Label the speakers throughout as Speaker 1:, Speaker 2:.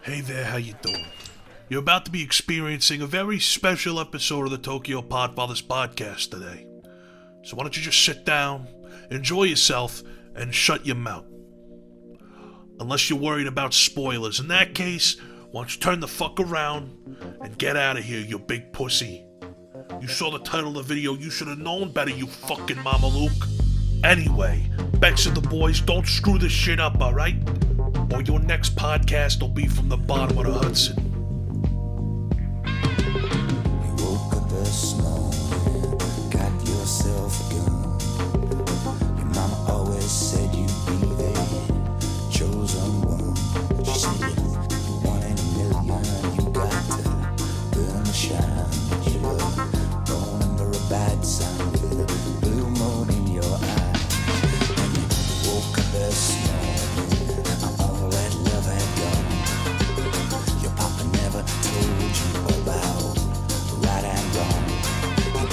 Speaker 1: Hey there, how you doing? You're about to be experiencing a very special episode of the Tokyo Podfathers Podcast today. So why don't you just sit down, enjoy yourself, and shut your mouth. Unless you're worried about spoilers. In that case, why don't you turn the fuck around and get out of here, you big pussy. You saw the title of the video, you should have known better, you fucking Mama Luke. Anyway, Bex and the boys, don't screw this shit up, alright? Or your next podcast will be from the bottom of the Hudson.
Speaker 2: You woke up this morning, got yourself a gun. Your mama always said you'd be the chosen one. She said you're 1 in a million, you got to burn the shine. But you were born under a bad sign with a blue moon in your eye. And you woke up this morning. Told you about right and wrong. But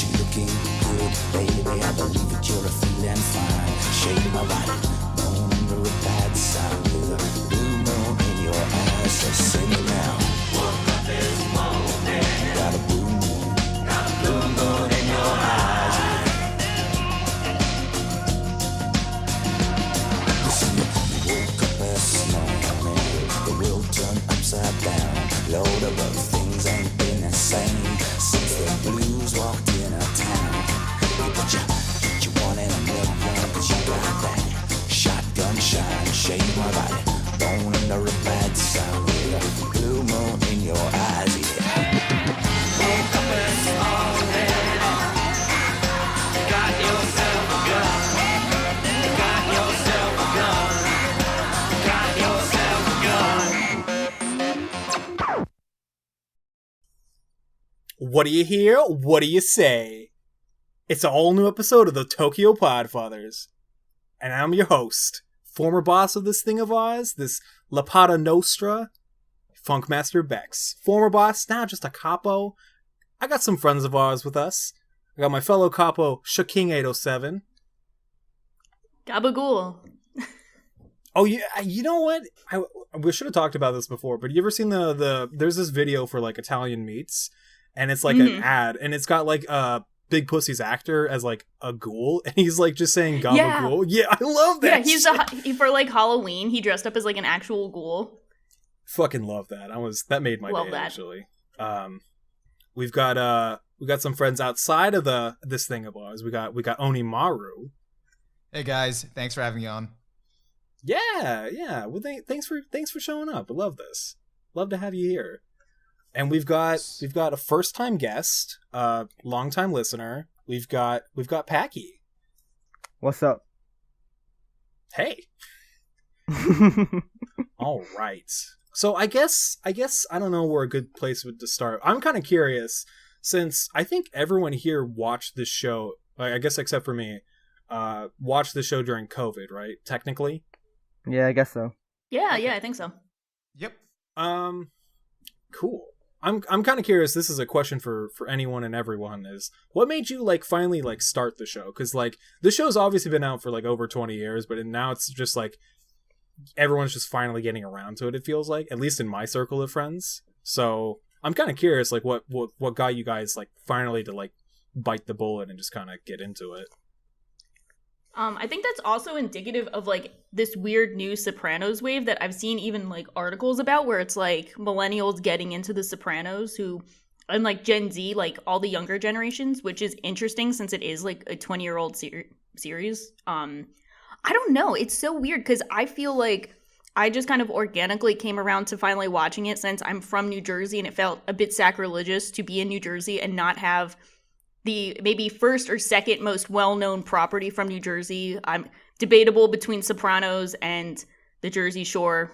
Speaker 2: you're looking good, baby. I believe that you're feeling fine. Shade my body, born under a bad sign with a blue moon in your eyes. So sing it now. Woke up this morning, got a blue moon in your eyes. Listen, you woke up this morning, the world turned upside down. Lord, of things ain't been the same since the blues walked in our town. But you 1 in a million, 'cause you got that shotgun shine. Shade my body, born under a bad sign with a blue moon in your eyes, yeah. Wake up this morning, got yourself a gun. Got yourself a gun. Got yourself a gun.
Speaker 3: What do you hear? What do you say? It's a whole new episode of the Tokyo Podfathers. And I'm your host, former boss of this thing of ours, this La Pata Nostra, Funkmaster Bex. Former boss, now just a capo. I got some friends of ours with us. I got my fellow capo, Shaking807.
Speaker 4: Gabagool.
Speaker 3: Oh, you know what? We should have talked about this before, but you ever seen there's this video for like Italian meats? And it's like an ad, and it's got like Big Pussy's actor as like a ghoul, and he's like just saying gabagool. Yeah, I love that.
Speaker 4: Yeah, for like Halloween, he dressed up as like an actual ghoul.
Speaker 3: Fucking love that. That made my day actually. We've got some friends outside of this thing of ours. We got OniMaru.
Speaker 5: Hey guys, thanks for having me on.
Speaker 3: Yeah. Well, thanks for showing up. I love this. Love to have you here. And we've got a first time guest, long time listener. We've got Paki.
Speaker 6: What's up?
Speaker 3: Hey. All right. So I guess I don't know where a good place to start. I'm kind of curious, since I think everyone here watched this show. I guess except for me, watched the show during COVID, right? Technically.
Speaker 6: Yeah, I guess so.
Speaker 4: Yeah, I think so.
Speaker 5: Yep.
Speaker 3: Cool. I'm kind of curious. This is a question for anyone and everyone. Is what made you like finally like start the show? Because like the show's obviously been out for like over 20 years, but now it's just like everyone's just finally getting around to it. It feels like, at least in my circle of friends. So I'm kind of curious, like what got you guys like finally to like bite the bullet and just kind of get into it.
Speaker 4: I think that's also indicative of like this weird new Sopranos wave that I've seen even like articles about, where it's like millennials getting into the Sopranos and like Gen Z, like all the younger generations, which is interesting since it is like a 20-year-old series. I don't know. It's so weird because I feel like I just kind of organically came around to finally watching it since I'm from New Jersey, and it felt a bit sacrilegious to be in New Jersey and not have the maybe first or second most well-known property from New Jersey. I'm debatable between Sopranos and the Jersey Shore.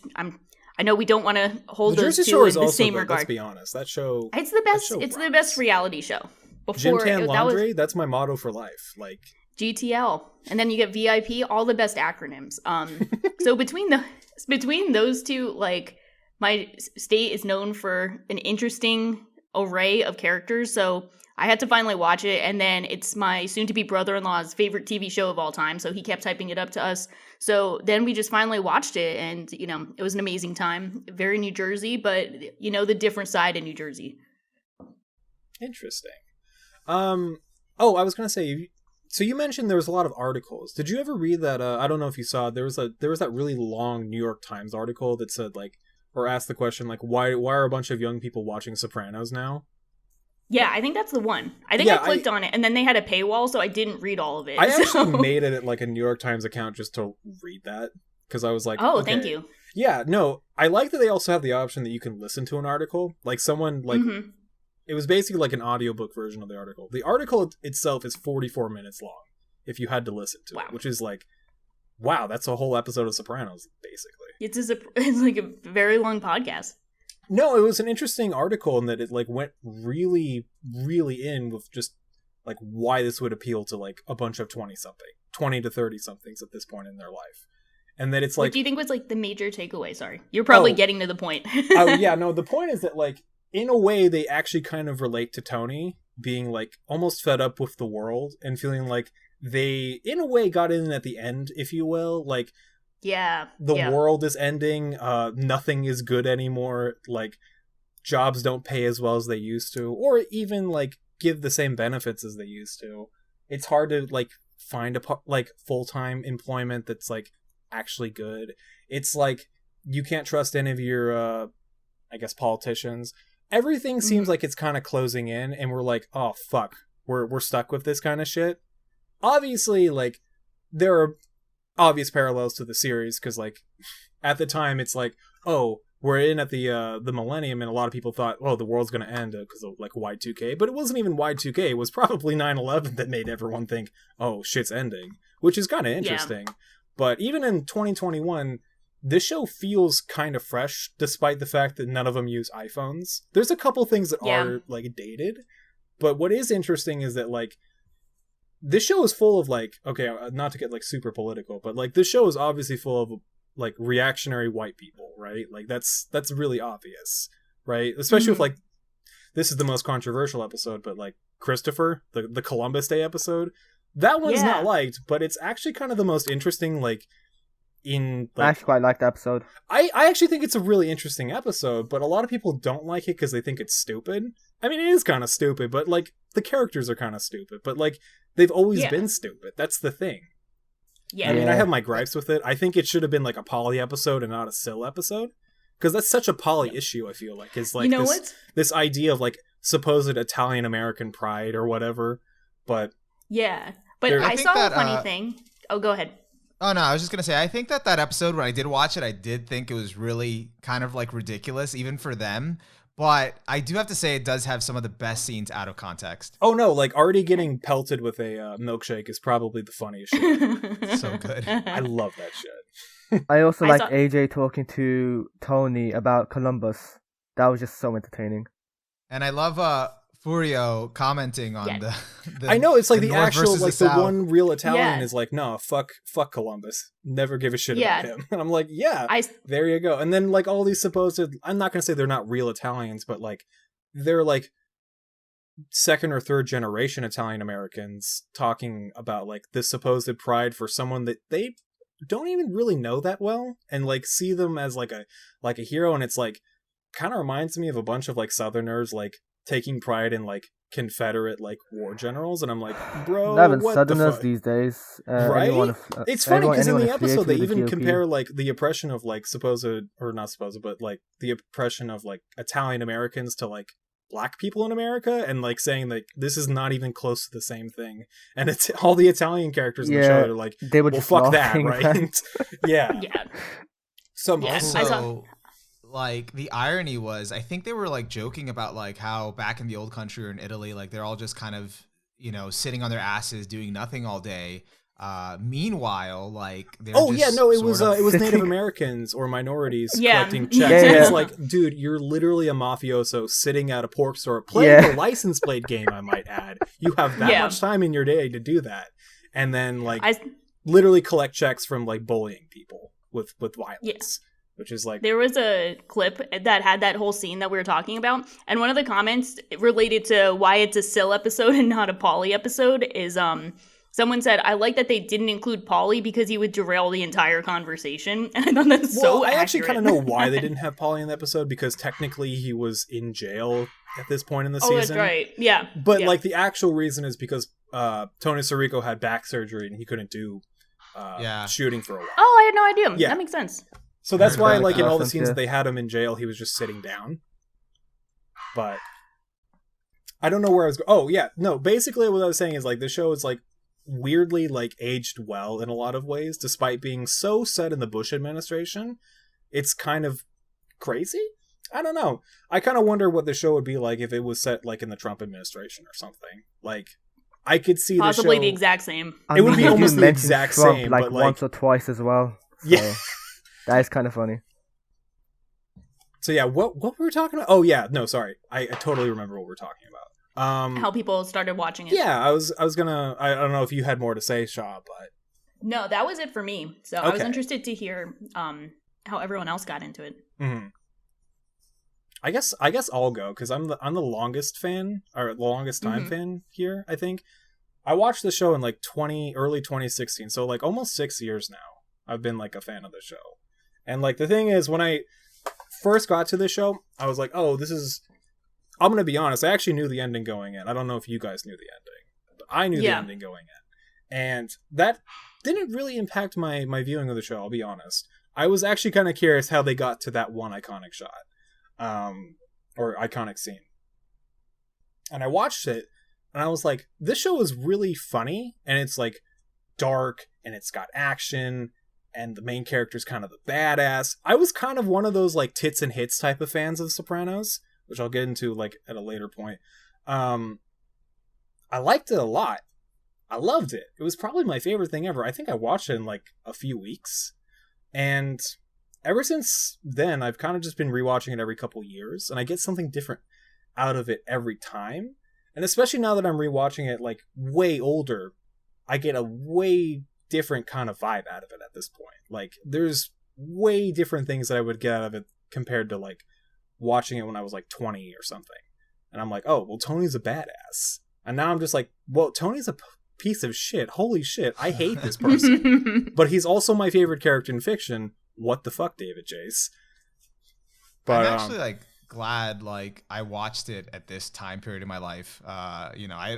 Speaker 4: I know we don't want to hold those two in the same regard.
Speaker 3: Let's be honest, that show.
Speaker 4: It's the best. It's the best reality show.
Speaker 3: Gym Tan Laundry. That's my motto for life. Like
Speaker 4: GTL, and then you get VIP. All the best acronyms. So between those two, like my state is known for an interesting array of characters. So I had to finally watch it, and then it's my soon-to-be brother-in-law's favorite TV show of all time, so he kept typing it up to us. So then we just finally watched it, and, you know, it was an amazing time. Very New Jersey, but, you know, the different side of New Jersey.
Speaker 3: Interesting. Oh, I was going to say, so you mentioned there was a lot of articles. Did you ever read that, I don't know if you saw it, there was that really long New York Times article that said, like, or asked the question, like, why are a bunch of young people watching Sopranos now?
Speaker 4: Yeah, I think that's the one. I think I clicked on it, and then they had a paywall, so I didn't read all of it.
Speaker 3: I actually made it like a New York Times account just to read that, because I was like,
Speaker 4: oh,
Speaker 3: okay.
Speaker 4: Thank you.
Speaker 3: Yeah, no, I like that they also have the option that you can listen to an article. Like someone, like, it was basically like an audiobook version of the article. The article itself is 44 minutes long, if you had to listen to it, which is like, wow, that's a whole episode of Sopranos, basically.
Speaker 4: It's like a very long podcast.
Speaker 3: No, it was an interesting article in that it like went really, really in with just like why this would appeal to like a bunch of 20 to 30 somethings at this point in their life. And that it's like,
Speaker 4: what do you think was like the major takeaway? Sorry. You're probably getting to the point.
Speaker 3: Oh yeah, no, the point is that like in a way they actually kind of relate to Tony being like almost fed up with the world and feeling like they in a way got in at the end, if you will, like the world is ending, nothing is good anymore, like jobs don't pay as well as they used to, or even like give the same benefits as they used to. It's hard to like find a like full-time employment that's like actually good. It's like you can't trust any of your I guess politicians. Everything seems like it's kind of closing in, and we're like, oh fuck, we're stuck with this kind of shit. Obviously, like there are obvious parallels to the series, because like at the time it's like, oh, we're in at the millennium, and a lot of people thought, oh, the world's gonna end because of like Y2K, but it wasn't even Y2K. It was probably 9/11 that made everyone think, oh, shit's ending, which is kind of interesting. But even in 2021, this show feels kind of fresh, despite the fact that none of them use iPhones. There's a couple things that are like dated, but what is interesting is that like this show is full of like, okay, not to get like super political, but like this show is obviously full of like reactionary white people, right? Like that's really obvious, right? Especially with like, this is the most controversial episode, but like Christopher, the Columbus Day episode, that one's not liked, but it's actually kind of the most interesting, like in like,
Speaker 6: I actually quite like the episode.
Speaker 3: I actually think it's a really interesting episode, but a lot of people don't like it because they think it's stupid. I mean, it is kind of stupid, but like the characters are kind of stupid, but like they've always been stupid. That's the thing. I mean, I have my gripes with it. I think it should have been like a Polly episode and not a Syl episode, because that's such a Polly issue. I feel like is like, you know, this idea of like supposed Italian American pride or whatever. But
Speaker 4: but I saw a funny thing. Oh, go ahead.
Speaker 5: Oh, no, I was just going to say, I think that episode, when I did watch it, I did think it was really kind of like ridiculous, even for them. But I do have to say it does have some of the best scenes out of context.
Speaker 3: Oh, no, like Artie getting pelted with a milkshake is probably the funniest shit.
Speaker 5: So good.
Speaker 3: I love that shit.
Speaker 6: I also like AJ talking to Tony about Columbus. That was just so entertaining.
Speaker 5: And I love Furio commenting on the
Speaker 3: I know, it's like the
Speaker 5: North
Speaker 3: actual, like the
Speaker 5: South.
Speaker 3: one real Italian is like, no, fuck Columbus. Never give a shit about him. And I'm like, there you go. And then like all these supposed, I'm not going to say they're not real Italians, but like they're like second or third generation Italian Americans talking about like this supposed pride for someone that they don't even really know that well, and like see them as like a hero. And it's like kind of reminds me of a bunch of like Southerners like taking pride in like Confederate like war generals, and I'm like, bro, what Southerners
Speaker 6: the these days,
Speaker 3: right? It's funny because in the episode they even compare like the oppression of like but like the oppression of like Italian Americans to like black people in America, and like saying like this is not even close to the same thing. And it's all the Italian characters in the show are like, they would fuck that, right?
Speaker 5: Also, like the irony was, I think they were like joking about like how back in the old country or in Italy, like they're all just kind of, you know, sitting on their asses doing nothing all day. Meanwhile, like it was Native Americans or minorities collecting checks. And it's like, dude, you're literally a mafioso sitting at a pork store playing a license plate game, I might add. You have that much time in your day to do that, and then like literally collect checks from like bullying people with violence.
Speaker 3: which is like
Speaker 4: There was a clip that had that whole scene that we were talking about, and one of the comments related to why it's a Syl episode and not a Polly episode is someone said, I like that they didn't include Polly because he would derail the entire conversation. And I thought that's so
Speaker 3: I
Speaker 4: accurate.
Speaker 3: actually kind of know why they didn't have Polly in the episode, because technically he was in jail at this point in the season.
Speaker 4: Oh, that's right. Yeah.
Speaker 3: But
Speaker 4: yeah.
Speaker 3: like the actual reason is because Tony Sirico had back surgery and he couldn't do shooting for a while.
Speaker 4: Oh, I had no idea.
Speaker 3: Yeah.
Speaker 4: That makes sense.
Speaker 3: So that's why,
Speaker 6: Right,
Speaker 3: like, in all the
Speaker 6: awesome,
Speaker 3: scenes
Speaker 6: yeah.
Speaker 3: that they had him in jail, he was just sitting down. But I don't know where I was going. Oh, yeah. No, basically what I was saying is, like, the show is, like, weirdly, like, aged well in a lot of ways, despite being so set in the Bush administration. It's kind of crazy? I don't know. I kind of wonder what the show would be like if it was set, like, in the Trump administration or something. Like, I could see
Speaker 4: Possibly
Speaker 3: the show...
Speaker 4: the exact same.
Speaker 3: It would be
Speaker 6: you
Speaker 3: almost the
Speaker 6: mentioned
Speaker 3: exact
Speaker 6: Trump,
Speaker 3: same,
Speaker 6: like
Speaker 3: but, like-
Speaker 6: once or twice as well. So
Speaker 3: Yeah.
Speaker 6: that is kind of funny.
Speaker 3: So, yeah, what were we talking about? Oh, yeah. No, sorry. I totally remember what we're talking about.
Speaker 4: How people started watching it.
Speaker 3: Yeah, I was gonna. I don't know if you had more to say, Shaw, but
Speaker 4: No, that was it for me. So I was
Speaker 3: Okay.
Speaker 4: interested to hear how everyone else got into it.
Speaker 3: I guess I'll go because I'm the longest fan, or the longest time fan here. I think I watched the show in like early 2016, so like almost 6 years now. I've been like a fan of the show, and like the thing is, when I first got to the show, I was like, oh, this is. I'm gonna be honest. I actually knew the ending going in. I don't know if you guys knew the ending, but I knew the ending going in, and that didn't really impact my viewing of the show. I'll be honest. I was actually kind of curious how they got to that one iconic shot, or iconic scene, and I watched it, and I was like, this show is really funny, and it's like dark, and it's got action, and the main character's kind of the badass. I was kind of one of those like tits and hits type of fans of Sopranos, which I'll get into like at a later point. I liked it a lot. I loved it. It was probably my favorite thing ever. I think I watched it in like a few weeks. And ever since then, I've kind of just been rewatching it every couple years, and I get something different out of it every time. And especially now that I'm rewatching it like way older, I get a way different kind of vibe out of it at this point. Like there's way different things that I would get out of it compared to like watching it when I was like 20 or something. And I'm like, oh, well, Tony's a badass. And now I'm just like, well, Tony's a piece of shit. Holy shit. I hate this person. But he's also my favorite character in fiction. What the fuck, David Chase? But
Speaker 5: I'm actually like glad like I watched it at this time period in my life. I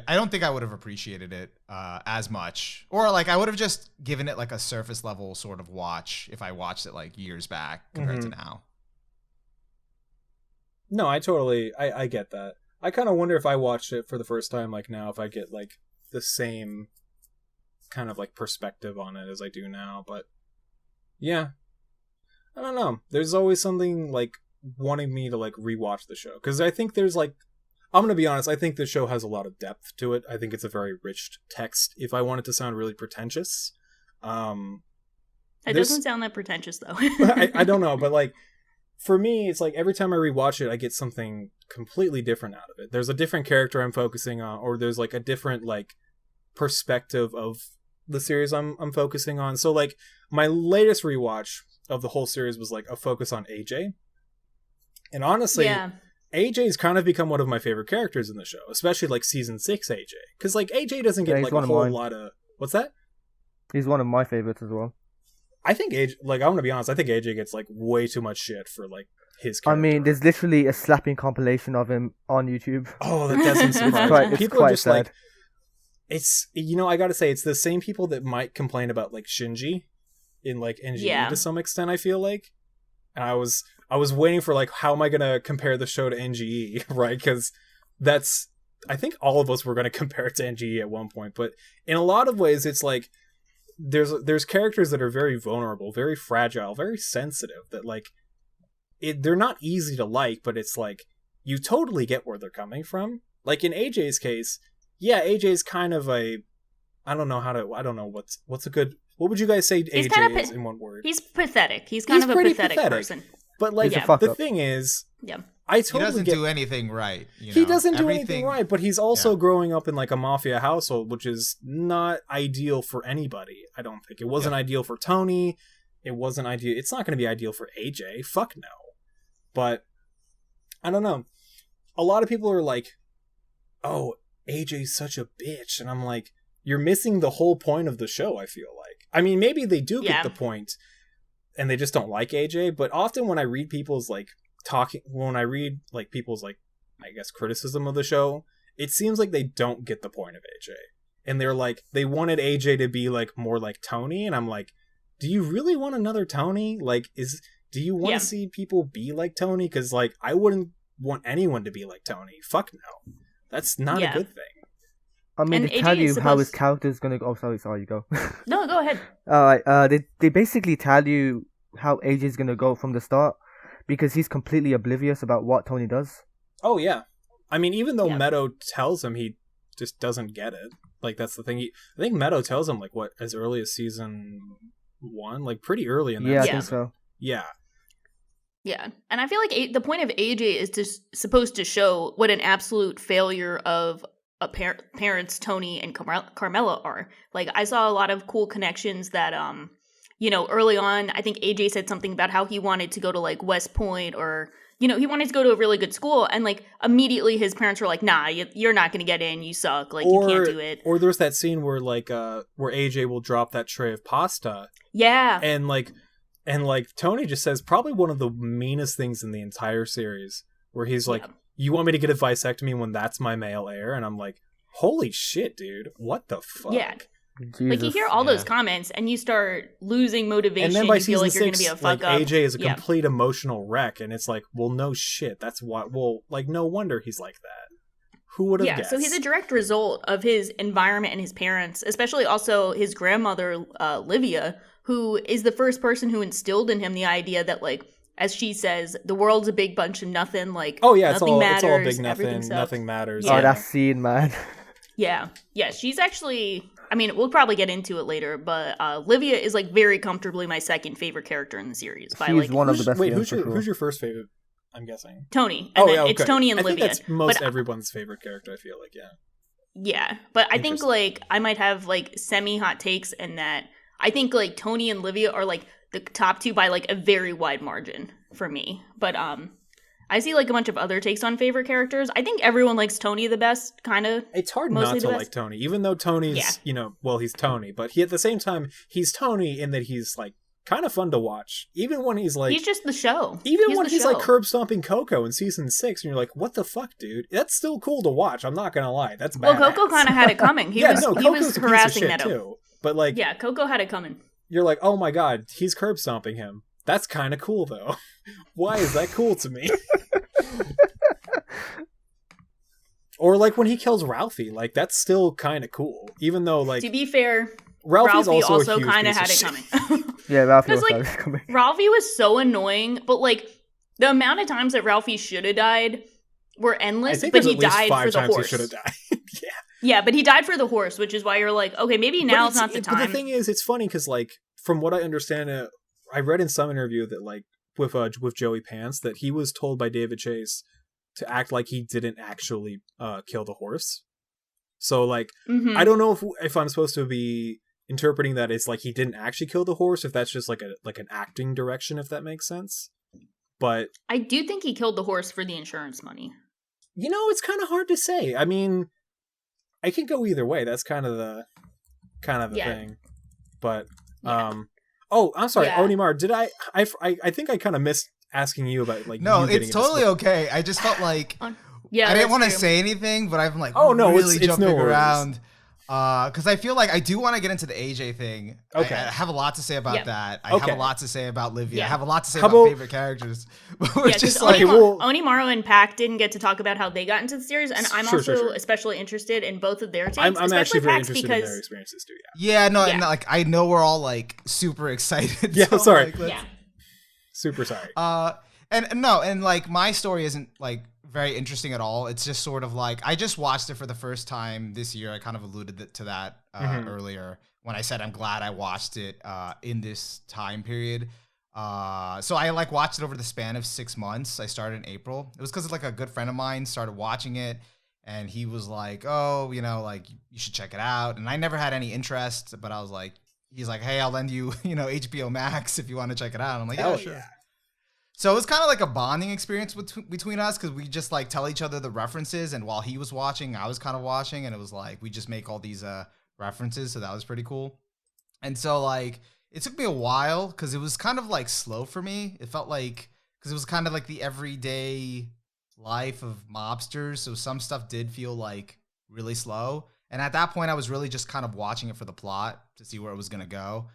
Speaker 5: don't think I would have appreciated it as much, or like I would have just given it like a surface level sort of watch if I watched it like years back compared to now.
Speaker 3: No, I totally, I get that. I kind of wonder if I watched it for the first time, like now, if I get like the same kind of like perspective on it as I do now. But yeah, I don't know. There's always something like wanting me to like rewatch the show, because I think there's like, I'm gonna be honest, I think the show has a lot of depth to it. I think it's a very rich text. If I want it to sound really pretentious,
Speaker 4: It doesn't sound that pretentious though.
Speaker 3: I don't know, but like for me, it's like every time I rewatch it, I get something completely different out of it. There's a different character I'm focusing on, or there's like a different like perspective of the series I'm focusing on. So like my latest rewatch of the whole series was like a focus on AJ. And honestly, AJ's kind of become one of my favorite characters in the show, especially like season 6 AJ. Because like AJ doesn't get like a whole lot of... What's that?
Speaker 6: He's one of my favorites as well.
Speaker 3: I think AJ, like, I'm gonna be honest, I think AJ gets like way too much shit for like his character.
Speaker 6: I mean, there's literally a slapping compilation of him on YouTube.
Speaker 3: Oh, that doesn't surprise me.
Speaker 6: It's
Speaker 3: People
Speaker 6: quite
Speaker 3: are just
Speaker 6: sad.
Speaker 3: like, it's, you know, I gotta say, it's the same people that might complain about like Shinji in like NGE to some extent, I feel like. And I was waiting for like, how am I gonna compare the show to NGE, right? Because that's, I think all of us were gonna compare it to NGE at one point, but in a lot of ways, it's like, there's characters that are very vulnerable, very fragile, very sensitive, that like they're not easy to like, but it's like you totally get where they're coming from. Like in AJ's case, yeah, AJ's kind of a, I don't know what's a good, what would you guys say AJ is in one word?
Speaker 4: He's pathetic. He's kind of a pathetic person.
Speaker 3: But like the thing is, I totally
Speaker 5: he doesn't do anything right.
Speaker 3: He doesn't do anything right, but he's also growing up in like a mafia household, which is not ideal for anybody. I don't think it wasn't ideal for Tony. it wasn't ideal. It's not going to be ideal for AJ. Fuck no. But I don't know. A lot of people are like, "Oh, AJ's such a bitch," and I'm like, "You're missing the whole point of the show." I feel like. I mean, maybe they do get the point, and they just don't like AJ. But often when I read people's people's I guess criticism of the show, it seems like they don't get the point of AJ, and they're like, they wanted AJ to be like more like Tony, and I'm like, do you really want another Tony? Like, do you want to see people be like Tony? Because like, I wouldn't want anyone to be like Tony. Fuck no, that's not a good thing.
Speaker 6: I mean,
Speaker 4: And
Speaker 6: they
Speaker 4: AJ
Speaker 6: tell you
Speaker 4: is
Speaker 6: how his
Speaker 4: supposed-
Speaker 6: character's gonna go. Oh, sorry, you go.
Speaker 4: No, go ahead.
Speaker 6: Alright, they basically tell you how AJ's gonna go from the start because he's completely oblivious about what Tony does.
Speaker 3: Oh yeah, I mean, even though
Speaker 4: Yeah.
Speaker 3: Meadow tells him, he just doesn't get it. Like, that's the thing. I think Meadow tells him like what, as early as season 1, like pretty early in that.
Speaker 6: Yeah, I
Speaker 4: Yeah.
Speaker 6: think so.
Speaker 3: Yeah.
Speaker 4: Yeah, and I feel like the point of AJ is just supposed to show what an absolute failure of parents Tony and Carmela are. Like, I saw a lot of cool connections that, early on, I think AJ said something about how he wanted to go to like West Point, or he wanted to go to a really good school, and like immediately his parents were like, "Nah, you're not gonna get in. You suck. Like, you can't do it."
Speaker 3: Or there's that scene where where AJ will drop that tray of pasta,
Speaker 4: Yeah,
Speaker 3: and Tony just says probably one of the meanest things in the entire series, where he's like, "You want me to get a vasectomy when that's my male heir?" And I'm like, "Holy shit, dude! What the fuck?"
Speaker 4: yeah.
Speaker 6: Jesus.
Speaker 4: Like, you hear all those comments, and you start losing motivation.
Speaker 3: And then by
Speaker 4: you feel
Speaker 3: season
Speaker 4: like you're gonna
Speaker 3: 6,
Speaker 4: be a fuck up.
Speaker 3: AJ is a complete emotional wreck, and it's like, well, no shit. That's why. Well, like, no wonder he's like that. Who would have guessed?
Speaker 4: So he's a direct result of his environment and his parents, especially also his grandmother, Livia, who is the first person who instilled in him the idea that, like, as she says, the world's a big bunch of nothing. Like,
Speaker 3: oh yeah,
Speaker 4: nothing matters,
Speaker 3: it's all big
Speaker 4: everything
Speaker 3: nothing.
Speaker 4: sucks.
Speaker 3: Nothing matters.
Speaker 4: Yeah.
Speaker 6: Oh, that scene, man.
Speaker 4: Yeah, she's actually. I mean, we'll probably get into it later, but Livia is like very comfortably my second favorite character in the series. By
Speaker 6: She's
Speaker 4: like
Speaker 6: one of the best.
Speaker 3: Wait,
Speaker 6: villains, for sure.
Speaker 3: who's your first favorite? I'm guessing.
Speaker 4: Tony. And then
Speaker 3: yeah,
Speaker 4: it's Tony and
Speaker 3: I think
Speaker 4: Livia.
Speaker 3: that's most
Speaker 4: But
Speaker 3: everyone's favorite character. I feel like, yeah.
Speaker 4: Yeah, but I think
Speaker 3: Interesting.
Speaker 4: like I might have like semi-hot takes in that I think like Tony and Livia are like the top two by like a very wide margin for me. But I see like a bunch of other takes on favorite characters. I think everyone likes Tony the best, kind of.
Speaker 3: It's hard
Speaker 4: Mostly
Speaker 3: not
Speaker 4: the
Speaker 3: to
Speaker 4: best.
Speaker 3: like Tony, even though Tony's, he's Tony, but he at the same time he's Tony in that he's like kind of fun to watch. Even when he's like,
Speaker 4: He's just the show.
Speaker 3: even when
Speaker 4: the
Speaker 3: he's
Speaker 4: show.
Speaker 3: like curb stomping Coco in season 6, and you're like, what the fuck, dude? That's still cool to watch. I'm not gonna lie, that's
Speaker 4: Well,
Speaker 3: badass.
Speaker 4: Coco kind of had it coming. He was
Speaker 3: Coco's
Speaker 4: he
Speaker 3: a
Speaker 4: was
Speaker 3: piece of
Speaker 4: harassing
Speaker 3: shit
Speaker 4: Meadow.
Speaker 3: too. But like,
Speaker 4: Yeah, Coco had it coming.
Speaker 3: you're like, oh my god, he's curb stomping him. That's kind of cool though. Why is that cool to me? Or like when he kills Ralphie, like that's still kind of cool, even though like
Speaker 4: To be fair,
Speaker 3: Ralphie's
Speaker 4: Ralphie
Speaker 3: also,
Speaker 4: also
Speaker 3: kind of
Speaker 4: had it coming.
Speaker 6: Yeah, Ralphie
Speaker 4: Because,
Speaker 6: was
Speaker 4: like,
Speaker 6: coming.
Speaker 4: Ralphie was so annoying, but like the amount of times that Ralphie should have died were
Speaker 3: I
Speaker 4: endless.
Speaker 3: think
Speaker 4: But
Speaker 3: there's
Speaker 4: he
Speaker 3: at least
Speaker 4: died
Speaker 3: 5
Speaker 4: for the
Speaker 3: times
Speaker 4: horse.
Speaker 3: he should have died. Yeah.
Speaker 4: Yeah, but he died for the horse, which is why you're like, okay, maybe now's not the time.
Speaker 3: But the thing is, it's funny because, like, from what I understand, I read in some interview that, like, with Joey Pants, that he was told by David Chase to act like he didn't actually kill the horse. So, like,
Speaker 4: Mhm.
Speaker 3: I don't know if I'm supposed to be interpreting that it's like he didn't actually kill the horse, if that's just like an acting direction, if that makes sense. But
Speaker 4: I do think he killed the horse for the insurance money.
Speaker 3: it's kind of hard to say. I mean, I can go either way. That's kind of the
Speaker 4: Yeah.
Speaker 3: thing. But
Speaker 4: Yeah.
Speaker 3: oh, I'm sorry,
Speaker 4: Yeah.
Speaker 3: Onimar. Did I think I kind of missed asking you about like
Speaker 5: No,
Speaker 3: you getting
Speaker 5: it's
Speaker 3: into
Speaker 5: totally
Speaker 3: split-
Speaker 5: okay. I just felt like
Speaker 4: Yeah,
Speaker 5: I didn't
Speaker 4: that's
Speaker 5: want to
Speaker 4: true.
Speaker 5: say anything, but I'm like
Speaker 3: Oh, no,
Speaker 5: really
Speaker 3: it's
Speaker 5: jumping
Speaker 3: no worries.
Speaker 5: around. Because I feel like I do want to get into the AJ thing.
Speaker 3: Okay.
Speaker 5: I have a lot to say about
Speaker 4: Yeah.
Speaker 5: that. I have
Speaker 3: Okay.
Speaker 5: a lot to say about Livia.
Speaker 4: Yeah.
Speaker 5: I have a lot to say
Speaker 3: How
Speaker 5: about
Speaker 3: about-
Speaker 5: favorite characters.
Speaker 4: Yeah,
Speaker 5: We're
Speaker 4: because
Speaker 5: just like,
Speaker 4: Onimaru and Pak didn't get to talk about how they got into the series, and I'm
Speaker 3: Sure,
Speaker 4: also
Speaker 3: sure.
Speaker 4: especially interested in both of their takes.
Speaker 3: I'm
Speaker 4: especially
Speaker 3: actually very
Speaker 4: Pak's
Speaker 3: interested
Speaker 4: because
Speaker 3: in their experiences too. Yeah,
Speaker 5: yeah, no,
Speaker 4: Yeah.
Speaker 5: and like I know we're all like super excited.
Speaker 3: Yeah,
Speaker 5: so,
Speaker 3: sorry.
Speaker 5: like, let's-
Speaker 4: yeah,
Speaker 3: super sorry.
Speaker 5: And like my story isn't like very interesting at all. It's just sort of like I just watched it for the first time this year. I kind of alluded to that earlier when I said I'm glad I watched it in this time period. So I like watched it over the span of 6 months. I started in April. It was because like a good friend of mine started watching it, and he was like, "Oh, like you should check it out." And I never had any interest, but I was like, he's like, hey, I'll lend you, HBO Max if you want to check it out. And I'm like, yeah,
Speaker 3: Hell
Speaker 5: sure.
Speaker 3: yeah.
Speaker 5: So it was kind of like a bonding experience between us because we just like tell each other the references. And while he was watching, I was kind of watching. And it was like, we just make all these references. So that was pretty cool. And so like, it took me a while because it was kind of like slow for me. It felt like, because it was kind of like the everyday life of mobsters. So some stuff did feel like really slow. And at that point, I was really just kind of watching it for the plot to see where it was going to go.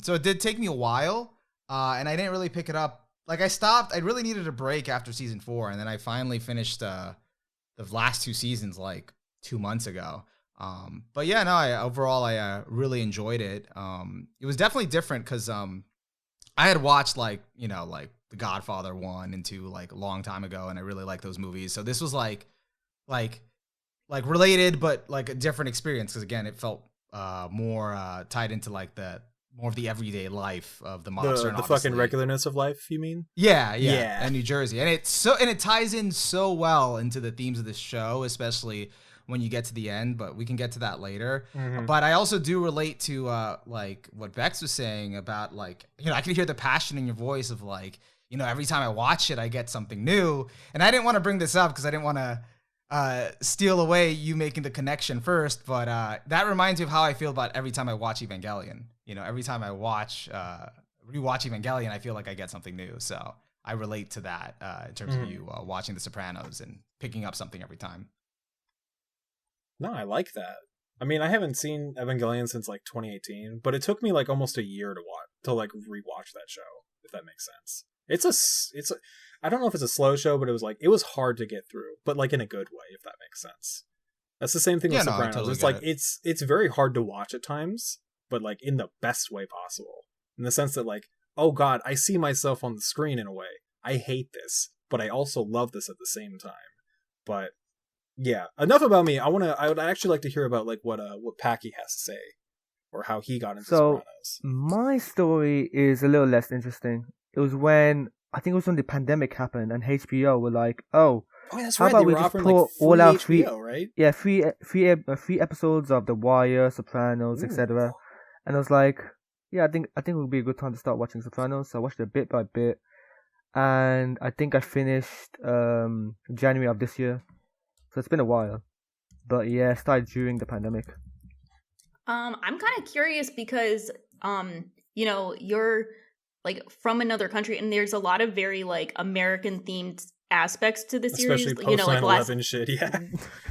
Speaker 5: So it did take me a while. And I didn't really pick it up. Like I stopped. I really needed a break after season 4. And then I finally finished the last 2 seasons like 2 months ago. But yeah, no, overall, I really enjoyed it. It was definitely different because I had watched like The Godfather 1 and 2 like a long time ago, and I really like those movies. So this was like related, but like a different experience because again, it felt more tied into like more of the everyday life of the mobster.
Speaker 3: The fucking regular-ness of life, you mean?
Speaker 5: Yeah, and New Jersey, and it ties in so well into the themes of this show, especially when you get to the end. But we can get to that later. But I also do relate to like what Bex was saying about like I can hear the passion in your voice of like every time I watch it, I get something new. And I didn't want to bring this up because I didn't want to steal away you making the connection first, but that reminds me of how I feel about every time I watch Evangelion. Every time I rewatch Evangelion, I feel like I get something new. So I relate to that in terms of you watching The Sopranos and picking up something every time.
Speaker 3: No, I like that. I mean, I haven't seen Evangelion since like 2018, but it took me like almost a year to rewatch that show, if that makes sense. It's a I don't know if it's a slow show, but it was hard to get through, but like in a good way, if that makes sense. That's the same thing with Sopranos. Totally it's like it's very hard to watch at times, but like in the best way possible. In the sense that like, oh god, I see myself on the screen in a way. I hate this, but I also love this at the same time. But yeah, enough about me. I would actually like to hear about like what Paki has to say or how he got into Sopranos.
Speaker 6: My story is a little less interesting. It was when the pandemic happened and HBO were like, oh,
Speaker 3: that's
Speaker 6: how
Speaker 3: right.
Speaker 6: about we just put all our
Speaker 3: HBO, right?
Speaker 6: Yeah, three episodes of The Wire, Sopranos, etc. And I was like, yeah, I think it would be a good time to start watching Sopranos. So I watched it bit by bit, and I think I finished January of this year. So it's been a while, but yeah, it started during the pandemic.
Speaker 4: I'm kind of curious because you're like from another country, and there's a lot of very like American themed aspects to the series.
Speaker 3: Especially post 9/11 shit, yeah.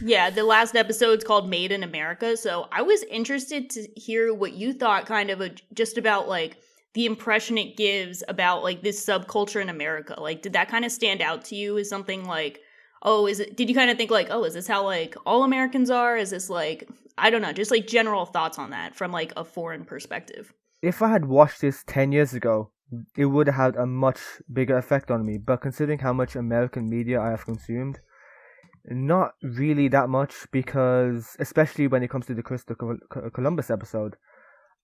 Speaker 4: Yeah, the last episode's called Made in America. So I was interested to hear what you thought kind of just about like the impression it gives about like this subculture in America. Like, did that kind of stand out to you as something like, oh, did you kind of think like, oh, is this how like all Americans are? Is this like, I don't know, just like general thoughts on that from like a foreign perspective?
Speaker 6: If I had watched this 10 years ago, it would have had a much bigger effect on me. But considering how much American media I have consumed, not really that much, because especially when it comes to the Christopher Columbus episode,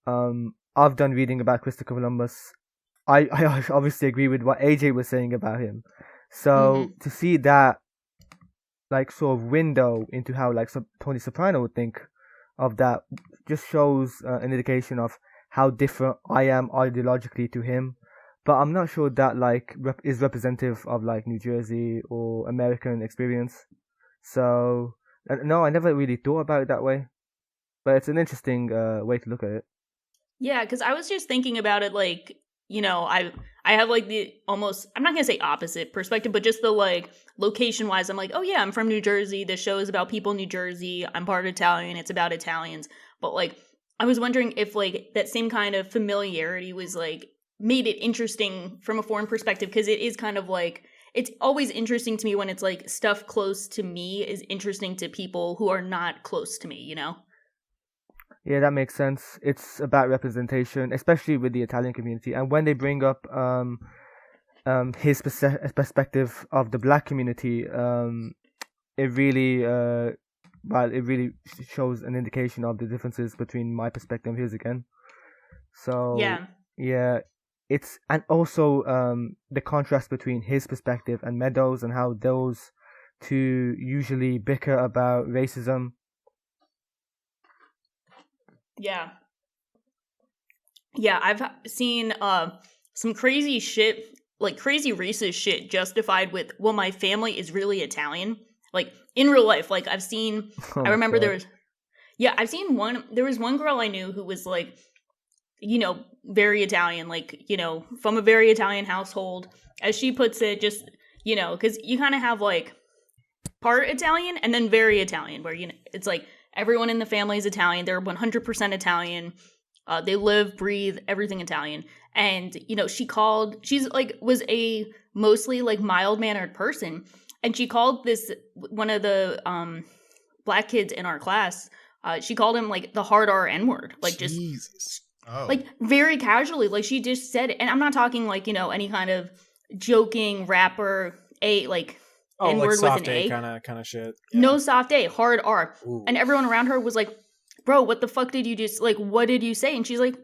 Speaker 6: I've done reading about Christopher Columbus. I obviously agree with what AJ was saying about him. So to see that like sort of window into how like Tony Soprano would think of that just shows an indication of how different I am ideologically to him. But I'm not sure that like is representative of like New Jersey or American experience. So no, I never really thought about it that way. But it's an interesting way to look at it.
Speaker 4: Yeah, because I was just thinking about it like, I have like the almost, I'm not going to say opposite perspective, but just the like location wise, I'm like, oh yeah, I'm from New Jersey. This show is about people in New Jersey. I'm part Italian. It's about Italians. But like, I was wondering if like that same kind of familiarity was like made it interesting from a foreign perspective, because it is kind of like, it's always interesting to me when it's like stuff close to me is interesting to people who are not close to me,
Speaker 6: Yeah, that makes sense. It's about representation, especially with the Italian community. And when they bring up his perspective of the black community, it really shows an indication of the differences between my perspective and his again. So yeah, and also the contrast between his perspective and Meadows and how those two usually bicker about racism.
Speaker 4: Yeah. Yeah, I've seen some crazy shit, like crazy racist shit justified with, well, my family is really Italian. Like in real life, like I've seen,
Speaker 6: Oh
Speaker 4: I
Speaker 6: my
Speaker 4: remember
Speaker 6: God.
Speaker 4: I've seen there was one girl I knew who was like, very Italian, like, from a very Italian household, as she puts it, just, because you kind of have like part Italian and then very Italian, where, it's like everyone in the family is Italian. They're 100% Italian. They live, breathe, everything Italian. And, she's like, was a mostly like mild-mannered person. And she called one of the black kids in our class, she called him like the hard R N-word. Like
Speaker 3: Jesus.
Speaker 4: just,
Speaker 5: Oh.
Speaker 4: like very casually. Like she just said it. And I'm not talking like, any kind of joking rapper,
Speaker 3: Oh,
Speaker 4: N-word
Speaker 3: like soft
Speaker 4: with an
Speaker 3: A
Speaker 4: A.
Speaker 3: kind of shit.
Speaker 4: No soft A, hard R.
Speaker 3: Ooh.
Speaker 4: And everyone around her was like, bro, what the fuck did you just, like, what did you say? And she's like,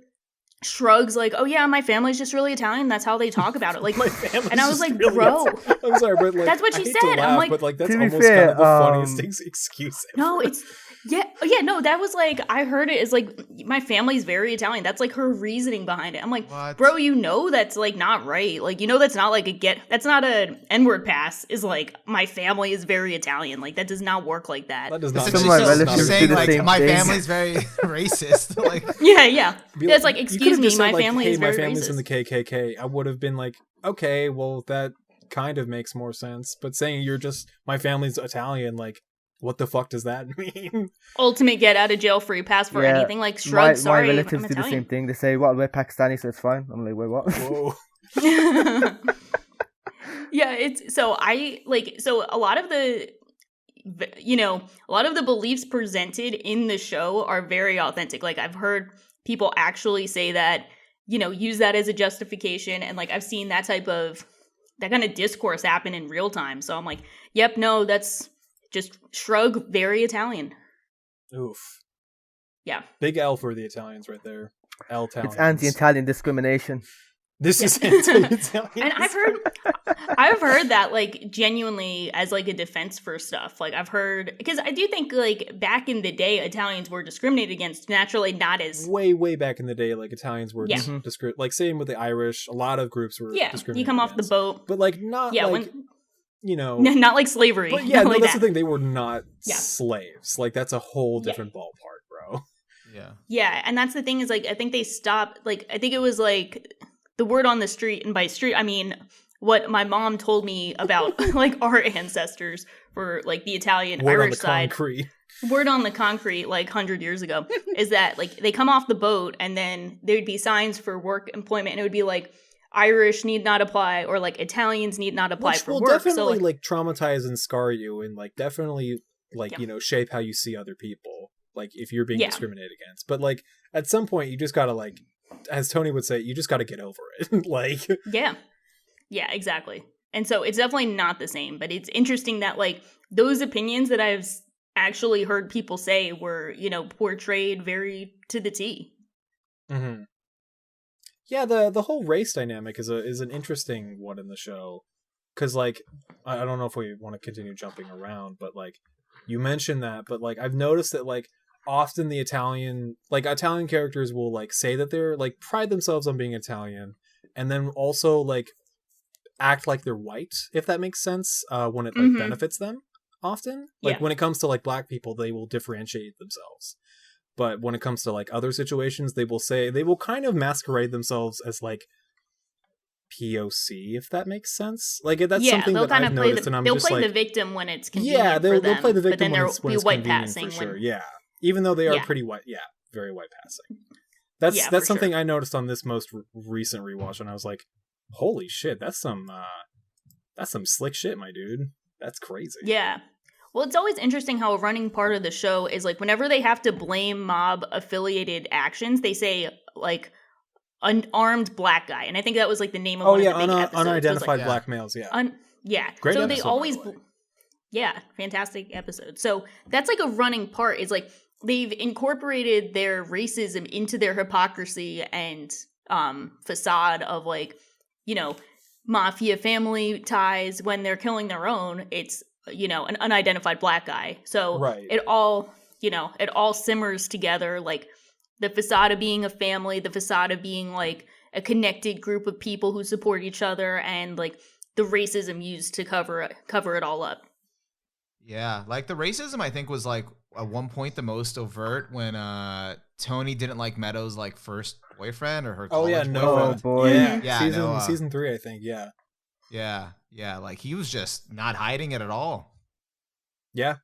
Speaker 4: shrugs, like, oh yeah, my family's just really Italian. That's how they talk about it. Like,
Speaker 3: My family's
Speaker 4: and I was
Speaker 3: just
Speaker 4: like,
Speaker 3: really
Speaker 4: bro.
Speaker 3: upset. I'm sorry, but like,
Speaker 4: That's what
Speaker 3: I
Speaker 4: she
Speaker 3: hate to
Speaker 4: said. I'm
Speaker 3: laugh,
Speaker 4: like-
Speaker 3: but like that's
Speaker 6: To be
Speaker 3: almost
Speaker 6: fair,
Speaker 3: kind of the funniest excuse ever.
Speaker 4: No, it's, yeah, no, that was like, I heard it as like, my family's very Italian. That's like her reasoning behind it. I'm like,
Speaker 5: What?
Speaker 4: bro, that's like not right. Like, that's not like that's not a N-word pass, is like, my family is very Italian. Like, that does not work like that.
Speaker 3: That does not
Speaker 5: Essentially,
Speaker 6: my
Speaker 3: make
Speaker 5: so
Speaker 3: sense.
Speaker 6: relatives
Speaker 5: you're
Speaker 6: do
Speaker 5: saying
Speaker 6: the
Speaker 5: like
Speaker 6: same
Speaker 5: my
Speaker 6: thing.
Speaker 5: family's very racist. Like,
Speaker 4: Yeah.
Speaker 3: Be
Speaker 4: That's like,
Speaker 3: you
Speaker 4: excuse
Speaker 3: could've
Speaker 4: me,
Speaker 3: just said,
Speaker 4: my
Speaker 3: like,
Speaker 4: family
Speaker 3: hey,
Speaker 4: is very
Speaker 3: my family's
Speaker 4: racist.
Speaker 3: in the KKK. I would have been like, okay, well, that kind of makes more sense. But saying you're just, my family's Italian, like, what the fuck does that mean?
Speaker 4: Ultimate get out of jail free pass for
Speaker 6: Yeah,
Speaker 4: anything. Like, shrug,
Speaker 6: my
Speaker 4: sorry,
Speaker 6: relatives
Speaker 4: I'm
Speaker 6: do the same
Speaker 4: Italian.
Speaker 6: thing. They say, "Well, we're Pakistani, so it's fine." I'm like, "Wait, what?"
Speaker 3: Whoa.
Speaker 4: Yeah, it's so a lot of the beliefs presented in the show are very authentic. Like, I've heard people actually say that, use that as a justification, and like I've seen that kind of discourse happen in real time. So I'm like, yep, no, that's just shrug, very Italian.
Speaker 3: Oof.
Speaker 4: Yeah.
Speaker 3: Big L for the Italians right there. L-Italians.
Speaker 6: It's anti-Italian discrimination.
Speaker 3: This is anti-Italian.
Speaker 4: And I've heard that like genuinely as like a defense for stuff. Like I've heard, because I do think like back in the day Italians were discriminated against, naturally not as
Speaker 3: way back in the day, like Italians were
Speaker 4: Yeah.
Speaker 3: like same with the Irish. A lot of groups were discriminated
Speaker 4: you come off the
Speaker 3: against.
Speaker 4: boat.
Speaker 3: But like not like
Speaker 4: Not like slavery.
Speaker 3: But yeah,
Speaker 4: not
Speaker 3: no,
Speaker 4: like
Speaker 3: that's
Speaker 4: that.
Speaker 3: the thing. They were not
Speaker 4: Yeah.
Speaker 3: slaves. Like that's a whole different ballpark, bro.
Speaker 5: yeah.
Speaker 4: Yeah, and that's the thing is like I think they stopped, like I think it was like the word on the street, and by street I mean what my mom told me about like our ancestors for like the Italian
Speaker 3: Word on
Speaker 4: Irish
Speaker 3: the
Speaker 4: side.
Speaker 3: concrete.
Speaker 4: Word on the concrete like 100 years ago is that like they come off the boat and then there'd be signs for work employment, and it would be like Irish need not apply, or like Italians need not apply
Speaker 3: Which
Speaker 4: for
Speaker 3: will
Speaker 4: work.
Speaker 3: definitely
Speaker 4: So
Speaker 3: like traumatize and scar you, and like definitely like
Speaker 4: Yeah.
Speaker 3: shape how you see other people. Like if you're being
Speaker 4: Yeah.
Speaker 3: discriminated against, but like at some point you just gotta like, as Tony would say, you just gotta get over it. Like
Speaker 4: yeah, exactly. And so it's definitely not the same, but it's interesting that like those opinions that I've actually heard people say were, portrayed very to the T.
Speaker 3: Mm-hmm. Yeah, the whole race dynamic is an interesting one in the show, because like I don't know if we want to continue jumping around, but like you mentioned that, but like I've noticed that like often the Italian characters will like say that they're like pride themselves on being Italian, and then also like act like they're white, if that makes sense, when it like
Speaker 4: Mhm.
Speaker 3: benefits them. Often, like
Speaker 4: Yeah.
Speaker 3: when it comes to like black people, they will differentiate themselves. But when it comes to like other situations, they will kind of masquerade themselves as like POC, if that makes sense. Like that's something
Speaker 4: they'll
Speaker 3: that
Speaker 4: kind
Speaker 3: I've
Speaker 4: of play
Speaker 3: noticed, and I'm
Speaker 4: they'll
Speaker 3: just
Speaker 4: play
Speaker 3: like,
Speaker 4: the victim when it's convenient
Speaker 3: yeah,
Speaker 4: for
Speaker 3: they'll
Speaker 4: them,
Speaker 3: play the victim
Speaker 4: but then
Speaker 3: when
Speaker 4: there'll
Speaker 3: it's, when
Speaker 4: be
Speaker 3: it's
Speaker 4: white
Speaker 3: convenient
Speaker 4: passing
Speaker 3: for sure.
Speaker 4: when
Speaker 3: Yeah, even though they are
Speaker 4: Yeah.
Speaker 3: pretty white, very white passing. That's
Speaker 4: Yeah, for
Speaker 3: something
Speaker 4: sure.
Speaker 3: I noticed on this most recent rewatch, and I was like, holy shit, that's some slick shit, my dude. That's crazy.
Speaker 4: Yeah. Well, it's always interesting how a running part of the show is like whenever they have to blame mob affiliated actions, they say like an armed black guy, and I think that was like the name of
Speaker 3: Oh
Speaker 4: one
Speaker 3: yeah,
Speaker 4: of the big episodes. was,
Speaker 3: unidentified
Speaker 4: like,
Speaker 3: black males. Yeah.
Speaker 4: yeah.
Speaker 3: Great
Speaker 4: so
Speaker 3: episode,
Speaker 4: they
Speaker 3: by
Speaker 4: always,
Speaker 3: the way.
Speaker 4: yeah, fantastic episode. So that's like a running part. Is like they've incorporated their racism into their hypocrisy and facade of like mafia family ties. When they're killing their own, it's an unidentified black guy. So
Speaker 3: Right.
Speaker 4: it all simmers together like the facade of being a family, the facade of being like a connected group of people who support each other, and like the racism used to cover it all up.
Speaker 5: Yeah, like the racism I think was like at one point the most overt when Tony didn't like Meadows' like first boyfriend or her college boyfriend.
Speaker 3: Noah.
Speaker 6: Oh boy.
Speaker 3: Yeah,
Speaker 5: Noah.
Speaker 3: season 3, I think.
Speaker 5: Yeah, like he was just not hiding it at all.
Speaker 3: Yeah.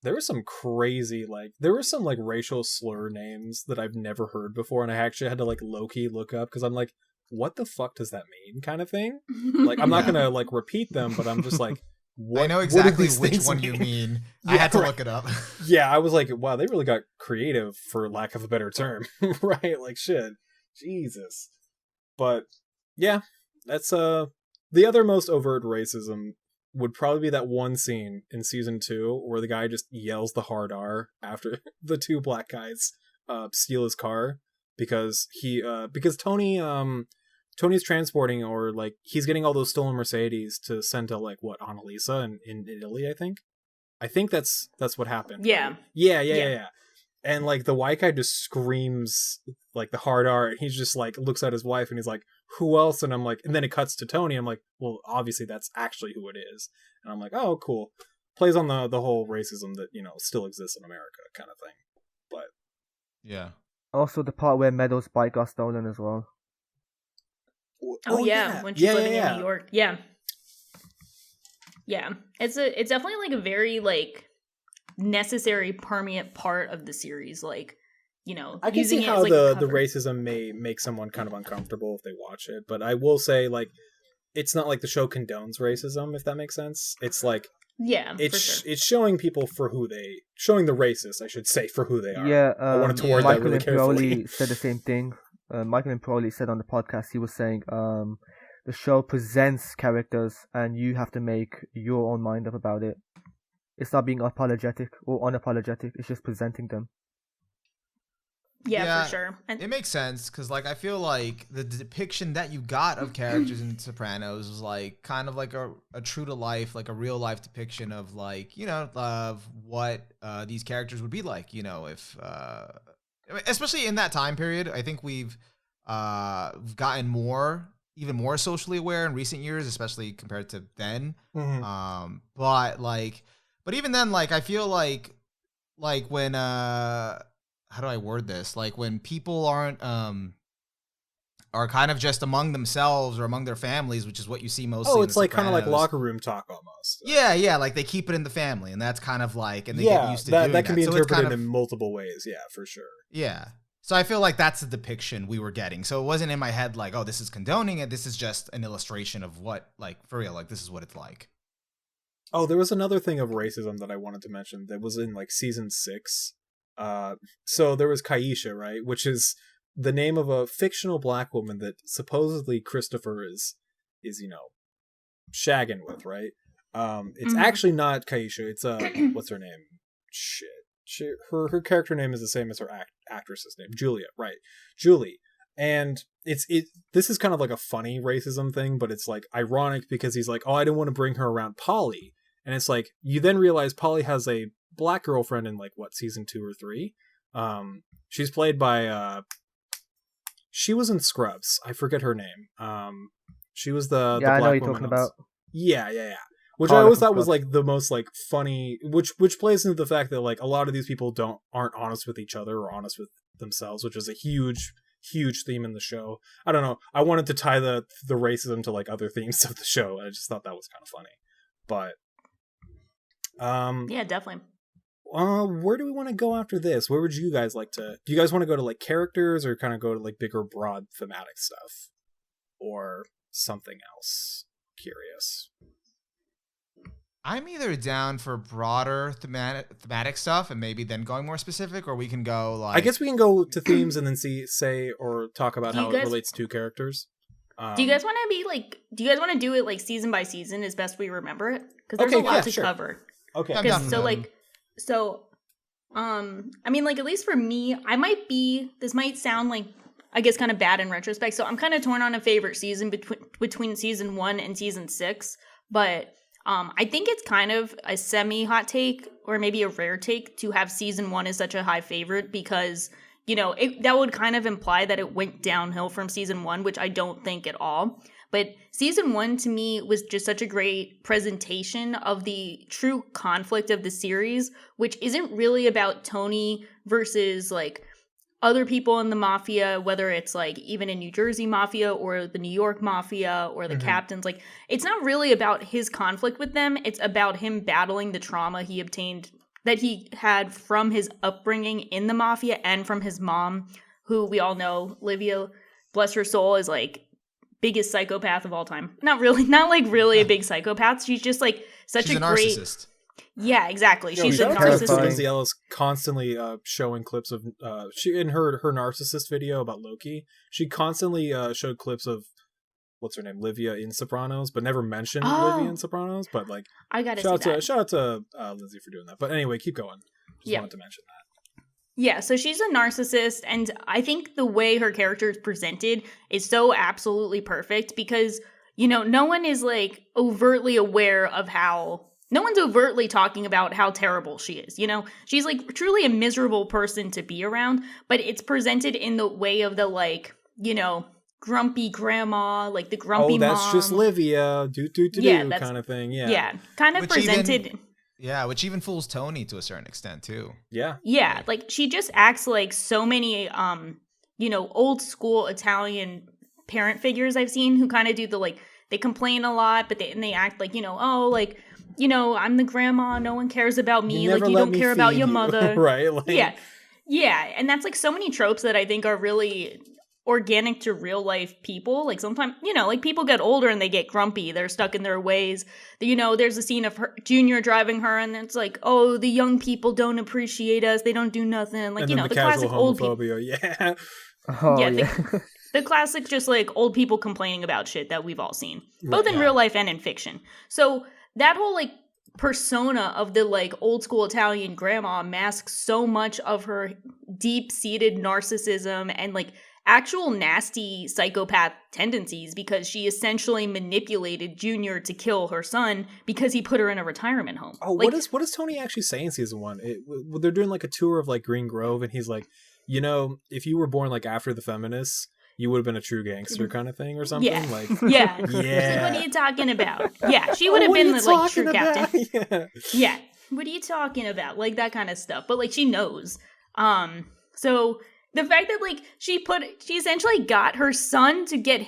Speaker 3: There were some crazy, there were some racial slur names that I've never heard before, and I actually had to low-key look up because I'm like, what the fuck does that mean, kind of thing? Like, I'm not gonna repeat them, but I'm just like, what?
Speaker 5: I know exactly
Speaker 3: what
Speaker 5: which one you mean.
Speaker 3: Yeah,
Speaker 5: I had to
Speaker 3: right.
Speaker 5: look it up.
Speaker 3: Yeah, I was like, wow, they really got creative, for lack of a better term, right? Like, shit, Jesus. But yeah, that's the other most overt racism would probably be that one scene in season 2 where the guy just yells the hard R after the two black guys steal his car because Tony's transporting, or he's getting all those stolen Mercedes to send to Annalisa in Italy, I think that's what happened.
Speaker 4: Yeah.
Speaker 3: Yeah. And the white guy just screams the hard R, and he's just looks at his wife and he's like, who else? And I'm like, and then it cuts to Tony. I'm like, well, obviously that's actually who it is. And I'm like, oh, cool. Plays on the whole racism that, still exists in America kind of thing. But
Speaker 5: Yeah.
Speaker 6: Also, the part where Meadows' bike got stolen as well.
Speaker 4: Oh yeah, when she's living in New York. Yeah. It's definitely a very necessary permeant part of the series.
Speaker 3: I can
Speaker 4: using
Speaker 3: see
Speaker 4: it
Speaker 3: how
Speaker 4: as,
Speaker 3: the racism may make someone kind of uncomfortable if they watch it, but I will say it's not the show condones racism, if that makes sense. It's
Speaker 4: yeah,
Speaker 3: it's
Speaker 4: for sure.
Speaker 3: it's showing people showing the racists, I should say, for who they are.
Speaker 6: Yeah,
Speaker 3: I wanted to word that
Speaker 6: Michael
Speaker 3: really carefully.
Speaker 6: Imperioli said the same thing. Michael Imperioli said on the podcast, he was saying, the show presents characters and you have to make your own mind up about it. It's not being apologetic or unapologetic, it's just presenting them.
Speaker 4: Yeah, for sure. And
Speaker 5: it makes sense because I feel like the depiction that you got of characters in Sopranos was kind of a true to life, a real life depiction of of what these characters would be like, if especially in that time period. I think we've gotten even more socially aware in recent years, especially compared to then.
Speaker 3: Mm-hmm.
Speaker 5: But even then, I feel like when how do I word this? When people aren't are kind of just among themselves or among their families, which is what you see mostly.
Speaker 3: Oh,
Speaker 5: in
Speaker 3: it's
Speaker 5: the
Speaker 3: kind of
Speaker 5: Sopranos.
Speaker 3: locker room talk almost.
Speaker 5: Yeah, they keep it in the family, and that's kind of and they get used to doing
Speaker 3: that can be
Speaker 5: So it's
Speaker 3: interpreted
Speaker 5: kind of,
Speaker 3: in multiple ways. Yeah, for sure.
Speaker 5: Yeah. So I feel like that's the depiction we were getting. So it wasn't in my head oh, this is condoning it. This is just an illustration of what, for real, this is what it's like.
Speaker 3: Oh, there was another thing of racism that I wanted to mention that was in season 6. So there was Kaisha, right? Which is the name of a fictional black woman that supposedly Christopher is shagging with, right? It's actually not Kaisha. It's what's her name? Shit. Her character name is the same as her actress's name, Julia, right? Julie. And this is kind of a funny racism thing, but it's ironic because he's oh, I didn't want to bring her around Polly. And it's you then realize Polly has a black girlfriend in season 2 or 3. She's played by she was in Scrubs. I forget her name. She was the black
Speaker 6: I know
Speaker 3: woman
Speaker 6: you're talking about.
Speaker 3: Yeah. Which
Speaker 6: Carla
Speaker 3: I always
Speaker 6: from
Speaker 3: thought was
Speaker 6: Scrubs.
Speaker 3: the most funny, which plays into the fact that a lot of these people aren't honest with each other or honest with themselves, which is a huge theme in the show. I don't know. I wanted to tie the racism to other themes of the show. I just thought that was kind of funny. But
Speaker 4: yeah, definitely.
Speaker 3: where do we want to go after this? Where would you guys like to? Do you guys want to go to characters, or kind of go to bigger, broad thematic stuff, or something else? Curious.
Speaker 5: I'm either down for broader thematic stuff and maybe then going more specific, or we can go
Speaker 3: I guess we can go to themes and then say or talk about
Speaker 4: Do you
Speaker 3: how
Speaker 4: guys-
Speaker 3: it relates to characters.
Speaker 4: Do you guys want to be do you guys want to do it season by season as best we remember it? Because there's
Speaker 3: Okay,
Speaker 4: a lot
Speaker 3: yeah,
Speaker 4: to
Speaker 3: sure.
Speaker 4: cover.
Speaker 3: Okay.
Speaker 5: I'm down for
Speaker 4: that. I mean, at least for me, this might sound I guess kind of bad in retrospect. So I'm kind of torn on a favorite season between season 1 and season 6. But I think it's kind of a semi-hot take or maybe a rare take to have season 1 as such a high favorite because, you know, that would kind of imply that it went downhill from season 1, which I don't think at all. But season 1 to me was just such a great presentation of the true conflict of the series, which isn't really about Tony versus like other people in the mafia, whether it's like even in New Jersey mafia or the New York mafia or the captains. Like, it's not really about his conflict with them. It's about him battling the trauma he obtained that he had from his upbringing in the mafia and from his mom, who we all know, Livia, bless her soul, is like biggest psychopath of all time. Not like really a big psychopath. She's just like such
Speaker 5: She's
Speaker 4: a
Speaker 5: narcissist.
Speaker 4: great. Yeah, exactly. She's a
Speaker 3: shout out to
Speaker 4: narcissist.
Speaker 3: Lindsay Ellis constantly showing clips of she in her narcissist video about Loki. She constantly showed clips of what's her name, Livia in Sopranos, but never mentioned Livia in Sopranos. But like,
Speaker 4: I gotta
Speaker 3: shout out to Lindsay for doing that. But anyway, keep going. Just wanted to mention that.
Speaker 4: Yeah, so she's a narcissist, and I think the way her character is presented is so absolutely perfect because, you know, no one is like overtly aware of how. No one's overtly talking about how terrible she is, you know? She's like truly a miserable person to be around, but it's presented in the way of the like, you know, grumpy grandma, like the grumpy mom.
Speaker 3: Oh, that's just Livia, do kind of thing. Yeah,
Speaker 4: kind of
Speaker 5: Which
Speaker 4: presented.
Speaker 5: Which even fools Tony to a certain extent too.
Speaker 4: Yeah, like she just acts like so many, you know, old school Italian parent figures I've seen who kind of do the like, they complain a lot, but they act like, you know, oh, like, you know, I'm the grandma, no one cares about me, like you don't care about your mother.
Speaker 3: Right? Like...
Speaker 4: Yeah, and that's like so many tropes that I think are really organic to real life people. Like sometimes, you know, like people get older and they get grumpy, they're stuck in their ways. You know, there's a scene of her, Junior driving her and it's like, oh, the young people don't appreciate us, they don't do nothing. Like,
Speaker 3: and
Speaker 4: you know, the
Speaker 3: casual
Speaker 4: classic old people. The classic just like old people complaining about shit that we've all seen, both in real life and in fiction. So that whole like persona of the like old school Italian grandma masks so much of her deep-seated narcissism and like actual nasty psychopath tendencies because she essentially manipulated Junior to kill her son because he put her in a retirement home.
Speaker 3: Oh, like, what does Tony actually say in season 1? They're doing like a tour of like Green Grove and he's like, you know, if you were born like after the feminists, you would have been a true gangster kind of thing or something.
Speaker 4: Yeah.
Speaker 3: Like,
Speaker 4: yeah. Like, what are you talking about? Yeah, she would have been the like true captain. Yeah. What are you talking about? Like that kind of stuff. But like she knows. So the fact that like she essentially got her son to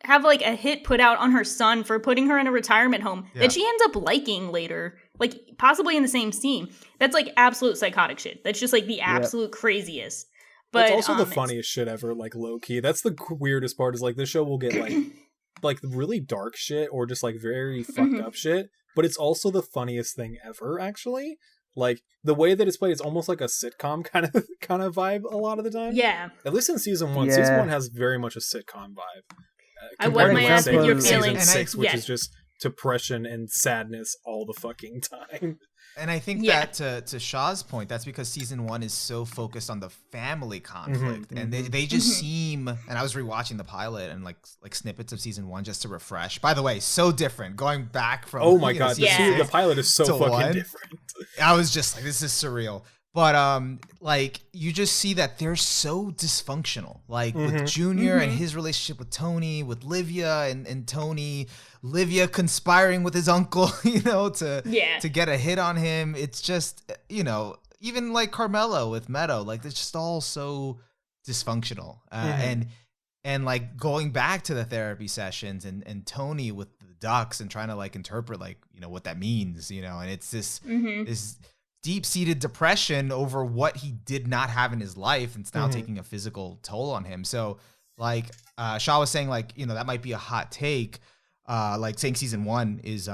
Speaker 4: have like a hit put out on her son for putting her in a retirement home that she ends up liking later, like possibly in the same scene. That's like absolute psychotic shit. That's just like the absolute craziest. But
Speaker 3: that's also the funniest shit ever, like low-key. That's the weirdest part is like this show will get like really dark shit or just like very fucked up shit, but it's also the funniest thing ever, actually. Like the way that it's played is almost like a sitcom kind of vibe a lot of the time.
Speaker 4: Yeah.
Speaker 3: At least in season 1.
Speaker 6: Yeah.
Speaker 3: Season 1 has very much a sitcom vibe.
Speaker 4: I wet my ass with your
Speaker 3: feelings.
Speaker 4: feelings.
Speaker 3: Season 6, which is just depression and sadness all the fucking time.
Speaker 5: And I think that to Shaw's point, that's because season 1 is so focused on the family conflict, and they just seem. And I was rewatching the pilot and like snippets of season 1 just to refresh. By the way, so different going back from.
Speaker 3: Oh my god, the pilot is so fucking different.
Speaker 5: I was just like, this is surreal. But like you just see that they're so dysfunctional. Like with Junior and his relationship with Tony, with Livia and Tony, Livia conspiring with his uncle, you know, to get a hit on him. It's just, you know, even like Carmela with Meadow, like it's just all so dysfunctional. And like going back to the therapy sessions and Tony with the ducks and trying to like interpret like, you know, what that means, you know, and it's this deep-seated depression over what he did not have in his life, and it's now taking a physical toll on him. So like Shaw was saying, like, you know, that might be a hot take, like saying season 1 is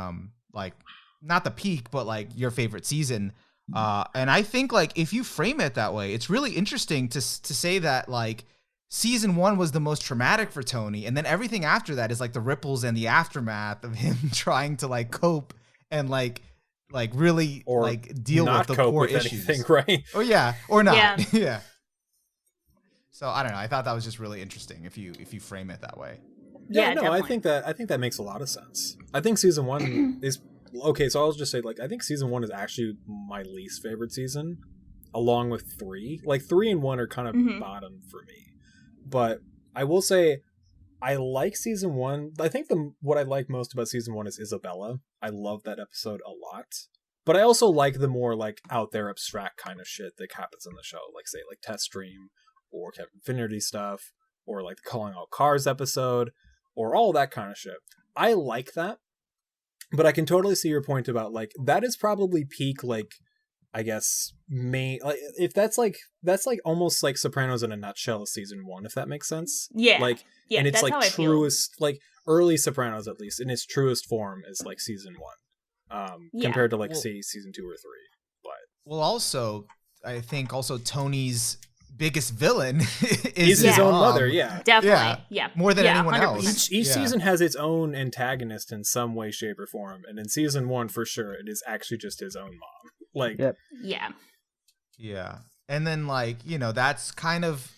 Speaker 5: like not the peak, but like your favorite season. And I think like if you frame it that way, it's really interesting to say that like season 1 was the most traumatic for Tony, and then everything after that is like the ripples and the aftermath of him trying to like cope and like really or like deal with the core issues,
Speaker 3: anything, right?
Speaker 5: Oh yeah, or not. Yeah. So I don't know. I thought that was just really interesting if you frame it that way.
Speaker 3: Yeah, no, definitely. I think that makes a lot of sense. I think season 1 is okay, so I'll just say, like, I think season 1 is actually my least favorite season, along with 3. Like, 3 and 1 are kind of bottom for me. But I will say, I like season 1. I think what I like most about season 1 is Isabella. I love that episode a lot. But I also like the more, like, out there abstract kind of shit that happens in the show. Like, say, like, Test Stream, or Kevin Finnerty stuff, or, like, the Calling All Cars episode, or all that kind of shit. I like that. But I can totally see your point about, like, that is probably peak, like, I guess, like, if that's like almost like Sopranos in a nutshell is season 1, if that makes sense.
Speaker 4: Yeah.
Speaker 3: Like,
Speaker 4: Yeah,
Speaker 3: and it's
Speaker 4: that's
Speaker 3: like
Speaker 4: how I feel.
Speaker 3: truest, like early Sopranos at least, in its truest form is like season 1, compared to like say season 2 or 3. But
Speaker 5: well, also I think also Tony's biggest villain
Speaker 3: is his own mother. Yeah,
Speaker 4: definitely. Yeah,
Speaker 5: more than anyone
Speaker 4: 100%.
Speaker 5: else.
Speaker 3: Each season has its own antagonist in some way, shape, or form, and in season 1 for sure, it is actually just his own mom. Like,
Speaker 5: yeah, and then like that's kind of,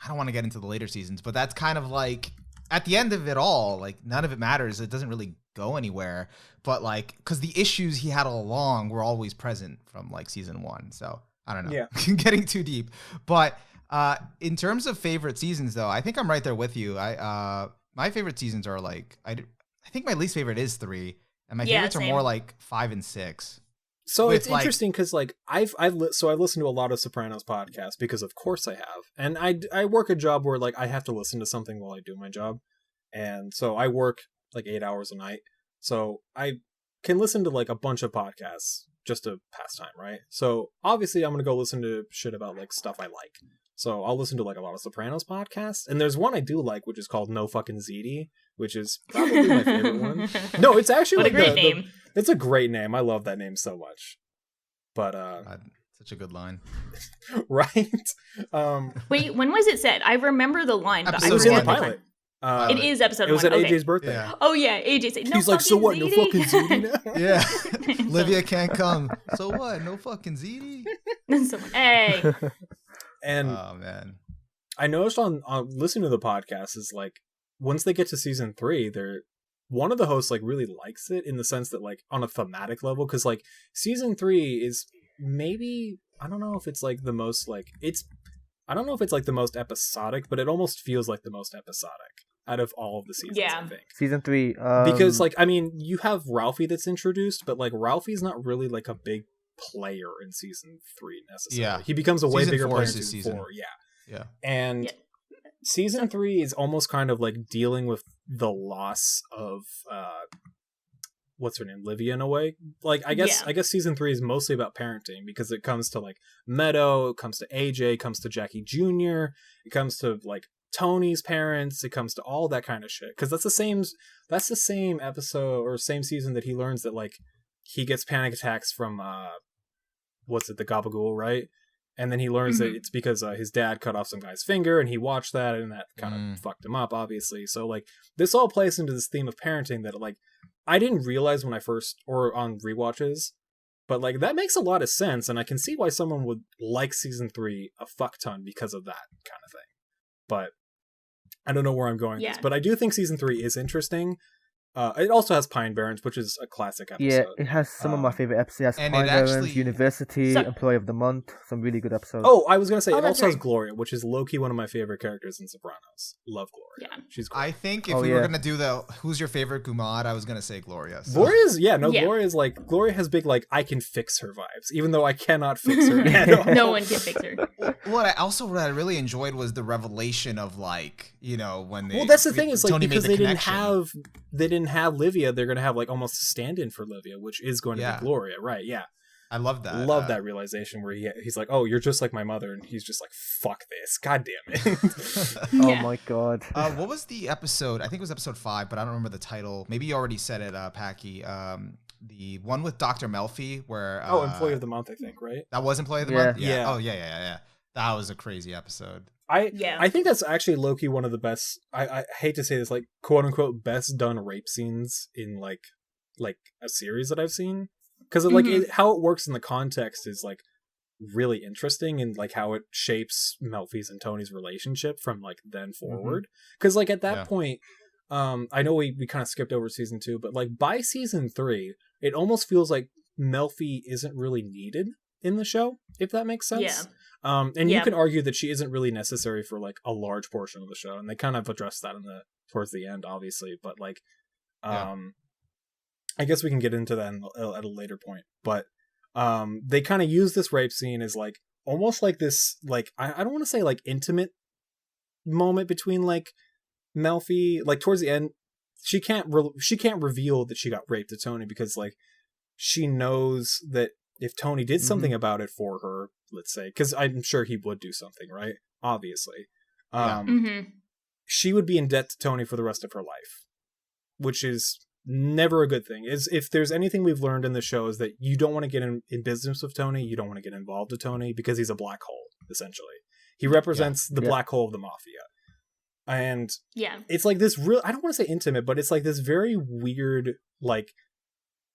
Speaker 5: I don't want to get into the later seasons, but that's kind of like at the end of it all, like none of it matters. It doesn't really go anywhere, but like because the issues he had all along were always present from like season 1. So I don't know. Yeah, getting too deep, but. In terms of favorite seasons, though, I think I'm right there with you. My favorite seasons are like I think my least favorite is 3, and my favorites
Speaker 4: same.
Speaker 5: are more like 5 and 6.
Speaker 3: So it's interesting because like I've listened to a lot of Sopranos podcasts because of course I have, and I work a job where like I have to listen to something while I do my job, and so I work like 8 hours a night, so I can listen to like a bunch of podcasts just to pass time, right? So obviously I'm gonna go listen to shit about like stuff I like. So I'll listen to like a lot of Sopranos podcasts, and there's one I do like, which is called No Fucking ZD, which is probably my favorite one. No, it's actually
Speaker 4: what
Speaker 3: like
Speaker 4: a great name.
Speaker 3: It's a great name. I love that name so much. But
Speaker 5: such a good line,
Speaker 3: right?
Speaker 4: Wait, when was it said? I remember the line, but
Speaker 3: it was in the pilot.
Speaker 4: It is episode 1.
Speaker 3: It was at AJ's birthday.
Speaker 5: Yeah.
Speaker 4: Oh yeah, AJ said, no.
Speaker 3: He's like, so what? No fucking ZD now?
Speaker 5: Yeah, Olivia can't come. So what? No fucking ZD.
Speaker 4: Hey.
Speaker 3: And
Speaker 5: oh man,
Speaker 3: I noticed on listening to the podcast is like once they get to season 3, one of the hosts like really likes it in the sense that like on a thematic level, because like season 3 is maybe I don't know if it's like the most like I don't know if it's like the most episodic, but it almost feels like the most episodic out of all of the seasons. I think
Speaker 6: season 3
Speaker 3: because like I mean you have Ralphie that's introduced, but like Ralphie's not really like a big player in season 3 necessarily. Yeah, he becomes a way bigger player in season 4. Yeah. And season 3 is almost kind of like dealing with the loss of what's her name, Livia, in a way. Like I guess season 3 is mostly about parenting because it comes to like Meadow, it comes to AJ, it comes to Jackie Jr., it comes to like Tony's parents, it comes to all that kind of shit. Because that's the same episode or same season that he learns that like he gets panic attacks from the gabagool, right? And then he learns that it's because his dad cut off some guy's finger, and he watched that, and that kind of fucked him up, obviously. So like this all plays into this theme of parenting that like I didn't realize when I first or on rewatches, but like that makes a lot of sense, and I can see why someone would like season 3 a fuck ton because of that kind of thing. But I don't know where I'm going with this, but I do think season 3 is interesting. It also has Pine Barrens, which is a classic episode.
Speaker 6: Yeah, it has some of my favorite episodes. It has Pine Barrens, University, Employee of the Month, some really good episodes.
Speaker 3: Oh, I was going to say, it also has Gloria, which is low-key one of my favorite characters in Sopranos. Love Gloria. Yeah. She's great.
Speaker 5: I think if we were going to do the who's your favorite Gumad, I was going to say Gloria. So.
Speaker 3: Gloria's like, Gloria has big, like, I can fix her vibes, even though I cannot fix her at all.
Speaker 4: No one can fix her.
Speaker 5: What I really enjoyed was the revelation of, like, when they...
Speaker 3: Well, that's the thing, is like, because they didn't have Livia, they're going to have like almost a stand-in for Livia, which is going to be Gloria, right? Yeah.
Speaker 5: I love that.
Speaker 3: Love that realization where he's like, oh, you're just like my mother, and he's just like, fuck this, god damn it.
Speaker 6: Oh my god.
Speaker 5: What was the episode? I think it was episode 5, but I don't remember the title. Maybe you already said it, Paki. The one with Dr. Melfi, where
Speaker 3: Employee of the Month, I think, right?
Speaker 5: That was Employee of the Month? Yeah. Oh yeah. That was a crazy episode.
Speaker 3: I think that's actually low-key one of the best, I hate to say this, like, quote-unquote best done rape scenes in like a series that I've seen, because like how it works in the context is like really interesting, and like how it shapes Melfi's and Tony's relationship from like then forward, because like at that point I know we kind of skipped over season 2, but like by season 3 it almost feels like Melfi isn't really needed in the show, if that makes sense.
Speaker 4: Yeah.
Speaker 3: And you
Speaker 4: Yeah.
Speaker 3: can argue that she isn't really necessary for like a large portion of the show, and they kind of address that towards the end, obviously. But like, I guess we can get into that at a later point. But they kind of use this rape scene as like almost like this, like I don't want to say like intimate moment between like Melfi, like towards the end, she can't reveal that she got raped to Tony because like she knows that if Tony did something about it for her, let's say, because I'm sure he would do something, right? Obviously. She would be in debt to Tony for the rest of her life, which is never a good thing. Is if there's anything we've learned in the show is that you don't want to get in business with Tony, you don't want to get involved with Tony because he's a black hole, essentially. He represents the black hole of the mafia. And it's like this real, I don't want to say intimate, but it's like this very weird, like,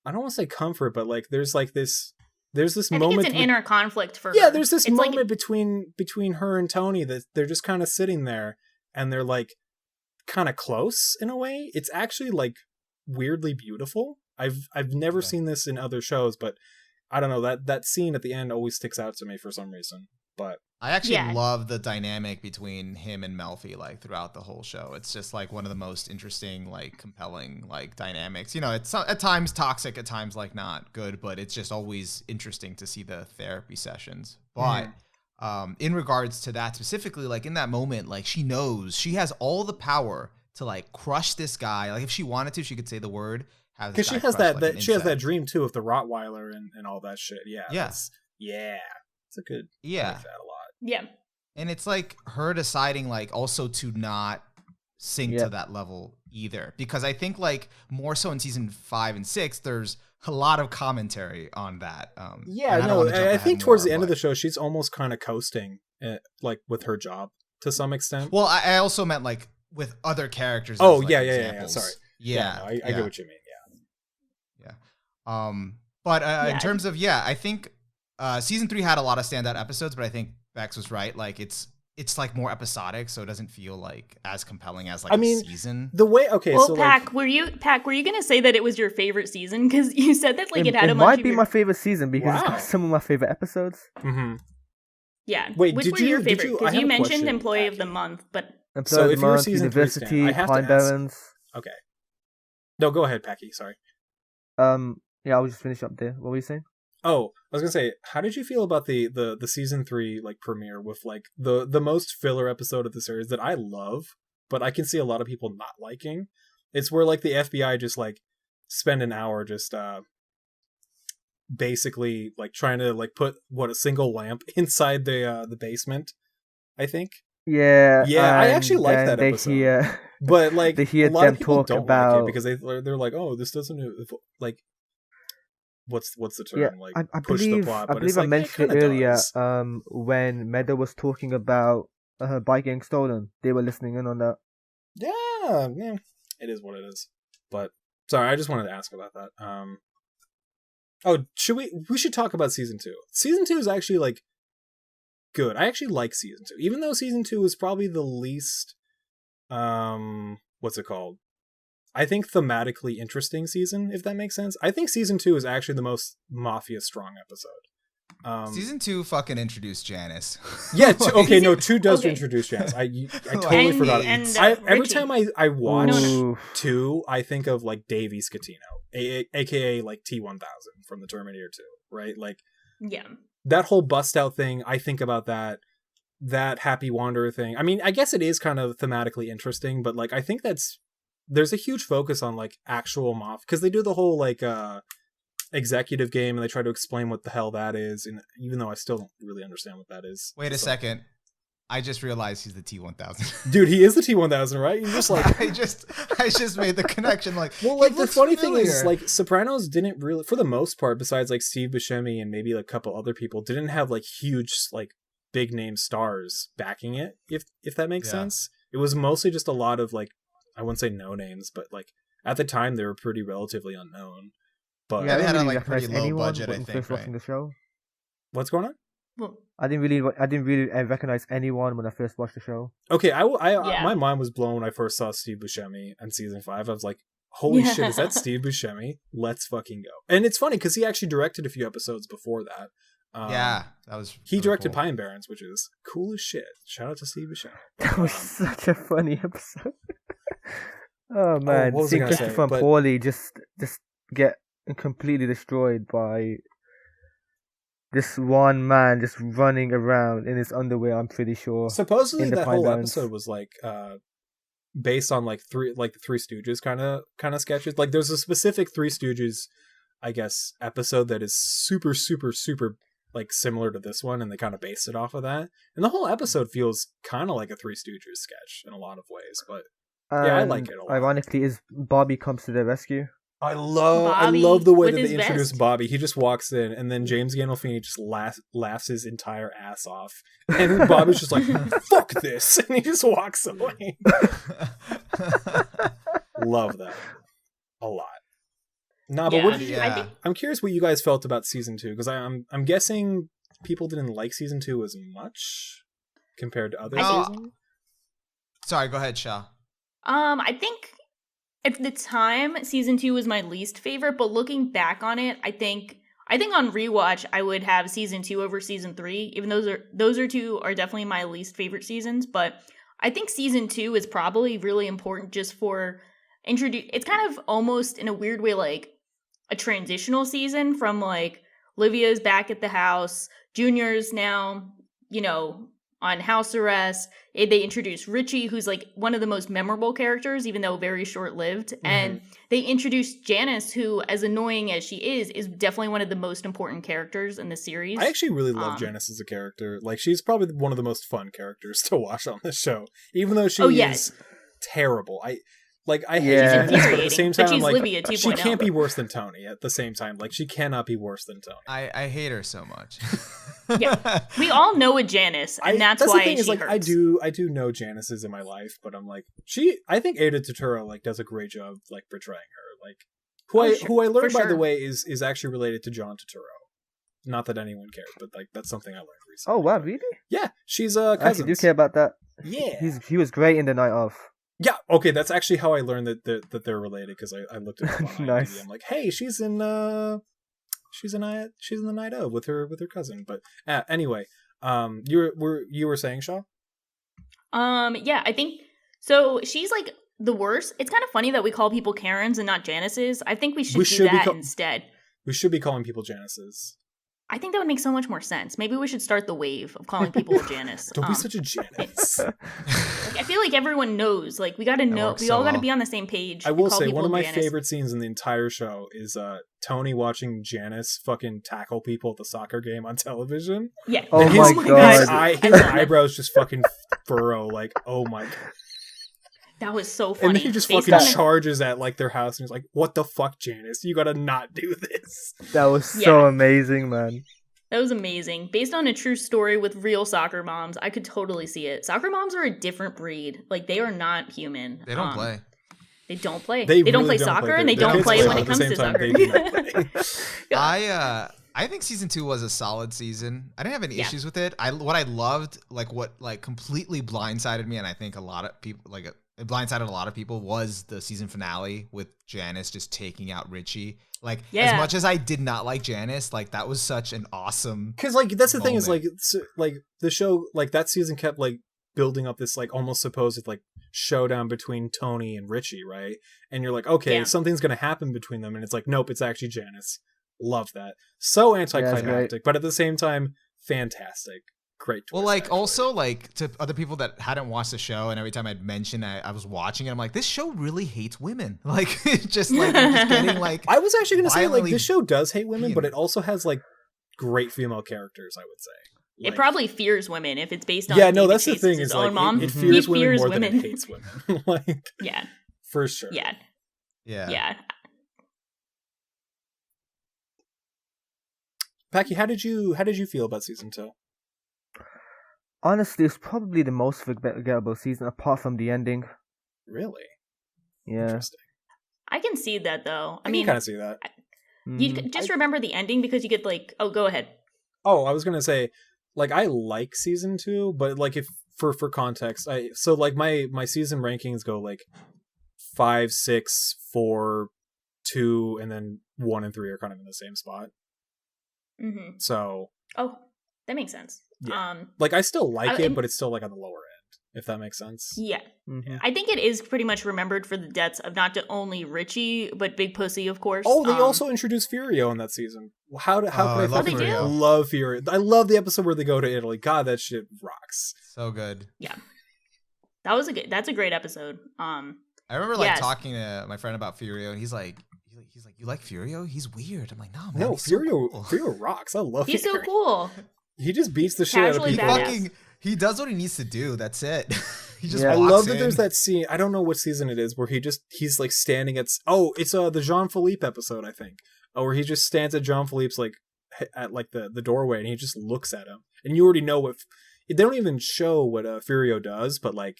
Speaker 3: I don't want to say comfort, but like there's this
Speaker 4: I
Speaker 3: moment.
Speaker 4: think it's an inner conflict for her.
Speaker 3: Yeah, there's this
Speaker 4: it's
Speaker 3: moment
Speaker 4: like,
Speaker 3: between her and Tony that they're just kind of sitting there and they're like kind of close in a way. It's actually like weirdly beautiful. I've never seen this in other shows, but I don't know, that scene at the end always sticks out to me for some reason. But
Speaker 5: I actually love the dynamic between him and Melfi, like throughout the whole show. It's just like one of the most interesting, like compelling, like dynamics. You know, it's at times toxic, at times like not good, but it's just always interesting to see the therapy sessions. But in regards to that specifically, like in that moment, like she knows she has all the power to like crush this guy. Like if she wanted to, she could say the word.
Speaker 3: Because she has that she has that dream too of the Rottweiler and all that shit. Yeah. It's a good. I like that a lot.
Speaker 4: Yeah.
Speaker 5: And it's like her deciding like also to not sink to that level either. Because I think like more so in season 5 and 6, there's a lot of commentary on that.
Speaker 3: I think towards the end of the show, she's almost kind of coasting like with her job to some extent.
Speaker 5: Well, I also meant like with other characters.
Speaker 3: Oh,
Speaker 5: like,
Speaker 3: yeah. Sorry. I get what you mean.
Speaker 5: But in terms of, I think season 3 had a lot of standout episodes, but I think Bex was right. Like it's like more episodic, so it doesn't feel like as compelling as like a season.
Speaker 3: The way
Speaker 4: Well, so Pak, were you gonna say that it was your favorite season? Because you said that like it had a bunch
Speaker 6: might be my favorite season because it's got some of my favorite episodes.
Speaker 4: Yeah.
Speaker 3: Wait,
Speaker 4: which were your favorite? Because you mentioned Employee of the Month, but
Speaker 3: so if you're season
Speaker 6: University,
Speaker 3: 3 stan,
Speaker 6: Pine Barrens.
Speaker 3: Okay. No, go ahead, Paki. Sorry.
Speaker 6: Yeah, I'll just finish up there. What were you saying?
Speaker 3: Oh, I was gonna say, how did you feel about the season 3 like premiere with like the most filler episode of the series that I love, but I can see a lot of people not liking? It's where like the FBI just like spend an hour just basically like trying to like put a single lamp inside the basement, I think.
Speaker 6: Yeah,
Speaker 3: I actually like that episode. But like
Speaker 6: they hear
Speaker 3: a lot
Speaker 6: them
Speaker 3: of people
Speaker 6: talk
Speaker 3: don't
Speaker 6: about
Speaker 3: like it because they're like, oh, this doesn't like. What's the term?
Speaker 6: Yeah,
Speaker 3: like
Speaker 6: I
Speaker 3: push
Speaker 6: believe,
Speaker 3: the plot.
Speaker 6: I
Speaker 3: But
Speaker 6: believe
Speaker 3: it's
Speaker 6: I
Speaker 3: like,
Speaker 6: mentioned it earlier. When Meadow was talking about her bike getting stolen, they were listening in on that.
Speaker 3: Yeah, it is what it is. But sorry, I just wanted to ask about that. We should talk about season 2. Season 2 is actually like good. I actually like season 2, even though season 2 is probably the least what's it called? I think thematically interesting season, if that makes sense. I think season 2 is actually the most mafia strong episode.
Speaker 5: Season 2 fucking introduced Janice.
Speaker 3: Yeah, 2 does introduce Janice. I totally forgot. Every time I watch 2, I think of like Dave Scatino, aka like T-1000 from the Terminator 2, right? Like that whole bust out thing, I think about that Happy Wanderer thing. I mean, I guess it is kind of thematically interesting, but like I think there's a huge focus on like actual mafia because they do the whole like executive game and they try to explain what the hell that is, and even though I still don't really understand what that is.
Speaker 5: Wait a second, I just realized he's the T-1000.
Speaker 3: Dude, he is the T-1000, right? You're just like
Speaker 5: I just made the connection. Like,
Speaker 3: well, like the funny thing is, like Sopranos didn't really, for the most part, besides like Steve Buscemi and maybe like a couple other people, didn't have like huge like big name stars backing it. If that makes sense, it was mostly just a lot of like, I wouldn't say no names, but like at the time they were pretty relatively unknown. But
Speaker 5: they had a like pretty low budget. I think.
Speaker 6: First watching the show.
Speaker 3: What's going on?
Speaker 4: Well,
Speaker 6: I didn't really recognize anyone when I first watched the show.
Speaker 3: Okay, my mind was blown when I first saw Steve Buscemi in season 5. I was like, Holy
Speaker 4: Yeah.
Speaker 3: shit, is that Steve Buscemi? Let's fucking go. And it's funny because he actually directed a few episodes before that.
Speaker 5: Yeah, that was.
Speaker 3: He
Speaker 5: really
Speaker 3: directed
Speaker 5: cool.
Speaker 3: Pine Barrens, which is cool as shit. Shout out to Steve Buscemi.
Speaker 6: That was such a funny episode. Oh man,
Speaker 3: what was I
Speaker 6: seeing
Speaker 3: gonna say?
Speaker 6: Christopher and
Speaker 3: But-
Speaker 6: Paulie just get completely destroyed by this one man just running around in his underwear. I'm pretty sure.
Speaker 3: Supposedly
Speaker 6: in the
Speaker 3: that
Speaker 6: Pine
Speaker 3: whole
Speaker 6: Barrens.
Speaker 3: episode was like based on like the Three Stooges kind of sketches. Like there's a specific Three Stooges, I guess, episode that is super like similar to this one, and they kind of based it off of that. And the whole episode feels kind of like a Three Stooges sketch in a lot of ways. But yeah, I like
Speaker 6: And
Speaker 3: it a lot.
Speaker 6: Ironically, is Bobby comes to the rescue.
Speaker 3: I
Speaker 4: Bobby
Speaker 3: love the way
Speaker 4: with
Speaker 3: that
Speaker 4: his
Speaker 3: they introduce
Speaker 4: vest.
Speaker 3: Bobby. He just walks in, and then James Gandolfini just laughs his entire ass off, and Bobby's just like, "Fuck this," and he just walks away. Love that a lot. Nah, but
Speaker 4: Yeah,
Speaker 3: what did you,
Speaker 4: I think
Speaker 3: I'm curious what you guys felt about season 2, because I'm guessing people didn't like season 2 as much compared to other
Speaker 5: No.
Speaker 3: seasons.
Speaker 5: Sorry, go ahead, Shaw.
Speaker 4: I think at the time season 2 was my least favorite, but looking back on it, I think on rewatch I would have season 2 over season 3, even those are two are definitely my least favorite seasons, but I think season 2 is probably really important just for it's kind of almost in a weird way like a transitional season from like Livia's back at the house, Junior's now, on house arrest. They introduce Richie, who's like one of the most memorable characters, even though very short-lived.
Speaker 3: Mm-hmm.
Speaker 4: And they introduce Janice, who, as annoying as she is definitely one of the most important characters in the series.
Speaker 3: I actually really love Janice as a character. Like, she's probably one of the most fun characters to watch on this show, even though she is terrible. I hate
Speaker 6: Yeah.
Speaker 3: Janice, but at the
Speaker 4: Infuriating,
Speaker 3: same
Speaker 4: but
Speaker 3: time,
Speaker 4: she's
Speaker 3: like,
Speaker 4: Livia
Speaker 3: she
Speaker 4: 2.0.
Speaker 3: can't be worse than Tony. At the same time, like, she cannot be worse than Tony.
Speaker 5: I hate her so much.
Speaker 4: Yeah, we all know a Janice, and that's
Speaker 3: the
Speaker 4: why
Speaker 3: thing
Speaker 4: she
Speaker 3: is, like,
Speaker 4: hurts.
Speaker 3: I do know Janice's in my life, but I'm like, I think Ada Turturro like does a great job like portraying her. Like, who I learned,
Speaker 4: for
Speaker 3: by the
Speaker 4: sure.
Speaker 3: way, is actually related to John Turturro. Not that anyone cares, but like that's something I learned recently.
Speaker 6: Oh wow, really?
Speaker 3: Yeah, she's
Speaker 6: I actually do
Speaker 3: cousins.
Speaker 6: care about that.
Speaker 3: Yeah,
Speaker 6: He was great in The Night Of.
Speaker 3: yeah. Okay, that's actually how I learned that they're related, because I looked it up on IMDb.
Speaker 6: Nice.
Speaker 3: I'm like, hey, she's in the Night Of with her cousin. But anyway, you were saying, Shaw?
Speaker 4: Yeah, I think so. She's like the worst. It's kind of funny that we call people Karens and not Janices. I think we should do that instead.
Speaker 3: We should be calling people Janices.
Speaker 4: I think that would make so much more sense. Maybe we should start the wave of calling people Janice.
Speaker 3: Don't be such a Janice.
Speaker 4: Like, I feel like everyone knows. Like, we got to know.
Speaker 5: works
Speaker 4: We
Speaker 5: so
Speaker 4: all got to
Speaker 5: well.
Speaker 4: be on the same page.
Speaker 3: I
Speaker 4: and
Speaker 3: will
Speaker 4: call
Speaker 3: say
Speaker 4: people
Speaker 3: one of my
Speaker 4: Janice.
Speaker 3: favorite scenes in the entire show is Tony watching Janice fucking tackle people at the soccer game on television.
Speaker 4: Yeah.
Speaker 6: Oh
Speaker 3: And
Speaker 6: my
Speaker 3: his
Speaker 6: God.
Speaker 3: his eyebrows just fucking furrow. Like, oh my god.
Speaker 4: That was so funny.
Speaker 3: And then he just
Speaker 4: Based
Speaker 3: fucking
Speaker 4: on a-
Speaker 3: charges at like their house and he's like, "What the fuck, Janice? You gotta not do this."
Speaker 6: That was so
Speaker 4: Yeah.
Speaker 6: amazing, man.
Speaker 4: That was amazing. Based on a true story with real soccer moms, I could totally see it. Soccer moms are a different breed. Like, they are not human.
Speaker 5: They don't play.
Speaker 4: They don't play.
Speaker 3: They
Speaker 4: They don't
Speaker 3: really
Speaker 4: play
Speaker 3: don't
Speaker 4: soccer,
Speaker 3: play.
Speaker 4: and they
Speaker 3: Their
Speaker 4: don't
Speaker 3: kids
Speaker 4: play
Speaker 3: play,
Speaker 4: when
Speaker 3: but
Speaker 4: it
Speaker 3: at
Speaker 4: comes
Speaker 3: the
Speaker 4: to
Speaker 3: same time,
Speaker 4: soccer.
Speaker 3: they do not play.
Speaker 5: I think season 2 was a solid season. I didn't have any
Speaker 4: Yeah.
Speaker 5: issues with it. What I loved, what completely blindsided me, and I think a lot of people it blindsided a lot of people, was the season finale with Janice just taking out Richie. Like,
Speaker 4: Yeah.
Speaker 5: as much as I did not like Janice, like that was such an awesome.
Speaker 3: Because like that's the thing is like
Speaker 5: moment.
Speaker 3: like the show, like that season kept like building up this like almost supposed like showdown between Tony and Richie, right? And you're like, okay,
Speaker 4: Yeah.
Speaker 3: something's gonna happen between them, and it's like, nope, it's actually Janice. Love that. So anticlimactic, but at the same time, fantastic. Great twist.
Speaker 5: Well, like
Speaker 3: actually.
Speaker 5: also like to other people that hadn't watched the show, and every time I'd mention I was watching it, I'm like, this show really hates women. Like, just getting like.
Speaker 3: I was actually gonna say like
Speaker 5: violently
Speaker 3: this show does hate women,
Speaker 5: being-
Speaker 3: but it also has like great female characters. I would say.
Speaker 4: It
Speaker 3: Like-
Speaker 4: probably fears women if it's based on
Speaker 3: Yeah, no,
Speaker 4: David
Speaker 3: that's the
Speaker 4: Chase's
Speaker 3: thing. Is
Speaker 4: own
Speaker 3: like
Speaker 4: mom.
Speaker 3: it
Speaker 4: He
Speaker 3: fears women
Speaker 4: fears
Speaker 3: more
Speaker 4: women.
Speaker 3: than it hates women. Like
Speaker 4: Yeah,
Speaker 3: for sure.
Speaker 4: yeah,
Speaker 5: Yeah.
Speaker 4: yeah.
Speaker 3: Paki, how did you feel about season 2?
Speaker 6: Honestly, it's probably the most forgettable season apart from the ending.
Speaker 3: Really?
Speaker 6: Yeah.
Speaker 3: Interesting.
Speaker 4: I can see that though. I
Speaker 3: I
Speaker 4: mean,
Speaker 3: kind of see that.
Speaker 4: you
Speaker 6: Mhm.
Speaker 4: just remember the ending because you get like, oh, go ahead.
Speaker 3: Oh, I was gonna say, like, I like season 2, but like if for context, my season rankings go like 5, 6, 4, 2, and then 1 and 3 are kind of in the same spot.
Speaker 4: Mm-hmm.
Speaker 3: So,
Speaker 4: Oh, that makes sense.
Speaker 3: yeah. Like, I still like it, but it's still like on the lower end, if that makes sense.
Speaker 4: Yeah.
Speaker 6: Mm-hmm.
Speaker 4: I think it is pretty much remembered for the deaths of not only Richie, but Big Pussy, of course.
Speaker 3: Oh, they also introduced Furio in that season. How could I
Speaker 5: I love
Speaker 3: fucking
Speaker 4: Furio.
Speaker 3: love Furio? I love the episode where they go to Italy. God, that shit rocks.
Speaker 5: So good.
Speaker 4: Yeah. That's a great episode.
Speaker 5: I remember like
Speaker 4: Yes.
Speaker 5: talking to my friend about Furio, and he's like, you like Furio? He's weird. I'm like, no, man.
Speaker 3: No,
Speaker 5: he's so
Speaker 3: Furio,
Speaker 5: cool."
Speaker 3: Furio rocks. I love
Speaker 4: He's so
Speaker 3: Furio.
Speaker 4: cool.
Speaker 3: He just beats the shit out of
Speaker 4: Casually
Speaker 3: people.
Speaker 4: badass.
Speaker 5: He does what he needs to do. That's it. He just
Speaker 6: Yeah.
Speaker 3: I
Speaker 5: walks
Speaker 3: love that
Speaker 5: in.
Speaker 3: there's that scene. I don't know what season it is where he's like standing at. Oh, it's the Jean-Philippe episode, I think. Oh, where he just stands at Jean-Philippe's like at like the doorway and he just looks at him, and you already know what. They don't even show what Furio does, but like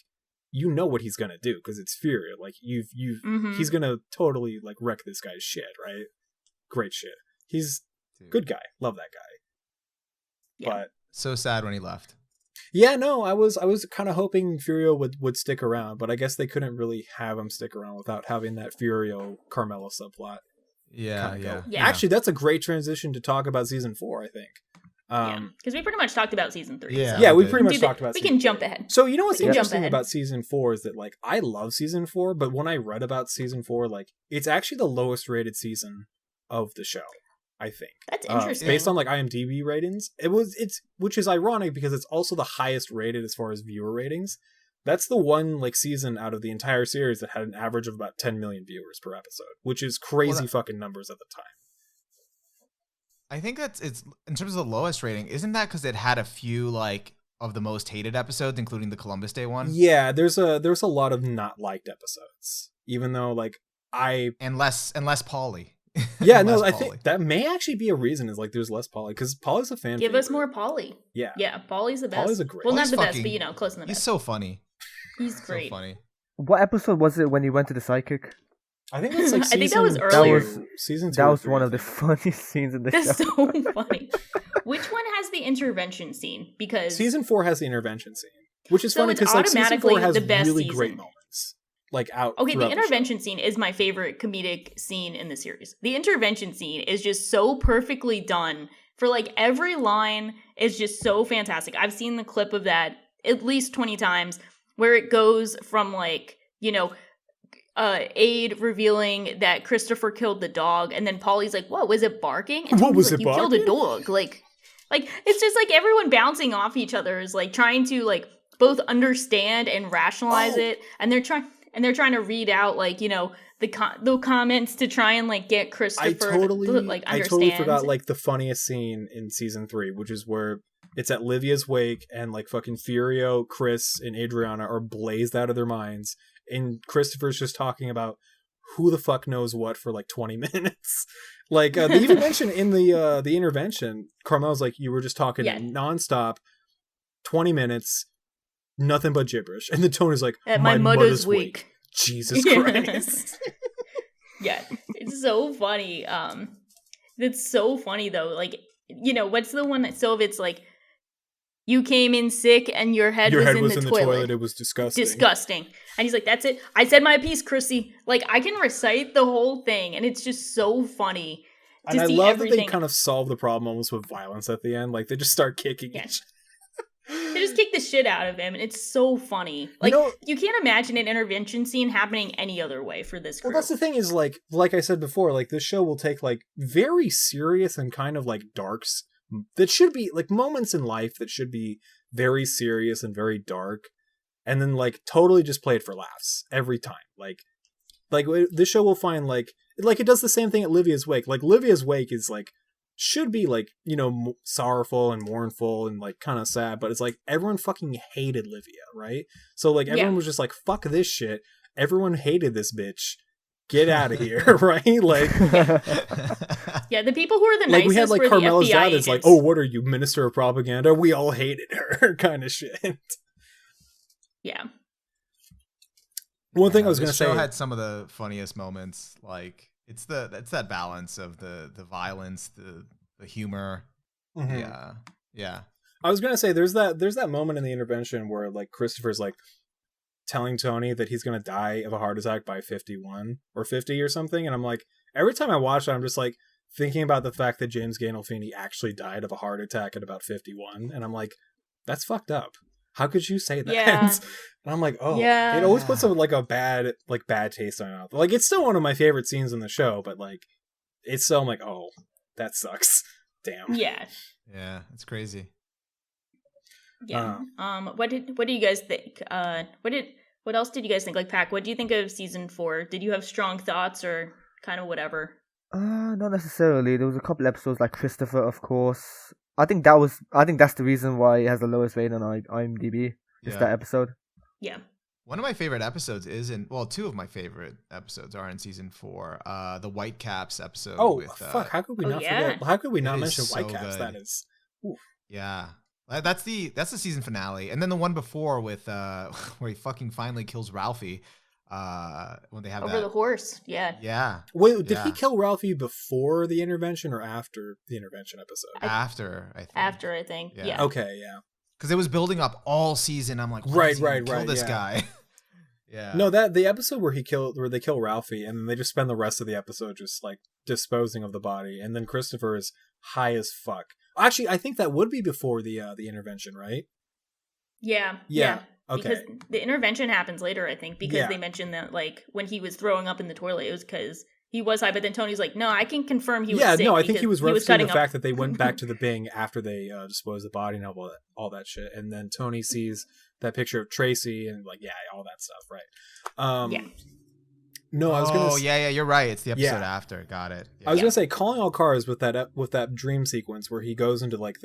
Speaker 3: you know what he's gonna do because it's Furio. Like
Speaker 4: Mhm.
Speaker 3: he's gonna totally like wreck this guy's shit, right? Great shit. He's
Speaker 5: Dude.
Speaker 3: good guy. Love that guy.
Speaker 4: Yeah.
Speaker 3: But
Speaker 5: So sad when he left.
Speaker 3: yeah, no, I was kind of hoping Furio would stick around, but I guess they couldn't really have him stick around without having that Furio Carmela subplot.
Speaker 5: Yeah,
Speaker 3: kinda
Speaker 5: yeah.
Speaker 3: go.
Speaker 4: Yeah.
Speaker 3: Actually, that's a great transition to talk about season 4, I think.
Speaker 4: Because we pretty much talked about season 3.
Speaker 5: Yeah.
Speaker 4: so
Speaker 3: Yeah, we
Speaker 5: did.
Speaker 3: pretty much
Speaker 4: do the-
Speaker 3: talked about
Speaker 4: we
Speaker 3: season
Speaker 4: can jump ahead.
Speaker 3: So, you know what's
Speaker 4: We can jump
Speaker 3: interesting
Speaker 4: ahead.
Speaker 3: about season 4 is that, like, I love season 4, but when I read about season 4, like, it's actually the lowest rated season of the show, I think.
Speaker 4: That's interesting.
Speaker 3: Based on, like, IMDb ratings. Which is ironic because it's also the highest rated as far as viewer ratings. That's the one, like, season out of the entire series that had an average of about 10 million viewers per episode, which is crazy fucking numbers at the time.
Speaker 5: I think it's in terms of the lowest rating. Isn't that because it had a few like of the most hated episodes, including the Columbus Day one?
Speaker 3: Yeah, there's a lot of not liked episodes, even though like
Speaker 5: and less Pauly.
Speaker 3: yeah,
Speaker 5: And
Speaker 3: no,
Speaker 5: less
Speaker 3: I
Speaker 5: Pauly.
Speaker 3: think that may actually be a reason is like there's less Polly because Polly's a fan.
Speaker 4: Give us
Speaker 3: favorite.
Speaker 4: more Polly.
Speaker 3: Yeah,
Speaker 4: Yeah, Polly's the best.
Speaker 3: Polly's a great-
Speaker 4: Well, not
Speaker 5: Polly's
Speaker 4: the best,
Speaker 5: fucking-
Speaker 4: but you know, close in the
Speaker 5: He's
Speaker 4: best.
Speaker 5: so funny.
Speaker 4: He's great.
Speaker 5: So funny.
Speaker 6: What episode was it when he went to the psychic?
Speaker 3: I think that's like
Speaker 4: I think that was
Speaker 3: season
Speaker 4: earlier.
Speaker 3: two- season 2
Speaker 6: That
Speaker 3: or
Speaker 6: was
Speaker 3: 3,
Speaker 6: one
Speaker 3: I
Speaker 6: of the
Speaker 3: think.
Speaker 6: funniest scenes in the
Speaker 4: That's
Speaker 6: show.
Speaker 4: so funny. Which one has the intervention scene? Because
Speaker 3: Season 4 has the intervention scene, which is
Speaker 4: So
Speaker 3: funny
Speaker 4: it's
Speaker 3: because like season 4
Speaker 4: automatically
Speaker 3: has
Speaker 4: the best
Speaker 3: really
Speaker 4: season.
Speaker 3: great moments. Like out.
Speaker 4: okay, the
Speaker 3: throughout show.
Speaker 4: intervention scene is my favorite comedic scene in the series. The intervention scene is just so perfectly done. For like every line is just so fantastic. I've seen the clip of that at least 20 times where it goes from like, you know, Aide revealing that Christopher killed the dog, and then Polly's like, "What was it barking?" And
Speaker 3: What
Speaker 4: Tony's
Speaker 3: was
Speaker 4: like,
Speaker 3: it
Speaker 4: "You killed a
Speaker 3: barking?"
Speaker 4: dog." Like it's just like everyone bouncing off each other is like trying to like both understand and rationalize
Speaker 3: Oh.
Speaker 4: it, and they're trying to read out like you know the comments to try and like get Christopher
Speaker 3: I totally
Speaker 4: understand.
Speaker 3: forgot like the funniest scene in season 3, which is where it's at Livia's wake and like fucking Furio, Chris, and Adriana are blazed out of their minds, and Christopher's just talking about who the fuck knows what for like 20 minutes. Like they even mentioned in the intervention, Carmel's like, you were just talking
Speaker 4: Yeah.
Speaker 3: nonstop, 20 minutes, nothing but gibberish, and the tone is like,
Speaker 4: My mother's weak.
Speaker 3: Jesus
Speaker 4: Yes.
Speaker 3: Christ.
Speaker 4: Yeah, it's so funny. It's so funny though. Like, you know, what's the one? So if it's like, you came in sick and your head
Speaker 3: Your
Speaker 4: was,
Speaker 3: head
Speaker 4: in,
Speaker 3: was
Speaker 4: the
Speaker 3: in the
Speaker 4: toilet.
Speaker 3: toilet. It was disgusting.
Speaker 4: Disgusting. And he's like, that's it. I said my piece, Chrissy. Like, I can recite the whole thing, and it's just so funny to
Speaker 3: And I
Speaker 4: see
Speaker 3: love
Speaker 4: everything.
Speaker 3: that they kind of solve the problem almost with violence at the end. Like they just start kicking
Speaker 4: Yeah.
Speaker 3: each.
Speaker 4: They just kick the shit out of him, and it's so funny. Like,
Speaker 3: know-
Speaker 4: you can't imagine an intervention scene happening any other way for this
Speaker 3: Well,
Speaker 4: group.
Speaker 3: that's the thing is like I said before, like this show will take like very serious and kind of like darks that should be like moments in life that should be very serious and very dark, and then like totally just play it for laughs every time. Like this show will find like it does the same thing at Livia's wake. Like Livia's wake is like should be like, you know, sorrowful and mournful and like kind of sad, but it's like everyone fucking hated Livia, right? So like everyone was just like, fuck this shit. Everyone hated this bitch. Get out of here, right? Like
Speaker 4: Yeah, the people who are the
Speaker 3: like
Speaker 4: nicest
Speaker 3: we had like
Speaker 4: were
Speaker 3: Carmela's
Speaker 4: the FBI
Speaker 3: dad is like,
Speaker 4: agents.
Speaker 3: oh, what are you, minister of propaganda? We all hated her, kind of shit.
Speaker 4: Yeah.
Speaker 3: One thing I was
Speaker 5: This
Speaker 3: gonna
Speaker 5: show
Speaker 3: say,
Speaker 5: had some of the funniest moments. Like it's that balance of the violence, the humor.
Speaker 3: Mhm.
Speaker 5: Yeah.
Speaker 3: I was gonna say, there's that moment in the intervention where like Christopher's like, telling Tony that he's gonna die of a heart attack by 51 or 50 or something, and I'm like, every time I watch it, I'm just like thinking about the fact that James Gandolfini actually died of a heart attack at about 51, and I'm like, that's fucked up. How could you say that?
Speaker 4: Yeah.
Speaker 3: And I'm like, oh,
Speaker 4: Yeah.
Speaker 3: it always puts a bad taste in my mouth. Like, it's still one of my favorite scenes in the show, but like, it's still, I'm like, oh, that sucks. Damn.
Speaker 4: Yeah.
Speaker 5: Yeah, it's crazy.
Speaker 4: Yeah. What do you guys think? What else did you guys think? Like, Pac, what do you think of season 4? Did you have strong thoughts or kind of whatever?
Speaker 6: Not necessarily. There was a couple episodes like Christopher, of course. I think that's the reason why it has the lowest rating on IMDb. Just that episode.
Speaker 4: Yeah.
Speaker 5: One of my favorite episodes two of my favorite episodes are in season 4. The Whitecaps episode.
Speaker 3: Oh,
Speaker 5: with,
Speaker 3: fuck! How could we not
Speaker 4: yeah.
Speaker 3: forget? How could we not
Speaker 5: It
Speaker 3: mention
Speaker 5: is so
Speaker 3: Whitecaps?
Speaker 5: good.
Speaker 3: That is. Oof.
Speaker 5: Yeah. That's the season finale. And then the one before with where he fucking finally kills Ralphie. When they have
Speaker 4: Over the horse. Yeah.
Speaker 5: Yeah.
Speaker 3: Wait, did he
Speaker 5: Yeah.
Speaker 3: kill Ralphie before the intervention or after the intervention episode?
Speaker 5: After, I think.
Speaker 4: After, I think.
Speaker 5: Yeah.
Speaker 4: Yeah.
Speaker 3: Okay, yeah.
Speaker 5: Because it was building up all season. I'm like, when
Speaker 3: Right,
Speaker 5: is he gonna
Speaker 3: right,
Speaker 5: kill
Speaker 3: right,
Speaker 5: this
Speaker 3: yeah.
Speaker 5: guy. Yeah.
Speaker 3: No, that the episode where they kill Ralphie, and then they just spend the rest of the episode just like disposing of the body, and then Christopher is high as fuck. Actually, I think that would be before the intervention, right?
Speaker 4: Yeah.
Speaker 3: Yeah. Okay.
Speaker 4: Because the intervention happens later, I think, because
Speaker 3: Yeah.
Speaker 4: they mentioned that, like, when he was throwing up in the toilet, it was because he was high, but then Tony's like, no, I can confirm he was sick.
Speaker 3: No, I think he was referencing the
Speaker 4: cutting
Speaker 3: fact
Speaker 4: up.
Speaker 3: that they went back to the Bing after they disposed the body and all that shit, and then Tony sees that picture of Tracy and like, yeah, all that stuff, right?
Speaker 4: Yeah.
Speaker 3: No, I was gonna.
Speaker 5: yeah, you're right. It's the episode
Speaker 3: Yeah.
Speaker 5: after. Got it.
Speaker 3: I was gonna say calling all cars with that dream sequence where he goes into like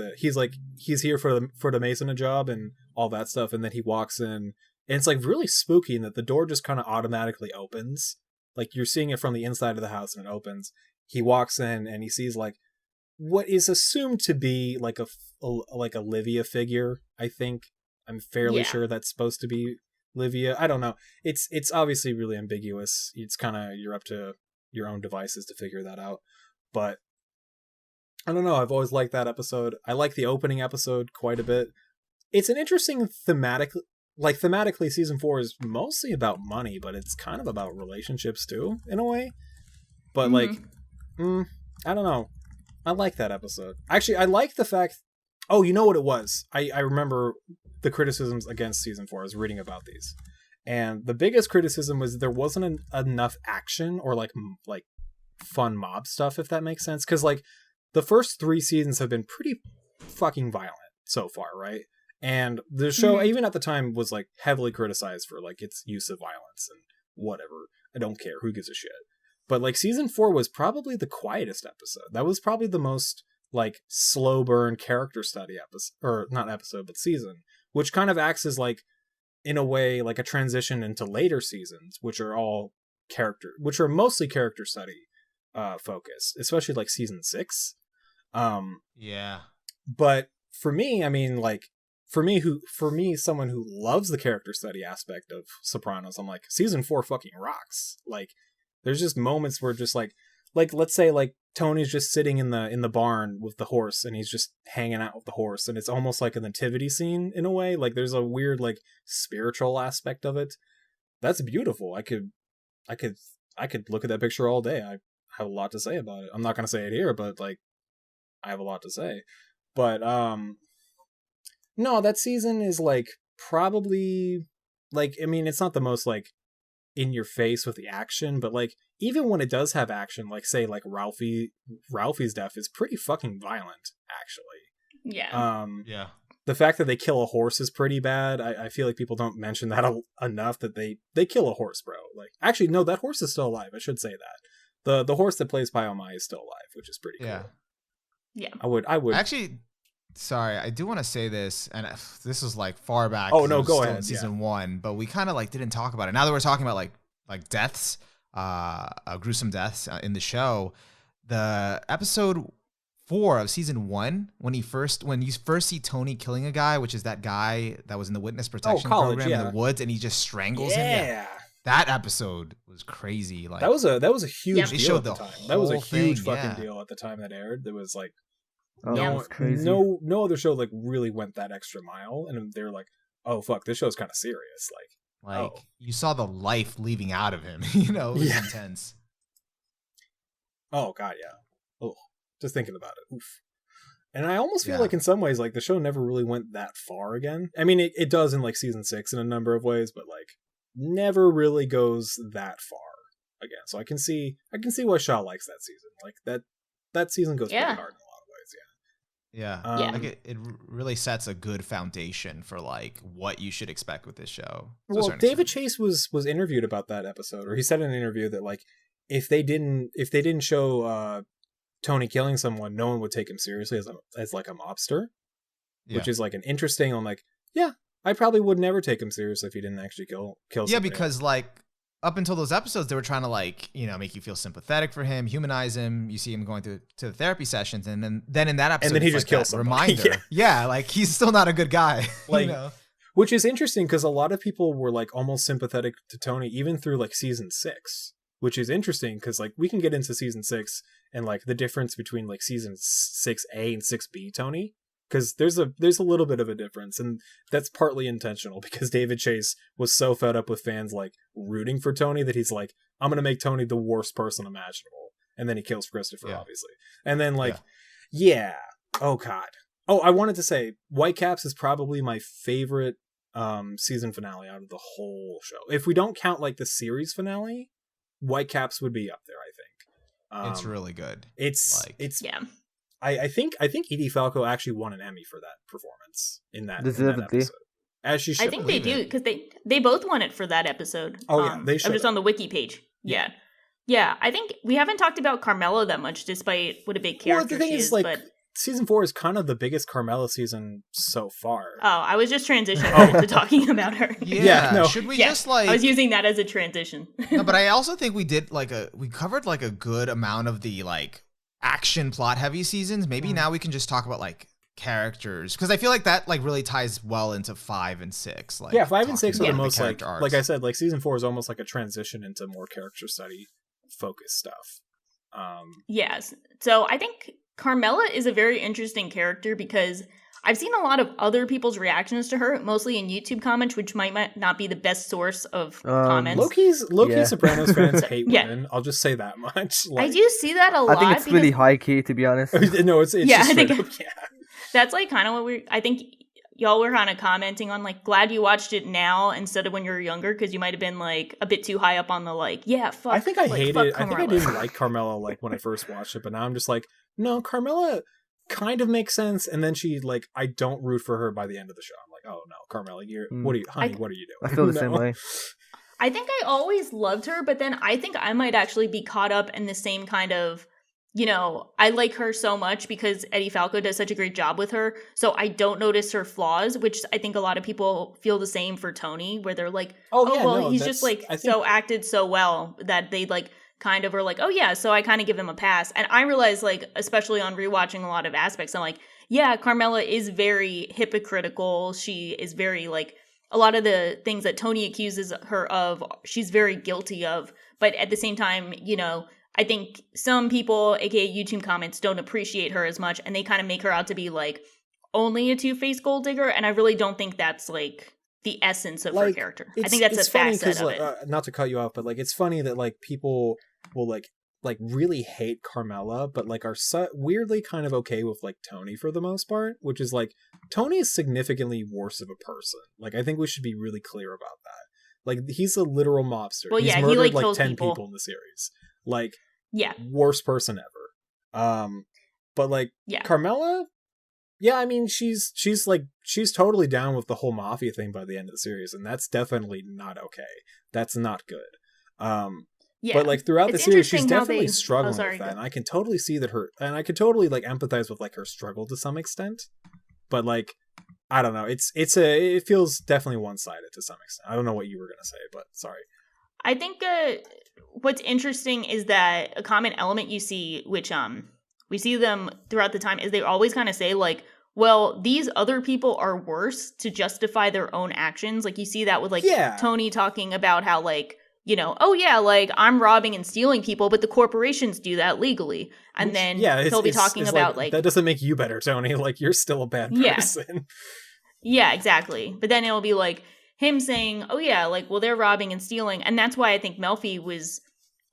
Speaker 3: he's here for the Mason job and all that stuff, and then he walks in and it's like really spooky in that the door just kind of automatically opens, like you're seeing it from the inside of the house and it opens. He walks in and he sees like what is assumed to be like a Livia figure. I think I'm fairly sure that's supposed to be Livia. I don't know. It's obviously really ambiguous. It's kind of you're up to your own devices to figure that out. But I don't know. I've always liked that episode. I like the opening episode quite a bit. It's an interesting thematically, season 4 is mostly about money, but it's kind of about relationships too, in a way. But I don't know. I like that episode. Actually, I like the fact. Oh, you know what it was? I remember the criticisms against season 4. I was reading about these, and the biggest criticism was there wasn't enough action or like fun mob stuff, if that makes sense. Because like the first 3 seasons have been pretty fucking violent so far, right? And the show, even at the time, was like heavily criticized for like its use of violence and whatever. I don't care. Who gives a shit? But like season 4 was probably the quietest episode. That was probably the most like slow burn character study episode, or not episode, but season, which kind of acts as like, in a way, like a transition into later seasons, which are mostly character study focused, especially like season 6.
Speaker 5: Yeah.
Speaker 3: But for me, I mean, like, for me, someone who loves the character study aspect of Sopranos, I'm like, season 4 fucking rocks. Like, there's just moments where just like let's say like Tony's just sitting in the barn with the horse and he's just hanging out with the horse, and it's almost like a nativity scene in a way. Like there's a weird like spiritual aspect of it. That's beautiful. I could look at that picture all day. I have a lot to say about it. I'm not gonna say it here, but like I have a lot to say. But no, that season is like probably like, I mean, it's not the most like in your face with the action, but like even when it does have action, like say like Ralphie's death is pretty fucking violent, actually.
Speaker 4: Yeah.
Speaker 5: Yeah.
Speaker 3: The fact that they kill a horse is pretty bad. I feel like people don't mention that enough, that they kill a horse, bro. Like, actually, no, that horse is still alive. I should say that. The horse that plays Pyomai is still alive, which is pretty cool.
Speaker 5: Yeah.
Speaker 4: Yeah.
Speaker 3: I would
Speaker 5: Actually, sorry, I do want to say this, and this was like far back.
Speaker 3: Oh, no,
Speaker 5: it was
Speaker 3: go
Speaker 5: still
Speaker 3: ahead,
Speaker 5: in season 1, but we kind of like didn't talk about it. Now that we're talking about like deaths, gruesome deaths in the show, the episode 4 of season 1, when you first see Tony killing a guy, which is that guy that was in the witness protection
Speaker 3: college,
Speaker 5: program in
Speaker 3: yeah.
Speaker 5: the woods, and he just strangles him.
Speaker 3: yeah.
Speaker 5: That episode was crazy. Like
Speaker 3: That was a huge
Speaker 4: Yeah.
Speaker 5: They
Speaker 3: deal
Speaker 5: showed
Speaker 3: at the
Speaker 5: the
Speaker 3: time. That was a
Speaker 5: whole
Speaker 3: huge
Speaker 5: thing,
Speaker 3: fucking
Speaker 5: yeah.
Speaker 3: deal at the time that aired. There was like
Speaker 6: Oh,
Speaker 4: Yeah.
Speaker 6: that was crazy.
Speaker 3: no other show like really went that extra mile, and they were like, oh fuck, this show's kind of serious. Like
Speaker 5: Like you saw the life leaving out of him. You know, it was intense.
Speaker 3: Oh god, yeah. Oh, just thinking about it. Oof. And I almost feel like in some ways, like the show never really went that far again. I mean, it does in like season 6 in a number of ways, but like never really goes that far again. So I can see why Shaw likes that season. Like that season goes pretty hard in a lot of ways.
Speaker 5: Yeah. Like it really sets a good foundation for like what you should expect with this show.
Speaker 3: Well, David Chase was interviewed about that episode, or he said in an interview that like if they didn't show Tony killing someone, no one would take him seriously as like a mobster, which is like an interesting. I'm like, I probably would never take him seriously if he didn't actually kill.
Speaker 5: Yeah, because like up until those episodes, they were trying to like make you feel sympathetic for him, humanize him. You see him going to the therapy sessions, and then in that episode,
Speaker 3: and then he just kills somebody.
Speaker 5: Reminder, like he's still not a good guy,
Speaker 3: like. Which is interesting because a lot of people were like almost sympathetic to Tony even through like season 6. Which is interesting because like we can get into season 6 and like the difference between like season 6A and 6B Tony, because there's a little bit of a difference, and that's partly intentional because David Chase was so fed up with fans like rooting for Tony that he's like, I'm gonna make Tony the worst person imaginable, and then he kills Christopher obviously, and then like oh god, I wanted to say Whitecaps is probably my favorite season finale out of the whole show. If we don't count like the series finale, Whitecaps would be up there, I think.
Speaker 5: It's really good.
Speaker 3: I think Edie Falco actually won an Emmy for that performance in that episode. As she should.
Speaker 4: I think they do because they both won it for that episode.
Speaker 3: Oh yeah, they should.
Speaker 4: I'm just on the wiki page. Yeah. I think we haven't talked about Carmela that much, despite what a big character she is. Like, but
Speaker 3: season 4 is kind of the biggest Carmela season so far.
Speaker 4: Oh, I was just transitioning to talking about her.
Speaker 5: No. Should we just like?
Speaker 4: I was using that as a transition.
Speaker 5: No, but I also think we did we covered like a good amount of the like action plot heavy seasons. Maybe now we can just talk about like characters, because I feel like that like really ties well into 5 and 6. Like
Speaker 3: 5 and 6 are the most like
Speaker 5: arcs.
Speaker 3: Like I said, like season 4 is almost like a transition into more character study focused stuff.
Speaker 4: Yes. So I think Carmela is a very interesting character because I've seen a lot of other people's reactions to her, mostly in YouTube comments, which might not be the best source of comments.
Speaker 3: Low-key Sopranos fans hate women. I'll just say that much.
Speaker 4: Like, I do see that a lot.
Speaker 6: I think it's really high-key, to be honest.
Speaker 3: No, it's just
Speaker 4: I think that's like kind of what I think y'all were kind of commenting on, like, glad you watched it now instead of when you were younger, because you might have been like a bit too high up on the like, fuck.
Speaker 3: I think I hated it. I think I didn't like Carmela like when I first watched it, but now I'm just like, no, Carmela kind of makes sense. And then she like, I don't root for her by the end of the show. I'm like, oh no, Carmela, what are you doing?
Speaker 6: I feel the same way.
Speaker 4: I think I always loved her, but then I think I might actually be caught up in the same kind of, I like her so much because Eddie Falco does such a great job with her. So I don't notice her flaws, which I think a lot of people feel the same for Tony, where they're like, he's just like so acted so well that they like kind of are like, oh yeah, so I kind of give him a pass. And I realize, like, especially on rewatching a lot of aspects, I'm like, yeah, Carmela is very hypocritical. She is very like, a lot of the things that Tony accuses her of, she's very guilty of. But at the same time, I think some people, aka YouTube comments, don't appreciate her as much, and they kind of make her out to be like only a two-faced gold digger. And I really don't think that's like the essence of her character. I think that's a facet of it.
Speaker 3: Not to cut you off, but like it's funny that like people will like really hate Carmela, but like are weirdly kind of okay with like Tony for the most part, which is like Tony is significantly worse of a person. Like I think we should be really clear about that. Like he's a literal mobster.
Speaker 4: Well,
Speaker 3: he's murdered like 10 people in the series. Like worst person ever. But like Carmela, I mean she's totally down with the whole mafia thing by the end of the series, and that's definitely not okay. That's not good. But like throughout the series, she's definitely struggling with that, and I can totally see that and I can totally like empathize with like her struggle to some extent. But like, I don't know, it feels definitely one-sided to some extent. I don't know what you were gonna say, but sorry.
Speaker 4: I think what's interesting is that a common element you see, which we see them throughout the time, is they always kind of say like, well, these other people are worse to justify their own actions. Like you see that with like Tony talking about how like, like I'm robbing and stealing people, but the corporations do that legally. And then he'll be talking about like
Speaker 3: that doesn't make you better, Tony. Like you're still a bad person.
Speaker 4: Yeah, exactly. But then it'll be like, him saying, oh yeah, like, well, they're robbing and stealing. And that's why I think Melfi was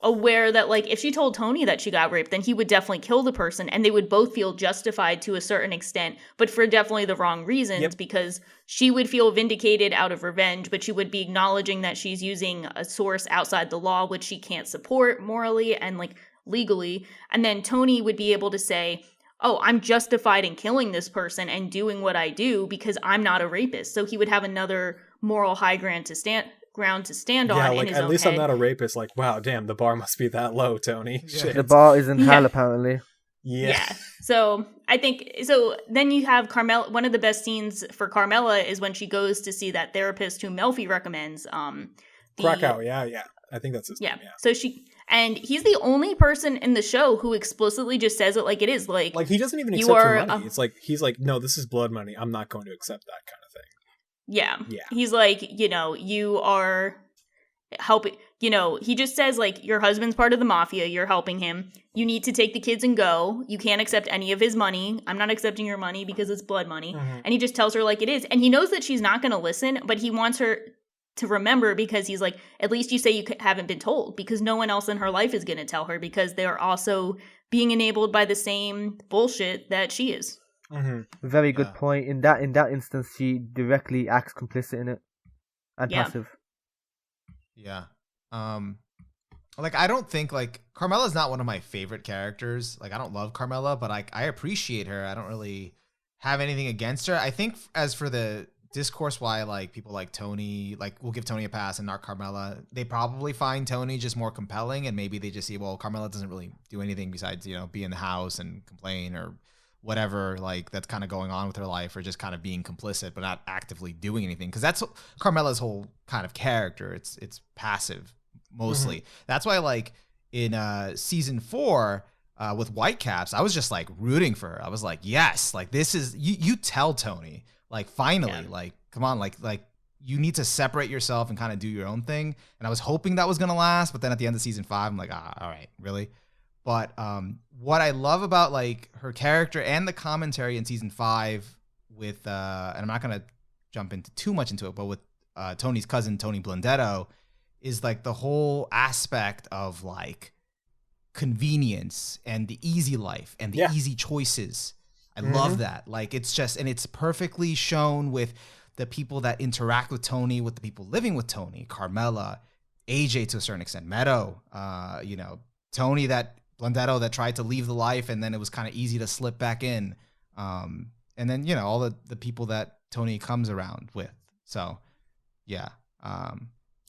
Speaker 4: aware that, like, if she told Tony that she got raped, then he would definitely kill the person, and they would both feel justified to a certain extent, but for definitely the wrong reasons, because she would feel vindicated out of revenge, but she would be acknowledging that she's using a source outside the law, which she can't support morally and, like, legally. And then Tony would be able to say, oh, I'm justified in killing this person and doing what I do because I'm not a rapist. So he would have another moral high ground to stand on.
Speaker 3: Yeah,
Speaker 4: in
Speaker 3: like,
Speaker 4: his
Speaker 3: at
Speaker 4: own
Speaker 3: least
Speaker 4: head.
Speaker 3: I'm not a rapist. Like, wow, damn, the bar must be that low, Tony. Shit.
Speaker 6: The bar is in hell, apparently.
Speaker 3: Yeah.
Speaker 4: So I think, so then you have Carmela. One of the best scenes for Carmela is when she goes to see that therapist who Melfi recommends.
Speaker 3: Krakow, yeah. I think that's his name, yeah.
Speaker 4: So he's the only person in the show who explicitly just says it like it is. Like
Speaker 3: he doesn't even accept her money. It's like, he's like, no, this is blood money. I'm not going to accept that kind of thing.
Speaker 4: Yeah.
Speaker 3: Yeah.
Speaker 4: He's like, you are helping, he just says, like, your husband's part of the mafia. You're helping him. You need to take the kids and go. You can't accept any of his money. I'm not accepting your money because it's blood money. Mm-hmm. And he just tells her like it is. And he knows that she's not going to listen, but he wants her to remember because he's like, at least you say you haven't been told, because no one else in her life is going to tell her because they're also being enabled by the same bullshit that she is.
Speaker 6: Mm-hmm. Very good point. In that instance, she directly acts complicit in it and passive.
Speaker 5: Yeah. Like, I don't think, like, Carmela's not one of my favorite characters. Like, I don't love Carmela, but I appreciate her. I don't really have anything against her. I think as for the discourse why, like, people like Tony, like, we'll give Tony a pass and not Carmela, they probably find Tony just more compelling, and maybe they just see, well, Carmela doesn't really do anything besides, be in the house and complain or whatever, like, that's kind of going on with her life, or just kind of being complicit but not actively doing anything, because that's Carmela's whole kind of character. It's passive mostly. Mm-hmm. That's why, like, in season 4 with Whitecaps, I was just like rooting for her. I was like, yes, like, this is you tell Tony, like, finally, like, come on, like you need to separate yourself and kind of do your own thing. And I was hoping that was gonna last, but then at the end of season 5, I'm like, all right, really. But what I love about, like, her character and the commentary in season 5 with, and I'm not going to jump into too much into it, but with Tony's cousin, Tony Blundetto, is, like, the whole aspect of, like, convenience and the easy life and the easy choices. I love that. Like, it's just, and it's perfectly shown with the people that interact with Tony, with the people living with Tony, Carmela, AJ to a certain extent, Meadow, Tony Blundetto that tried to leave the life, and then it was kind of easy to slip back in. And then, all the people that Tony comes around with. So, yeah.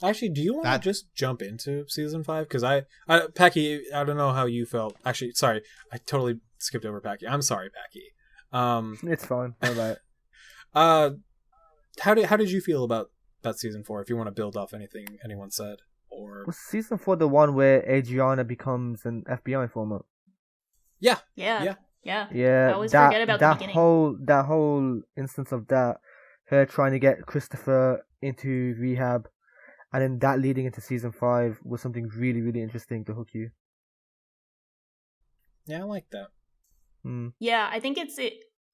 Speaker 3: Actually, do you want to just jump into season 5? Because Paki, I don't know how you felt. Actually, sorry, I totally skipped over Paki. I'm sorry, Paki.
Speaker 6: It's fine. All right.
Speaker 3: How did you feel about season 4? If you want to build off anything anyone said. Or
Speaker 6: was season 4 the one where Adriana becomes an FBI informant?
Speaker 3: Yeah.
Speaker 4: I always
Speaker 6: that,
Speaker 4: forget about the beginning.
Speaker 6: That whole instance of that, her trying to get Christopher into rehab, and then that leading into season 5 was something really, really interesting to hook you.
Speaker 3: Yeah, I like that.
Speaker 4: Yeah, I think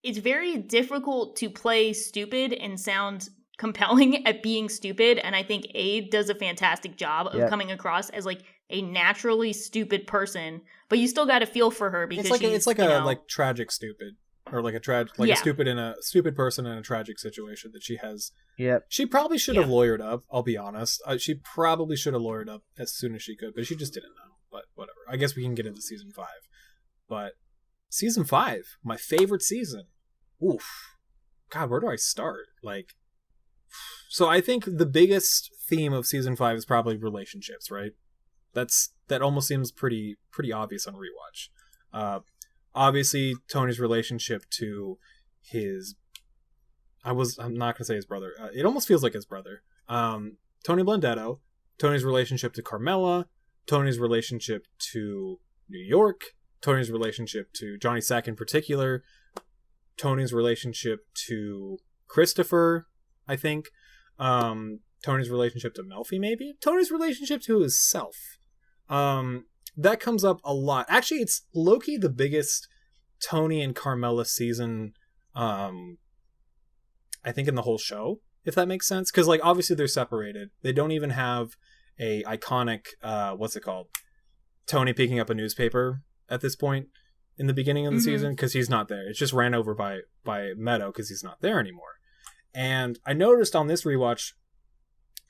Speaker 4: it's very difficult to play stupid and sound compelling at being stupid, and I think Aid does a fantastic job of coming across as, like, a naturally stupid person, but you still got to feel for her because
Speaker 3: it's like a like tragic stupid, or like a stupid person in a tragic situation that she has.
Speaker 6: Yeah,
Speaker 3: she probably should have lawyered up. I'll be honest, she probably should have lawyered up as soon as she could, but she just didn't know. But whatever. I guess we can get into season 5. But season 5, my favorite season. Oof, God, where do I start? Like. So I think the biggest theme of season 5 is probably relationships, right? That almost seems pretty obvious on rewatch. Obviously Tony's relationship to his, I'm not gonna say his brother. It almost feels like his brother. Tony Blundetto, Tony's relationship to Carmela, Tony's relationship to New York, Tony's relationship to Johnny Sack in particular, Tony's relationship to Christopher, I think. Tony's relationship to Melfi, maybe? Tony's relationship to himself. That comes up a lot. Actually, it's low-key the biggest Tony and Carmela season, I think, in the whole show. if that makes sense. Because like obviously they're separated. They don't even have a iconic what's it called? Tony picking up a newspaper at this point in the beginning of the season, because he's not there. It's just ran over by Meadow because he's not there anymore. And I noticed on this rewatch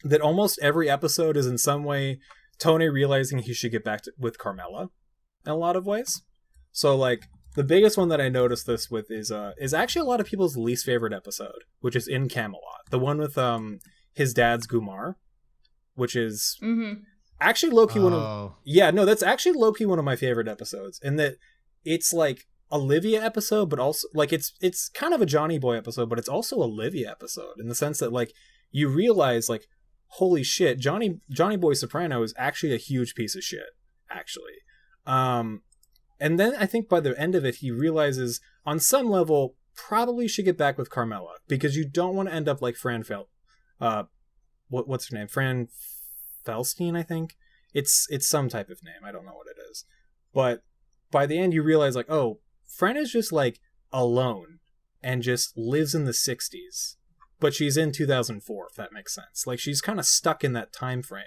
Speaker 3: that almost every episode is in some way Tony realizing he should get back with Carmela in a lot of ways. So like the biggest one that I noticed this with is actually a lot of people's least favorite episode, which is In Camelot, the one with his dad's Gumar, which is actually low-key one of that's actually low-key one of my favorite episodes, in that it's like Olivia episode, but also like it's kind of a Johnny Boy episode, but it's also Olivia episode in the sense that like you realize like, holy shit, Johnny Boy Soprano is actually a huge piece of shit, actually. And then I think by the end of it, he realizes on some level probably should get back with Carmela, because you don't want to end up like Fran what's her name? Fran Felstein, I think. It's some type of name. I don't know what it is. But by the end, you realize like, oh, Fran is just like alone and just lives in the 60s. But she's in 2004, if that makes sense. Like she's kind of stuck in that time frame.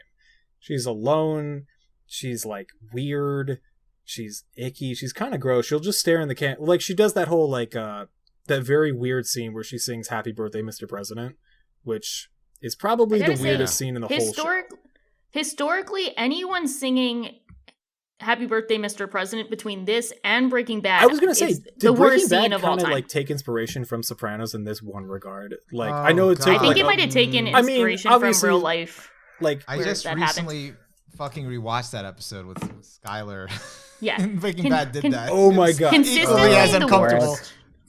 Speaker 3: She's alone. She's like weird. She's icky. She's kind of gross. She'll just stare in the like she does that whole like that very weird scene where she sings "Happy Birthday, Mr. President," which is probably the weirdest scene in the whole show.
Speaker 4: Historically, anyone singing "Happy Birthday, Mr. President" between this and Breaking Bad,
Speaker 3: I was gonna say,
Speaker 4: the worst scene of all time.
Speaker 3: Like take inspiration from Sopranos in this one regard. Like I know it's.
Speaker 4: I think it might have taken inspiration from real life.
Speaker 3: Like
Speaker 5: I just recently fucking rewatched that episode with Skylar.
Speaker 4: Yeah,
Speaker 5: Breaking Bad did that.
Speaker 3: Oh my god,
Speaker 4: consistently
Speaker 5: as uncomfortable.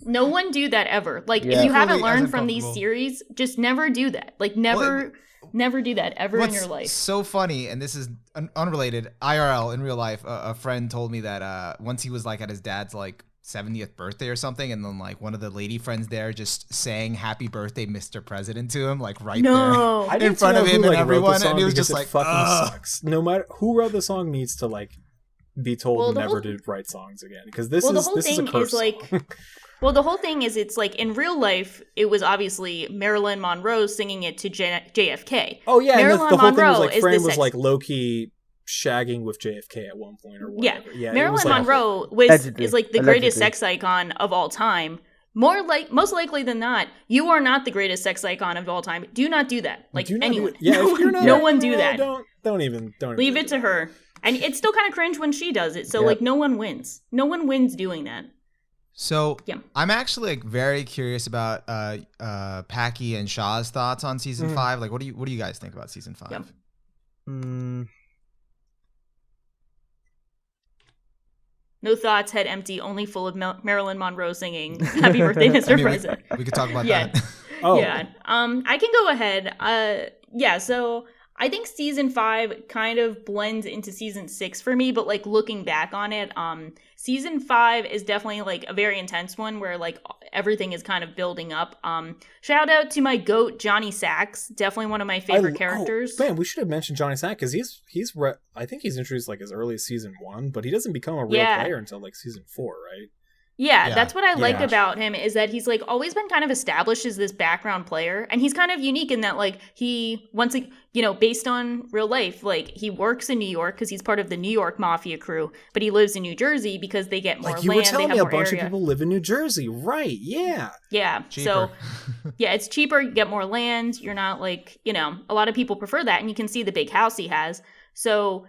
Speaker 4: No one do that ever. Like if you haven't learned from these series, just never do that. Like never do that ever in your life.
Speaker 5: So funny, and this is unrelated. IRL in real life, a friend told me that once he was like at his dad's like 70th birthday or something, and then like one of the lady friends there just sang "Happy Birthday, Mr. President" to him, like there in front of him and everyone, and he was just like,
Speaker 3: "Fucking sucks." No matter who wrote the song, needs to like be told never to write songs again, because this is a curse song.
Speaker 4: Well, the whole thing is, it's like in real life, it was obviously Marilyn Monroe singing it to JFK.
Speaker 3: Oh yeah,
Speaker 4: Marilyn
Speaker 3: and the whole
Speaker 4: Monroe
Speaker 3: thing was like Fran was like low key shagging with JFK at one point or whatever.
Speaker 4: Yeah, Marilyn Monroe is like the greatest sex icon of all time. Most likely than not, you are not the greatest sex icon of all time. Do not do that. Like anyone. No one do that.
Speaker 3: Don't even
Speaker 4: leave it to her. And it's still kind of cringe when she does it. So like no one wins. No one wins doing that.
Speaker 5: So I'm actually like very curious about Paki and Shaw's thoughts on season 5. Like what do you guys think about season 5?
Speaker 4: Yep. No thoughts, head empty, only full of Marilyn Monroe singing "Happy Birthday, Mr. President."
Speaker 5: We could talk about that.
Speaker 4: Yeah. I can go ahead. So I think season 5 kind of blends into season 6 for me, but like looking back on it, season 5 is definitely like a very intense one where like everything is kind of building up. Shout out to my goat Johnny Sachs, definitely one of my favorite characters.
Speaker 3: Man, we should have mentioned Johnny Sachs because I think he's introduced like as early as season 1, but he doesn't become a real player until like season 4, right?
Speaker 4: Yeah, that's what I like about him, is that he's like always been kind of established as this background player, and he's kind of unique in that like he based on real life, like he works in New York because he's part of the New York mafia crew, but he lives in New Jersey because they get more land.
Speaker 3: You were telling
Speaker 4: me
Speaker 3: a bunch of people live in New Jersey, right? Yeah.
Speaker 4: Yeah.
Speaker 5: Cheaper.
Speaker 4: So it's cheaper. You get more land. You're not like a lot of people prefer that, and you can see the big house he has. So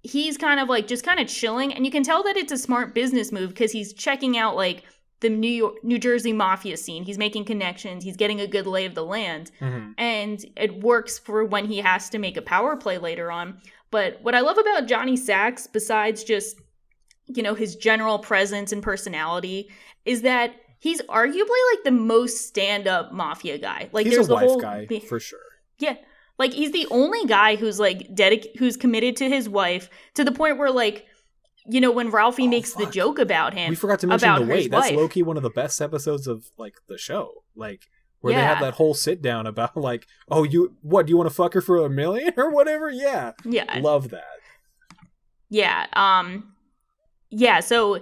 Speaker 4: he's kind of like just kind of chilling, and you can tell that it's a smart business move because he's checking out like the New Jersey mafia scene. He's making connections. He's getting a good lay of the land, and it works for when he has to make a power play later on. But what I love about Johnny Sachs, besides just his general presence and personality, is that he's arguably like the most stand-up mafia guy. Like
Speaker 3: he's
Speaker 4: there's
Speaker 3: a wife
Speaker 4: whole
Speaker 3: guy for sure.
Speaker 4: Yeah. Like, he's the only guy who's, like, who's committed to his wife to the point where, like, when Ralphie makes the joke about him.
Speaker 3: We forgot to mention the wait. That's low-key one of the best episodes of, like, the show. Like, where they have that whole sit-down about, like, oh, do you want to fuck her for $1 million or whatever? Yeah.
Speaker 4: Yeah.
Speaker 3: Love that.
Speaker 4: Yeah. So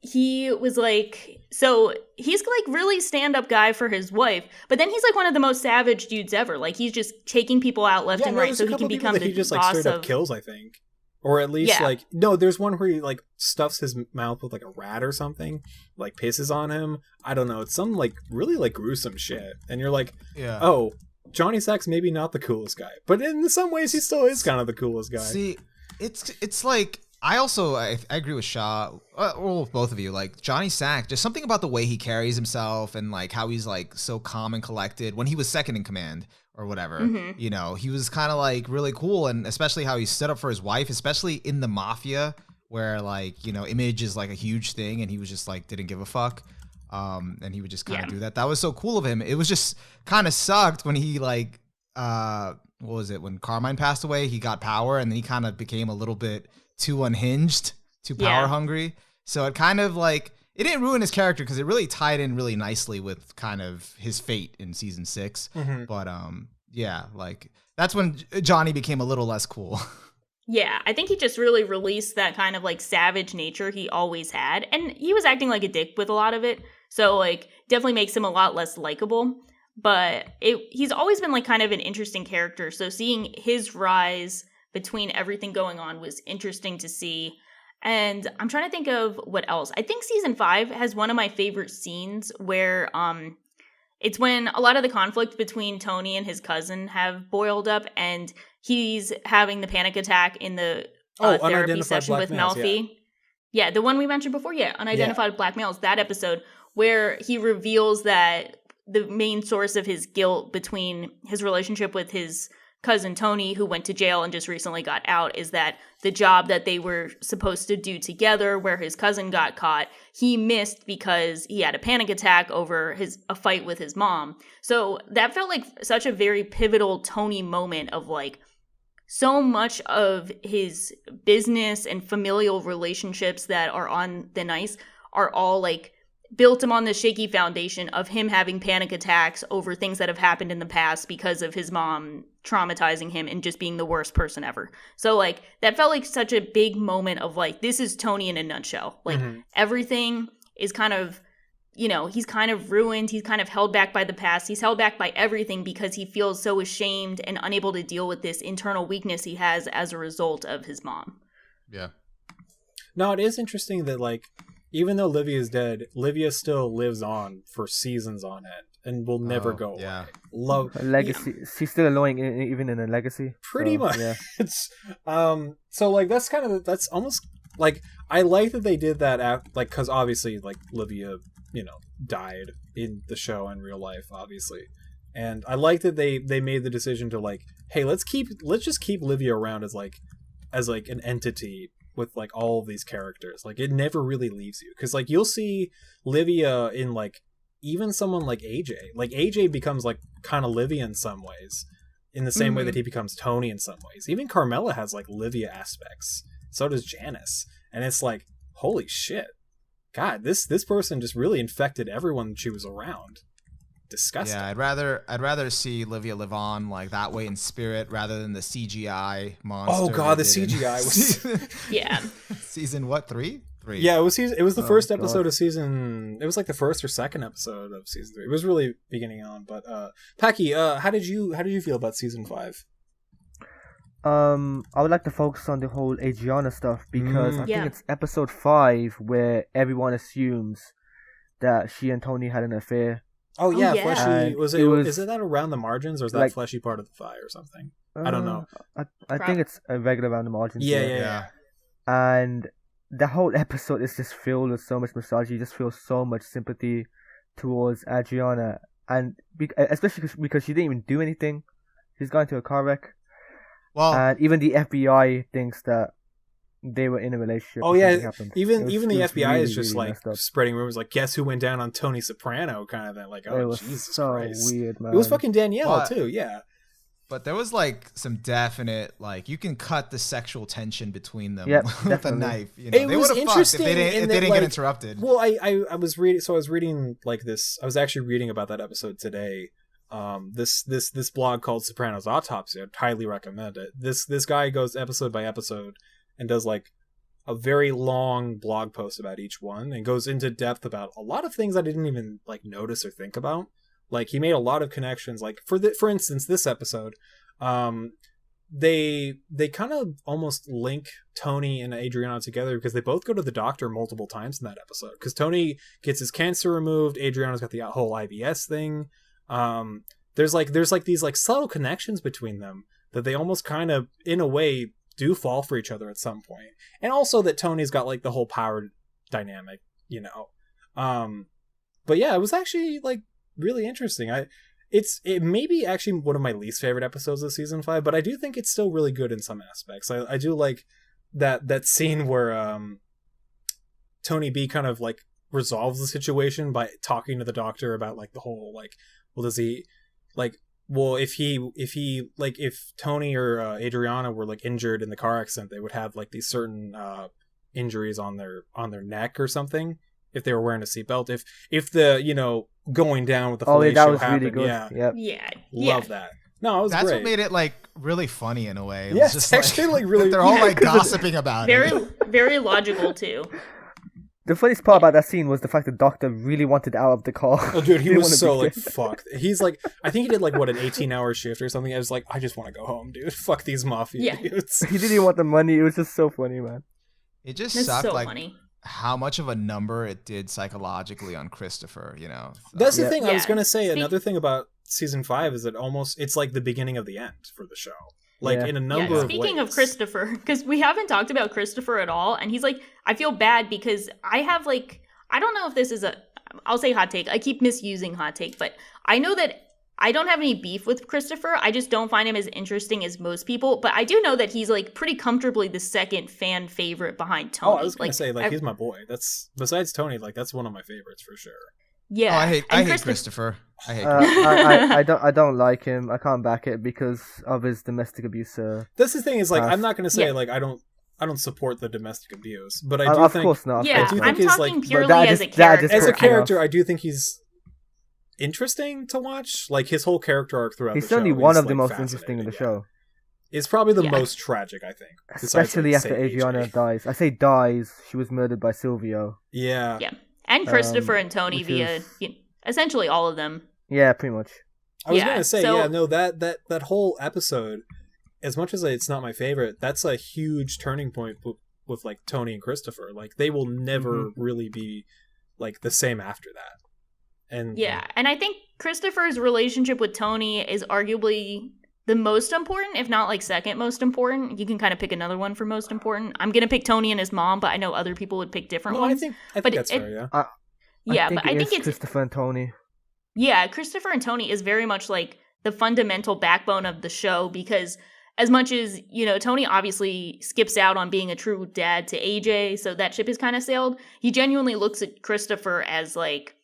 Speaker 4: he was like, so he's like really stand-up guy for his wife, but then he's like one of the most savage dudes ever. Like he's just taking people out left and right so he can become the
Speaker 3: he just like
Speaker 4: boss
Speaker 3: straight up
Speaker 4: of
Speaker 3: kills, I think. Or at least like no, there's one where he like stuffs his mouth with like a rat or something, like pisses on him. I don't know. It's some like really like gruesome shit. And you're like, oh, Johnny Sack's maybe not the coolest guy, but in some ways he still is kind of the coolest guy.
Speaker 5: See, it's like I agree with Shaw, or with both of you. Like Johnny Sack, just something about the way he carries himself and like how he's like so calm and collected when he was second in command or whatever.
Speaker 4: Mm-hmm.
Speaker 5: You know, he was kind of like really cool, and especially how he stood up for his wife, especially in the mafia where like, you know, image is like a huge thing, and he was just like didn't give a fuck. And he would just kind of do that. That was so cool of him. It was just kind of sucked when he like, what was it? When Carmine passed away, he got power, and then he kind of became a little bit too unhinged, too power hungry. So it kind of like, it didn't ruin his character because it really tied in really nicely with kind of his fate in season 6.
Speaker 3: Mm-hmm.
Speaker 5: But yeah, like that's when Johnny became a little less cool.
Speaker 4: Yeah, I think he just really released that kind of like savage nature he always had. And he was acting like a dick with a lot of it. So like definitely makes him a lot less likable. But he's always been like kind of an interesting character. So seeing his rise between everything going on was interesting to see. And I'm trying to think of what else. I think season 5 has one of my favorite scenes where it's when a lot of the conflict between Tony and his cousin have boiled up, and he's having the panic attack in the therapy session with Melfi. Yeah, the one we mentioned before. Yeah, unidentified black males. That episode where he reveals that the main source of his guilt between his relationship with his cousin Tony, who went to jail and just recently got out, is that the job that they were supposed to do together where his cousin got caught, he missed because he had a panic attack over a fight with his mom. So that felt like such a very pivotal Tony moment of like so much of his business and familial relationships that are on the ice are all like built him on the shaky foundation of him having panic attacks over things that have happened in the past because of his mom traumatizing him and just being the worst person ever. So like that felt like such a big moment of like, this is Tony in a nutshell. Like everything is kind of, you know, he's kind of ruined. He's kind of held back by the past. He's held back by everything because he feels so ashamed and unable to deal with this internal weakness he has as a result of his mom.
Speaker 5: Yeah.
Speaker 3: No, it is interesting that like, even though Livia is dead, Livia still lives on for seasons on end and will never go away. Love
Speaker 6: her legacy. Yeah. She's still annoying even in a legacy.
Speaker 3: Pretty much. Yeah. So like that's almost like I like that they did that like because obviously like Livia, you know, died in the show in real life, obviously. And I like that they made the decision to like, hey, let's just keep Livia around as an entity with like all of these characters. Like it never really leaves you because like you'll see Livia in like even someone like AJ. Like AJ becomes like kind of Livia in some ways, in the same way that he becomes Tony in some ways. Even Carmela has like Livia aspects. So does Janice, and it's like holy shit, God, this person just really infected everyone she was around. Disgusting.
Speaker 5: Yeah, I'd rather see Livia live on like that way in spirit rather than the CGI monster.
Speaker 3: Oh god, the CGI was
Speaker 4: yeah.
Speaker 5: Season what, 3? 3.
Speaker 3: Yeah, it was the first episode of season. It was like the first or second episode of season 3. It was really beginning on. But Paki, how did you feel about season 5?
Speaker 6: I would like to focus on the whole Adriana stuff because I think it's episode 5 where everyone assumes that she and Tony had an affair.
Speaker 3: Oh yeah, Fleshy. Is it that around the margins, or is that like, Fleshy part of the fire or something? I don't know.
Speaker 6: I think it's a regular around the margins.
Speaker 3: Yeah.
Speaker 6: And the whole episode is just filled with so much misogyny. You just feel so much sympathy towards Adriana, and especially because she didn't even do anything. She's gone into a car wreck. Well, and even the FBI thinks that they were in a relationship.
Speaker 3: Oh yeah, even the FBI really, is just really like spreading rumors like, guess who went down on Tony Soprano kind of thing. Like, oh, it was Jesus so Christ.
Speaker 6: Weird, man.
Speaker 3: It was fucking Danielle too, yeah.
Speaker 5: But there was like some definite like you can cut the sexual tension between them with a knife. You know, they would have fucked if they didn't get interrupted.
Speaker 3: Well, I was reading like this. I was actually reading about that episode today. This blog called Sopranos Autopsy. I'd highly recommend it. This guy goes episode by episode and does like a very long blog post about each one and goes into depth about a lot of things I didn't even like notice or think about. Like he made a lot of connections. Like for instance, this episode, they kind of almost link Tony and Adriana together because they both go to the doctor multiple times in that episode. Because Tony gets his cancer removed, Adriana's got the whole IBS thing. There's these like subtle connections between them that they almost kind of in a way do fall for each other at some point. And also that Tony's got like the whole power dynamic, you know. But yeah, it was actually like really interesting. It may be actually one of my least favorite episodes of season 5, but I do think it's still really good in some aspects. I do like that scene where Tony B kind of like resolves the situation by talking to the doctor about like the whole like, well, does he like, well, if Tony or Adriana were like injured in the car accident, they would have like these certain injuries on their neck or something if they were wearing a seatbelt. If the, you know, going down with the fellatio
Speaker 6: that was
Speaker 3: happened,
Speaker 6: really good.
Speaker 3: yeah,
Speaker 4: Yeah.
Speaker 3: love that. No, it was
Speaker 5: That's
Speaker 3: great.
Speaker 5: what made it like really funny in a way. It
Speaker 3: Yeah,
Speaker 5: was
Speaker 3: it's
Speaker 5: just
Speaker 3: actually like really.
Speaker 5: they're all like gossiping about
Speaker 4: Very,
Speaker 5: it.
Speaker 4: very logical too.
Speaker 6: The funniest part about that scene was the fact the doctor really wanted out of the car.
Speaker 3: Oh, dude, he
Speaker 6: didn't
Speaker 3: was
Speaker 6: wanna
Speaker 3: so
Speaker 6: be
Speaker 3: like
Speaker 6: there.
Speaker 3: fucked. He's like, I think he did like what an 18-hour shift or something. I was like, I just want to go home, dude. Fuck these mafia
Speaker 4: Yeah.
Speaker 3: dudes.
Speaker 6: He didn't even want the money. It was just so funny, man.
Speaker 5: It just
Speaker 4: That's
Speaker 5: sucked
Speaker 4: so
Speaker 5: like
Speaker 4: funny.
Speaker 5: how much of a number it did psychologically on Christopher, you know. So-
Speaker 3: That's the
Speaker 6: Yeah.
Speaker 3: thing. I was
Speaker 4: Yeah.
Speaker 3: gonna say another thing about season 5 is that it's like the beginning of the end for the show. Like
Speaker 6: Yeah.
Speaker 3: in a number
Speaker 4: Yeah,
Speaker 3: of
Speaker 4: speaking
Speaker 3: ways.
Speaker 4: of Christopher, because we haven't talked about Christopher at all, and he's like, I feel bad because I have like, I don't know if this is I'll say hot take. I keep misusing hot take, but I know that I don't have any beef with Christopher. I just don't find him as interesting as most people, but I do know that he's like pretty comfortably the second fan favorite behind Tony.
Speaker 3: Oh, I was gonna say like he's my boy. That's besides Tony, like that's one of my favorites for sure.
Speaker 4: yeah.
Speaker 5: Oh, I hate
Speaker 4: and
Speaker 5: Christopher. I hate
Speaker 6: I don't like him. I can't back it because of his domestic abuse.
Speaker 3: That's the thing is like I'm not gonna say
Speaker 4: Yeah.
Speaker 3: like I don't support the domestic abuse, but I do
Speaker 6: of
Speaker 3: think
Speaker 6: course not.
Speaker 4: Yeah,
Speaker 3: I do
Speaker 4: I'm
Speaker 3: think he's,
Speaker 4: talking
Speaker 3: like-
Speaker 4: purely
Speaker 6: But that
Speaker 4: as a
Speaker 6: just- that just
Speaker 4: character.
Speaker 3: as a
Speaker 6: hurt me
Speaker 3: character,
Speaker 6: off.
Speaker 3: I do think he's interesting to watch. Like his whole character arc throughout
Speaker 6: He's
Speaker 3: the show.
Speaker 6: certainly one
Speaker 3: is,
Speaker 6: of the
Speaker 3: like,
Speaker 6: most interesting in the
Speaker 3: fascinating,
Speaker 6: show,
Speaker 3: yeah. It's probably the
Speaker 4: Yeah.
Speaker 3: most tragic, I think. besides,
Speaker 6: especially
Speaker 3: like,
Speaker 6: after
Speaker 3: say,
Speaker 6: Adriana
Speaker 3: AJ.
Speaker 6: dies. I say dies. She was murdered by Silvio.
Speaker 3: Yeah.
Speaker 4: Yeah. And Christopher and Tony
Speaker 6: which
Speaker 4: via
Speaker 6: is-
Speaker 4: essentially all of them.
Speaker 6: Yeah, pretty much.
Speaker 3: I was
Speaker 4: Yeah,
Speaker 3: gonna say,
Speaker 4: so-
Speaker 3: yeah, no, that whole episode, as much as it's not my favorite, that's a huge turning point with like Tony and Christopher. Like they will never really be like the same after that. And
Speaker 4: Yeah, and I think Christopher's relationship with Tony is arguably the most important, if not like second most important. You can kind of pick another one for most important. I'm gonna pick Tony and his mom, but I know other people would pick different
Speaker 3: no, I
Speaker 4: ones.
Speaker 3: think
Speaker 4: But
Speaker 3: that's
Speaker 4: it-
Speaker 3: fair. Yeah.
Speaker 4: Yeah,
Speaker 6: I
Speaker 4: but I think
Speaker 6: is
Speaker 4: it's
Speaker 6: Christopher and Tony.
Speaker 4: yeah, Christopher and Tony is very much like the fundamental backbone of the show because as much as, you know, Tony obviously skips out on being a true dad to AJ, so that ship has kind of sailed. He genuinely looks at Christopher as like,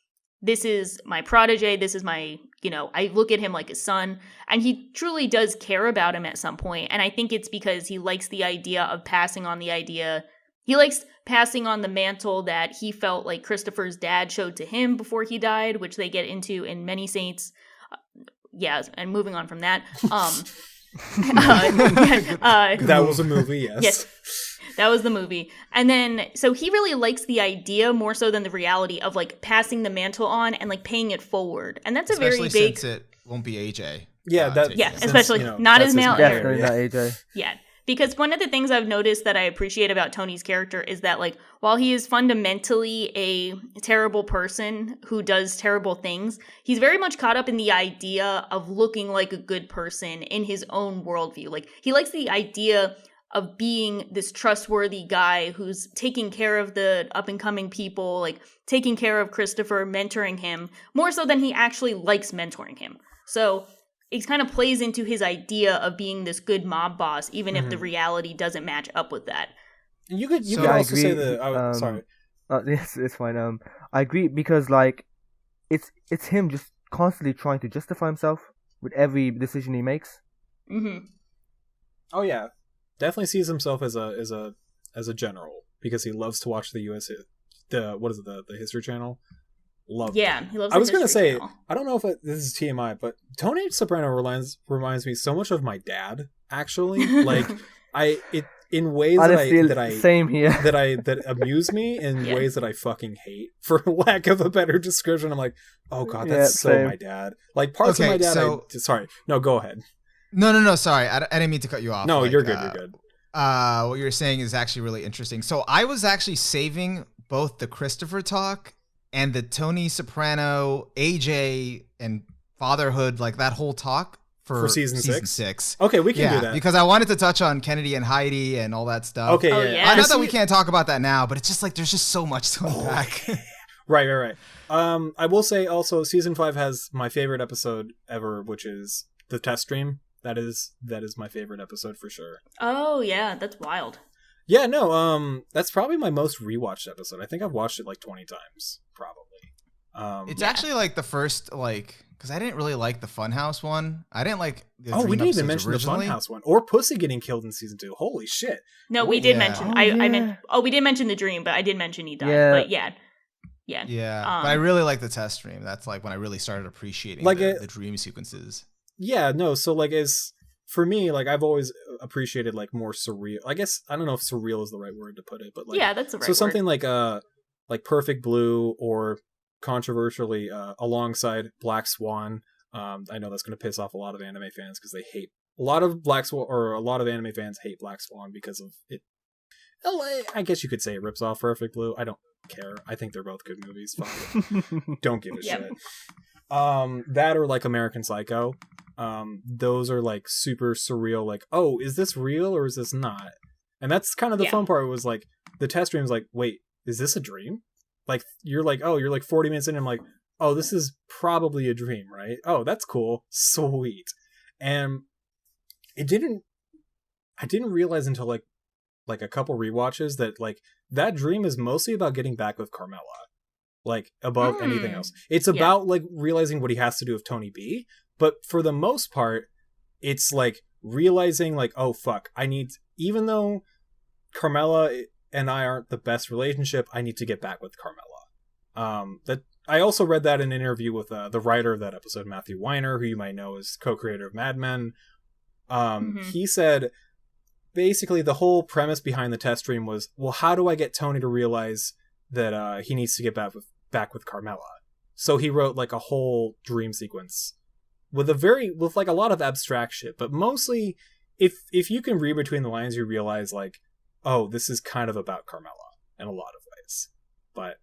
Speaker 4: this is my protege, this is my, you know, I look at him like a son, and he truly does care about him at some point. And I think it's because he likes the idea of passing on the idea. He likes passing on the mantle that he felt like Christopher's dad showed to him before he died, which they get into in Many Saints. Yeah, and moving on from that.
Speaker 3: That was a movie, yes.
Speaker 4: Yes, that was the movie. And then, so he really likes the idea more so than the reality of like passing the mantle on and like paying it forward. And that's a
Speaker 5: especially
Speaker 4: very big,
Speaker 5: since it won't be AJ.
Speaker 3: Yeah, that
Speaker 5: taking
Speaker 4: yeah,
Speaker 5: it.
Speaker 3: since,
Speaker 4: especially
Speaker 3: you know,
Speaker 4: not
Speaker 3: that's
Speaker 4: his
Speaker 3: his
Speaker 4: male
Speaker 3: mother,
Speaker 4: heir.
Speaker 6: Definitely
Speaker 3: yeah.
Speaker 6: not AJ.
Speaker 4: Yeah. Because one of the things I've noticed that I appreciate about Tony's character is that, like, while he is fundamentally a terrible person who does terrible things, he's very much caught up in the idea of looking like a good person in his own worldview. Like, he likes the idea of being this trustworthy guy who's taking care of the up-and-coming people, like, taking care of Christopher, mentoring him, more so than he actually likes mentoring him. So it kind of plays into his idea of being this good mob boss, even if the reality doesn't match up with that.
Speaker 3: You could
Speaker 5: So-
Speaker 3: could
Speaker 6: I
Speaker 3: also say
Speaker 6: agree,
Speaker 3: that. Sorry.
Speaker 6: Yes, it's fine. I agree because like, it's him just constantly trying to justify himself with every decision he makes.
Speaker 4: Mm-hmm.
Speaker 3: Oh yeah, definitely sees himself as a general because he loves to watch the the History Channel. Love.
Speaker 4: Yeah, he loves.
Speaker 3: I
Speaker 4: the
Speaker 3: was gonna
Speaker 4: History
Speaker 3: say,
Speaker 4: Channel.
Speaker 3: I don't know if this is TMI, but Tony Soprano reminds me so much of my dad. Actually, like in ways
Speaker 6: Honestly,
Speaker 3: that I
Speaker 6: same here.
Speaker 3: that amuse me in
Speaker 4: Yeah.
Speaker 3: ways that I fucking hate, for lack of a better description. I'm like, oh god,
Speaker 6: Yeah,
Speaker 3: that's so
Speaker 6: same.
Speaker 3: my dad. Like parts of
Speaker 5: Okay,
Speaker 3: my dad.
Speaker 5: so-
Speaker 3: Sorry, no, go ahead.
Speaker 5: No. Sorry, I didn't mean to cut you off.
Speaker 3: No,
Speaker 5: Like,
Speaker 3: you're good. You're good.
Speaker 5: What you're saying is actually really interesting. So I was actually saving both the Christopher talk and the Tony Soprano, AJ, and fatherhood, like that whole talk
Speaker 3: For season six? Okay, we can do that.
Speaker 5: Because I wanted to touch on Kennedy and Heidi and all that stuff.
Speaker 3: Okay,
Speaker 4: Oh,
Speaker 3: yeah.
Speaker 4: yeah.
Speaker 5: Not that we can't talk about that now, but it's just like there's just so much to unpack.
Speaker 3: Right. I will say also, season 5 has my favorite episode ever, which is the test stream. That is my favorite episode for sure.
Speaker 4: Oh yeah, that's wild.
Speaker 3: Yeah, no, that's probably my most rewatched episode. I think I've watched it like 20 times, probably.
Speaker 5: It's actually like the first, like, because I didn't really like the Funhouse one. I didn't like the
Speaker 3: we
Speaker 5: Dream
Speaker 3: didn't even
Speaker 5: episodes
Speaker 3: mention
Speaker 5: originally.
Speaker 3: the Funhouse one or Pussy getting killed in season 2. Holy shit!
Speaker 4: No, we
Speaker 3: Wait,
Speaker 4: did
Speaker 5: yeah.
Speaker 4: mention.
Speaker 6: Oh,
Speaker 4: I
Speaker 6: yeah.
Speaker 4: meant. Oh, we did mention the dream, but I did mention he died.
Speaker 6: Yeah.
Speaker 4: But yeah.
Speaker 5: Yeah,
Speaker 4: Um,
Speaker 5: but I really like the test stream. That's like when I really started appreciating
Speaker 3: Like
Speaker 5: the dream sequences.
Speaker 3: Yeah, no. So like, as for me, like I've always appreciated like more surreal. I guess I don't know if surreal is the right word to put it, but like
Speaker 4: Yeah, that's the right
Speaker 3: so something
Speaker 4: word.
Speaker 3: like Perfect Blue, or controversially alongside Black Swan. I know that's going to piss off a lot of anime fans because they hate a lot of Black Swan, or a lot of anime fans hate Black Swan because of it. I guess you could say it rips off Perfect Blue. I don't care. I think they're both good movies. Fine. Don't give a
Speaker 4: Yep.
Speaker 3: shit. That or like American Psycho. Those are like super surreal. Like, oh, is this real or is this not? And that's kind of the
Speaker 4: Yeah.
Speaker 3: fun part. Was like the test stream's like, wait, is this a dream? Like you're like, oh, you're like 40 minutes in. And I'm like, oh, this is probably a dream, right? Oh, that's cool. Sweet. And I didn't realize until like a couple rewatches that like that dream is mostly about getting back with Carmela, like above anything else. It's about like realizing what he has to do with Tony B, but for the most part it's like realizing like, oh fuck, even though Carmela and I aren't the best relationship, I need to get back with Carmela. That I also read that in an interview with the writer of that episode, Matthew Weiner, who you might know is co-creator of Mad Men. He said basically the whole premise behind the test stream was, well, how do I get Tony to realize that he needs to get back with Carmela? So he wrote like a whole dream sequence with like a lot of abstract shit, but mostly if you can read between the lines, you realize like, oh, this is kind of about Carmela in a lot of ways. But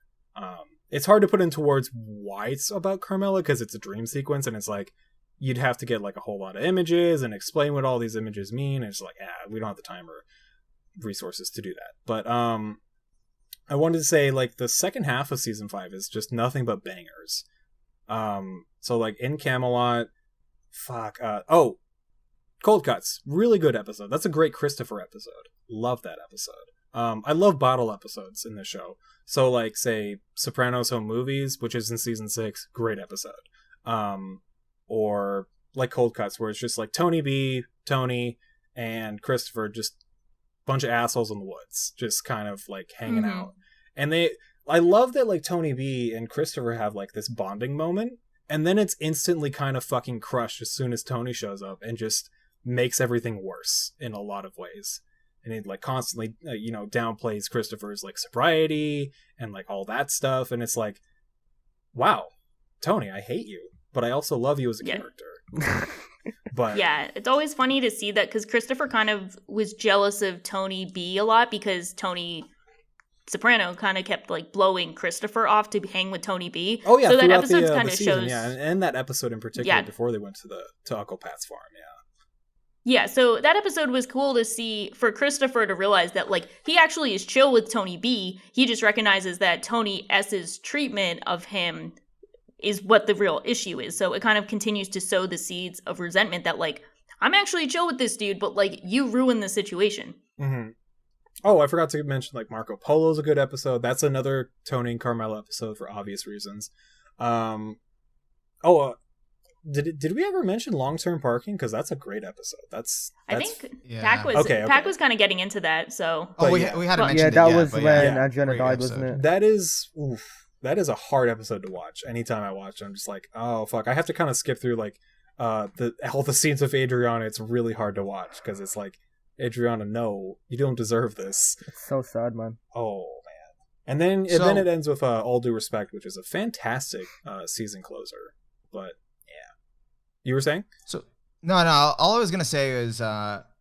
Speaker 3: it's hard to put into words why it's about Carmela, because it's a dream sequence and it's like you'd have to get like a whole lot of images and explain what all these images mean. And it's like, we don't have the time or resources to do that. But I wanted to say like the second half of season 5 is just nothing but bangers. So like in Camelot, Cold Cuts, really good episode. That's a great Christopher episode. Love that episode. I love bottle episodes in this show. So like say Sopranos Home Movies, which is in season 6, great episode. Or like Cold Cuts, where it's just like Tony B, Tony, and Christopher, just bunch of assholes in the woods, just kind of like hanging out. And I love that like Tony B and Christopher have like this bonding moment, and then it's instantly kind of fucking crushed as soon as Tony shows up and just makes everything worse in a lot of ways. And it like constantly downplays Christopher's like sobriety and like all that stuff, and it's like, wow, Tony, I hate you, but I also love you as a character. But
Speaker 4: yeah, it's always funny to see that, because Christopher kind of was jealous of Tony B a lot, because Tony Soprano kind of kept like blowing Christopher off to hang with Tony B.
Speaker 3: Oh yeah,
Speaker 4: so that
Speaker 3: throughout
Speaker 4: episode
Speaker 3: the
Speaker 4: kind of
Speaker 3: season,
Speaker 4: shows.
Speaker 3: yeah, and that episode in particular, before they went to Uncle Pat's farm,
Speaker 4: Yeah, so that episode was cool to see, for Christopher to realize that, like, he actually is chill with Tony B. He just recognizes that Tony S's treatment of him is what the real issue is. So it kind of continues to sow the seeds of resentment that, like, I'm actually chill with this dude, but, like, you ruined the situation.
Speaker 3: Mm-hmm. Oh, I forgot to mention, like, Marco Polo's a good episode. That's another Tony and Carmela episode for obvious reasons. Did we ever mention long-term parking? Because that's a great episode. I
Speaker 4: think
Speaker 5: yeah.
Speaker 4: Pac was kind of getting into that. So
Speaker 5: We hadn't mentioned it
Speaker 6: that
Speaker 5: yet,
Speaker 6: was
Speaker 5: but
Speaker 6: when
Speaker 5: yeah,
Speaker 6: Adriana
Speaker 5: great
Speaker 6: died,
Speaker 5: episode.
Speaker 6: wasn't it?
Speaker 3: That is a hard episode to watch. Anytime I watch it, I'm just like, oh fuck, I have to kind of skip through like all the scenes with Adriana. It's really hard to watch because it's like Adriana, no, you don't deserve this.
Speaker 6: It's so sad, man.
Speaker 3: Oh man. And then it ends with All Due Respect, which is a fantastic season closer. But yeah. You were saying?
Speaker 5: So no, all I was gonna say is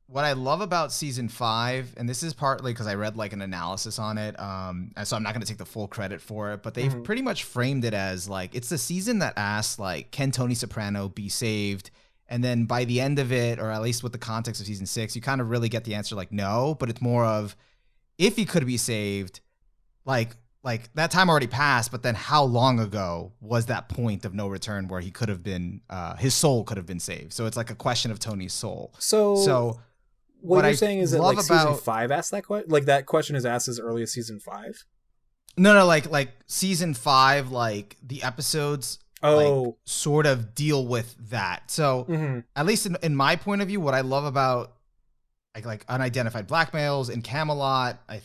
Speaker 5: what I love about season 5, and this is partly because I read like an analysis on it, and so I'm not gonna take the full credit for it, but they've pretty much framed it as like it's the season that asks like, can Tony Soprano be saved? And then by the end of it, or at least with the context of season 6, you kind of really get the answer like no, but it's more of if he could be saved, like that time already passed, but then how long ago was that point of no return where he could have been, his soul could have been saved? So it's like a question of Tony's soul.
Speaker 3: So what you're saying is that like season 5 asked that question? Like that question is asked as early as season 5?
Speaker 5: No, like season 5, like the episodes like, sort of deal with that. So at least in my point of view, what I love about like unidentified blackmails in Camelot, I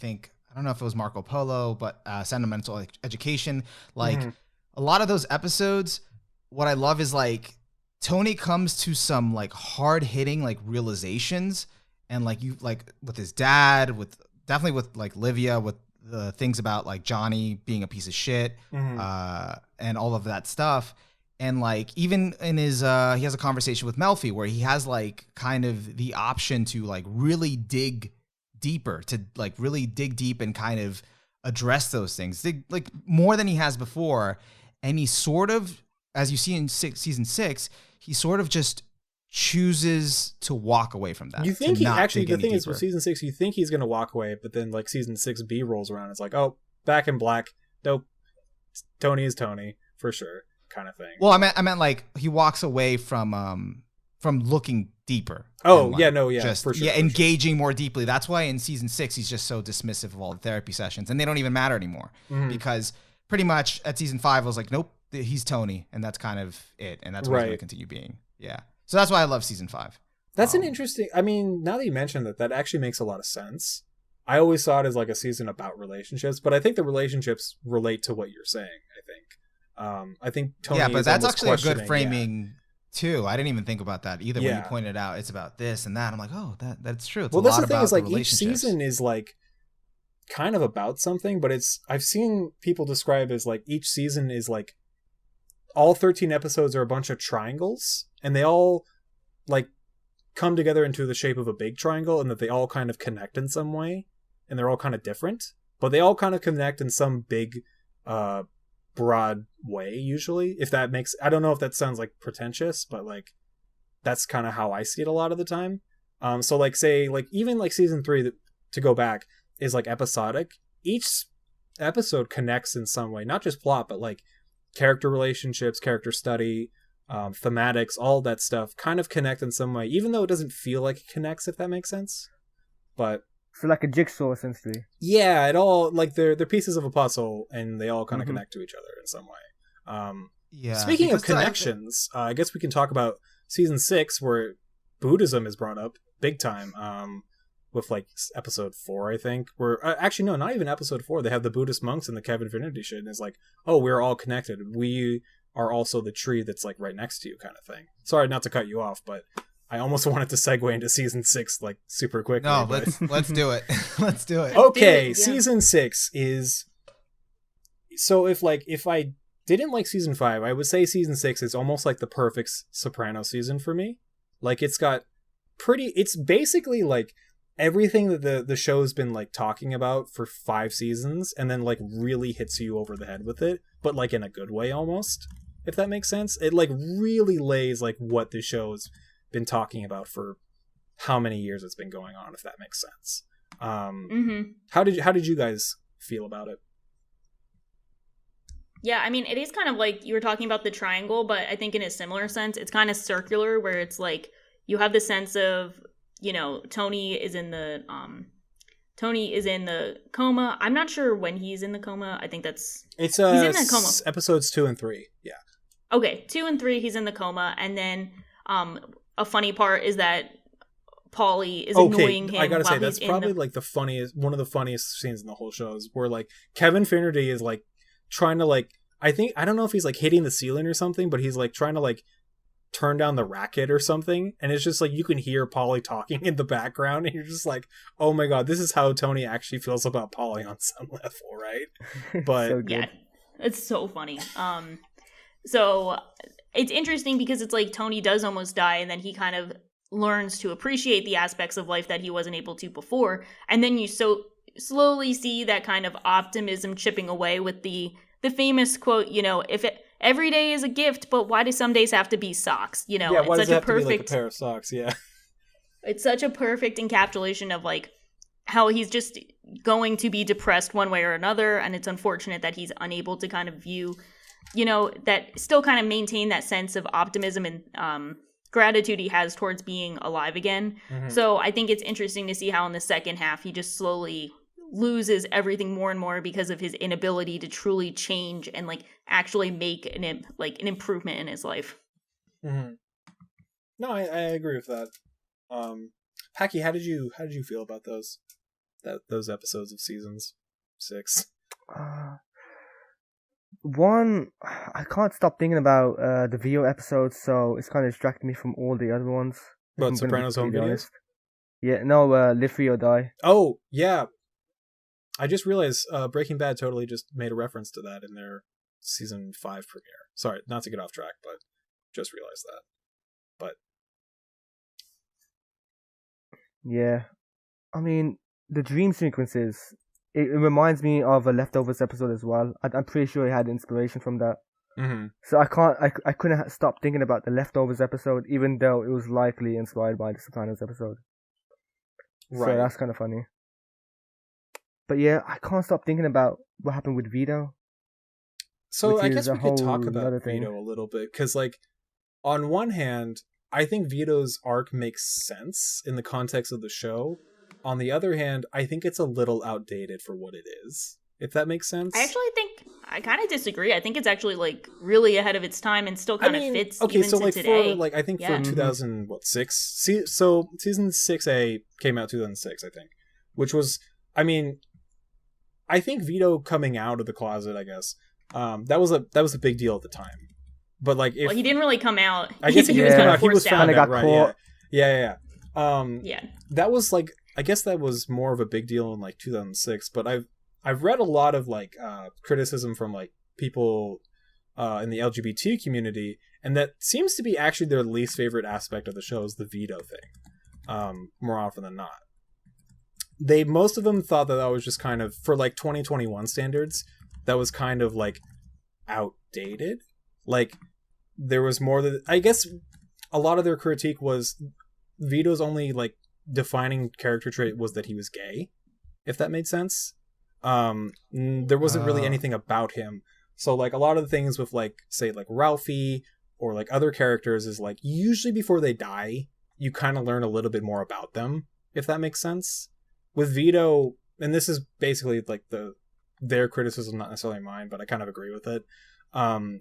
Speaker 5: don't know if it was Marco Polo, but Sentimental Education, like a lot of those episodes, what I love is like Tony comes to some like hard hitting like realizations, and like you like with his dad, with definitely with like Livia, with the things about like Johnny being a piece of shit, and all of that stuff. And like even in his he has a conversation with Melfi where he has like kind of the option to like really dig deeper, to like really dig deep and kind of address those things, like more than he has before. And he sort of, as you see in season 6, he sort of just chooses to walk away from that.
Speaker 3: You think he actually, the thing is with season 6, you think he's going to walk away, but then like season 6B rolls around. It's like, oh, back in black. Nope. Tony is Tony for sure, kind of thing.
Speaker 5: Well, I meant like he walks away from looking deeper.
Speaker 3: Oh,
Speaker 5: like,
Speaker 3: yeah, no, yeah,
Speaker 5: just,
Speaker 3: for sure.
Speaker 5: Yeah,
Speaker 3: for
Speaker 5: engaging more deeply. That's why in season 6 he's just so dismissive of all the therapy sessions, and they don't even matter anymore because pretty much at season 5 I was like, nope, he's Tony, and that's kind of it, and that's what he's going to continue being. Yeah, so that's why I love season 5.
Speaker 3: That's an interesting. I mean, now that you mentioned that actually makes a lot of sense. I always saw it as like a season about relationships, but I think the relationships relate to what you're saying. I think Tony.
Speaker 5: Yeah, but that's actually a good framing.
Speaker 3: Yeah.
Speaker 5: Too. I didn't even think about that either. When you pointed out it's about this and that, I'm like, oh, that's true. It's
Speaker 3: well, that's the thing, is like
Speaker 5: each
Speaker 3: season is like kind of about something, but I've seen people describe as like each season is like all 13 episodes are a bunch of triangles, and they all like come together into the shape of a big triangle, and that they all kind of connect in some way, and they're all kind of different, but they all kind of connect in some big broad way, usually. If that makes, I don't know if that sounds like pretentious, but like that's kind of how I see it a lot of the time. So like say like even like season 3, to go back, is like episodic. Each episode connects in some way, not just plot, but like character relationships, character study, thematics, all that stuff kind of connect in some way, even though it doesn't feel like it connects, if that makes sense. But
Speaker 6: so like a jigsaw, essentially.
Speaker 3: Yeah, it all like they're pieces of a puzzle, and they all kind of connect to each other in some way.
Speaker 5: Yeah.
Speaker 3: Speaking of connections, I guess we can talk about season 6, where Buddhism is brought up big time. With like episode 4, I think. Where actually no, not even episode 4. They have the Buddhist monks and the Kevin Finity shit, and it's like, oh, we're all connected. We are also the tree that's like right next to you, kind of thing. Sorry, not to cut you off, but I almost wanted to segue into season 6 like super quickly.
Speaker 5: No,
Speaker 3: but...
Speaker 5: let's do it. Let's do it.
Speaker 3: Okay, season 6 is. So if I didn't like season 5, I would say season 6 is almost like the perfect Soprano season for me. Like it's basically like everything that the show's been like talking about for 5 seasons, and then like really hits you over the head with it, but like in a good way almost, if that makes sense. It like really lays like what the show's been talking about for how many years it's been going on, if that makes sense. How did you guys feel about it?
Speaker 4: Yeah, I mean, it is kind of like you were talking about the triangle, but I think in a similar sense, it's kind of circular, where it's like you have the sense of, you know, Tony is in the coma. I'm not sure when he's in the coma. I think he's in the coma.
Speaker 3: Episodes 2 and 3. Yeah.
Speaker 4: Okay, 2 and 3, he's in the coma, and then a funny part is that Paulie is annoying him.
Speaker 3: I gotta say, that's probably like one of the funniest scenes in the whole show, is where like Kevin Finnerty is like trying to like, I don't know if he's like hitting the ceiling or something, but he's like trying to like turn down the racket or something, and it's just like you can hear Polly talking in the background, and you're just like, oh my god, this is how Tony actually feels about Polly on some level, right? But
Speaker 6: So good.
Speaker 4: Yeah, it's so funny. So it's interesting because it's like Tony does almost die, and then he kind of learns to appreciate the aspects of life that he wasn't able to before, and then you so slowly see that kind of optimism chipping away with the famous quote, if every day is a gift, but why do some days have to be socks?
Speaker 3: yeah,
Speaker 4: It's
Speaker 3: why does
Speaker 4: such
Speaker 3: it
Speaker 4: a
Speaker 3: have to be like a
Speaker 4: perfect
Speaker 3: pair of socks? Yeah.
Speaker 4: it's such a perfect encapsulation of like how he's just going to be depressed one way or another, and it's unfortunate that he's unable to kind of view, that still kind of maintain that sense of optimism and gratitude he has towards being alive again.
Speaker 3: Mhm.
Speaker 4: So I think it's interesting to see how in the second half he just slowly loses everything more and more because of his inability to truly change and like actually make an improvement in his life.
Speaker 3: Mm-hmm. No, I agree with that. Paki, how did you feel about those episodes of seasons 6?
Speaker 6: One, I can't stop thinking about the video episodes, so it's kind of distracting me from all the other ones. if
Speaker 3: What,
Speaker 6: I'm gonna be
Speaker 3: Sopranos home
Speaker 6: completely
Speaker 3: videos?
Speaker 6: honest. Yeah, no, Live Free or Die.
Speaker 3: Oh, yeah. I just realized Breaking Bad totally just made a reference to that in their season 5 premiere. Sorry, not to get off track, but just realized that. But
Speaker 6: Yeah. I mean, the dream sequences, it reminds me of a Leftovers episode as well. I'm pretty sure it had inspiration from that.
Speaker 3: mm-hmm.
Speaker 6: So I couldn't stop thinking about the Leftovers episode, even though it was likely inspired by the Sopranos episode.
Speaker 3: Right.
Speaker 6: So that's kind of funny. But yeah, I can't stop thinking about what happened with Vito.
Speaker 3: So
Speaker 6: which
Speaker 3: I
Speaker 6: is
Speaker 3: guess
Speaker 6: a
Speaker 3: we could talk
Speaker 6: whole
Speaker 3: about
Speaker 6: nother thing.
Speaker 3: Vito a little bit, because like on one hand, I think Vito's arc makes sense in the context of the show. On the other hand, I think it's a little outdated for what it is, if that makes sense.
Speaker 4: I actually think I kind of disagree. I think it's actually like really ahead of its time and still kind of fits even
Speaker 3: so
Speaker 4: to
Speaker 3: like
Speaker 4: today.
Speaker 3: for like I think
Speaker 4: Yeah.
Speaker 3: for 2006, so season 6A came out 2006, I think, which was, I mean, I think Vito coming out of the closet, I guess, that was a big deal at the time. But like, if
Speaker 4: Well, he didn't really come out.
Speaker 3: I guess he was
Speaker 6: Yeah.
Speaker 3: coming out, he was
Speaker 4: forced
Speaker 3: found
Speaker 6: Kinda
Speaker 3: out,
Speaker 6: got
Speaker 3: right?
Speaker 6: caught.
Speaker 3: Yeah.
Speaker 4: Yeah.
Speaker 3: That was like, I guess that was more of a big deal in like 2006. But I've read a lot of like criticism from like people in the LGBT community, and that seems to be actually their least favorite aspect of the show is the Vito thing. More often than not, most of them thought that was just kind of, for like 2021 standards, that was kind of like outdated. Like there was more that, I guess a lot of their critique was Vito's only like defining character trait was that he was gay, if that made sense. There wasn't really anything about him. So like a lot of the things with like, say like Ralphie or like other characters is like usually before they die, you kind of learn a little bit more about them, if that makes sense. With Vito, and this is basically like their criticism, not necessarily mine, but I kind of agree with it.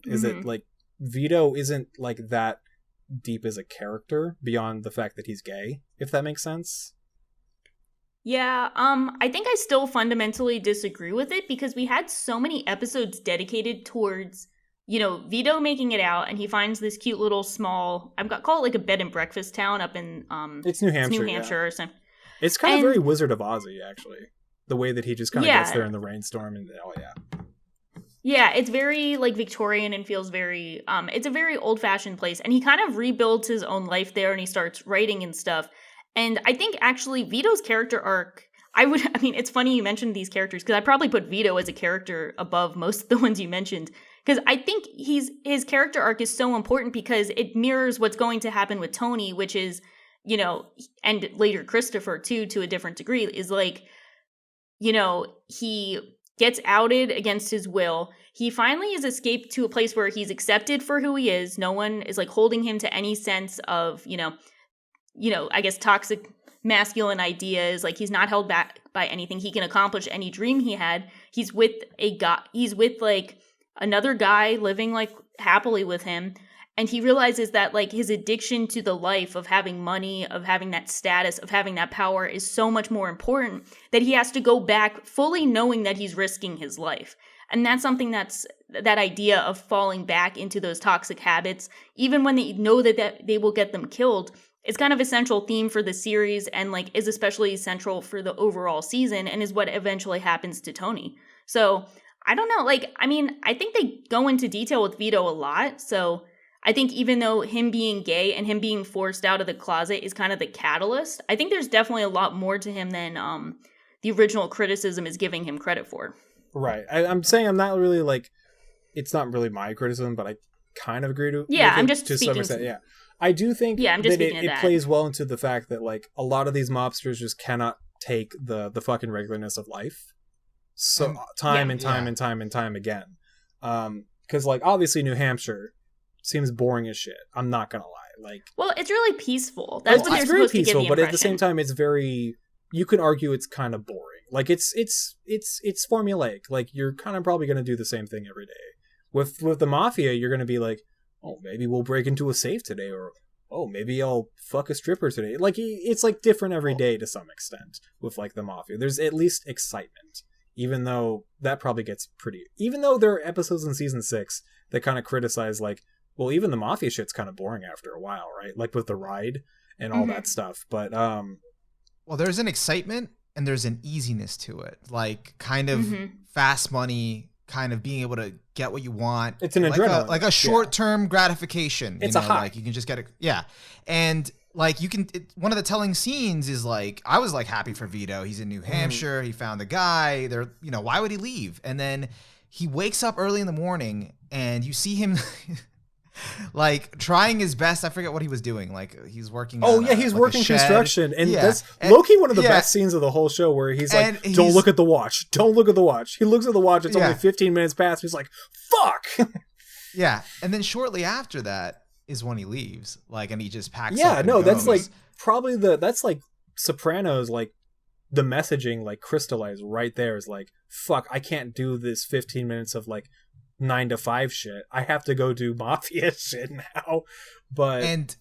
Speaker 3: Is that like Vito isn't like that deep as a character beyond the fact that he's gay, if that makes sense.
Speaker 4: Yeah, I think I still fundamentally disagree with it because we had so many episodes dedicated towards, Vito making it out, and he finds this cute little small, call it like a bed and breakfast town up in
Speaker 3: It's New Hampshire.
Speaker 4: New Hampshire or something.
Speaker 3: It's kind of very Wizard of Ozzy, actually. The way that he just kind of gets there in the rainstorm and
Speaker 4: Yeah, it's very like Victorian and feels very it's a very old-fashioned place, and he kind of rebuilds his own life there and he starts writing and stuff. And I think actually Vito's character arc, it's funny you mentioned these characters because I probably put Vito as a character above most of the ones you mentioned, because I think his character arc is so important because it mirrors what's going to happen with Tony, which is, and later Christopher too, to a different degree, is like, he gets outed against his will. He finally has escaped to a place where he's accepted for who he is. No one is like holding him to any sense of, I guess toxic masculine ideas. Like he's not held back by anything. He can accomplish any dream he had. He's with like another guy living like happily with him. And he realizes that like his addiction to the life of having money, of having that status, of having that power is so much more important that he has to go back fully knowing that he's risking his life. And that's something that idea of falling back into those toxic habits, even when they know that they will get them killed, is kind of a central theme for the series and like is especially central for the overall season and is what eventually happens to Tony. So I don't know. Like, I mean, I think they go into detail with Vito a lot. So I think even though him being gay and him being forced out of the closet is kind of the catalyst, I think there's definitely a lot more to him than the original criticism is giving him credit for.
Speaker 3: Right. I'm saying I'm not really like, it's not really my criticism, but I kind of agree to.
Speaker 4: Yeah, I'm
Speaker 3: it
Speaker 4: just
Speaker 3: to
Speaker 4: speaking.
Speaker 3: some extent. Yeah, I do think
Speaker 4: I'm just
Speaker 3: that
Speaker 4: speaking
Speaker 3: it plays well into the fact that like a lot of these mobsters just cannot take the fucking regularness of life. So time and time again. Because like obviously New Hampshire seems boring as shit. I'm not gonna lie. Like,
Speaker 4: well, it's really peaceful. That's what they're supposed to give the impression.
Speaker 3: But at the same time, it's very. You can argue it's kind of boring. Like it's formulaic. Like you're kind of probably gonna do the same thing every day. With the mafia, you're gonna be like, oh, maybe we'll break into a safe today, or oh, maybe I'll fuck a stripper today. Like it's like different every day to some extent. With like the mafia, there's at least excitement. Even though that probably gets pretty. Even though there are episodes in season 6 that kind of criticize like, well, even the mafia shit's kind of boring after a while, right? Like with the ride and all that stuff. But
Speaker 5: well, there's an excitement and there's an easiness to it, like kind of fast money, kind of being able to get what you want.
Speaker 3: It's an adrenaline,
Speaker 5: like a short-term gratification.
Speaker 3: It's a high.
Speaker 5: Like you can just get it, and like you can. One of the telling scenes is like I was like happy for Vito. He's in New Hampshire. He found the guy. They're why would he leave? And then he wakes up early in the morning, and you see him. Like trying his best. I forget what he was doing. Like he's working.
Speaker 3: He's working construction, and that's low-key one of the best scenes of the whole show. Where he's like, "Don't look at the watch. Don't look at the watch." He looks at the watch. It's only 15 minutes past. He's like, "Fuck."
Speaker 5: Yeah, and then shortly after that is when he leaves. Like, and he just packs.
Speaker 3: Yeah,
Speaker 5: up
Speaker 3: no,
Speaker 5: and
Speaker 3: that's
Speaker 5: goes.
Speaker 3: like probably that's like Sopranos. Like the messaging like crystallized right there is like, "Fuck, I can't do this 15 minutes of like." 9 to 5 shit. I have to go do mafia shit now. But
Speaker 5: and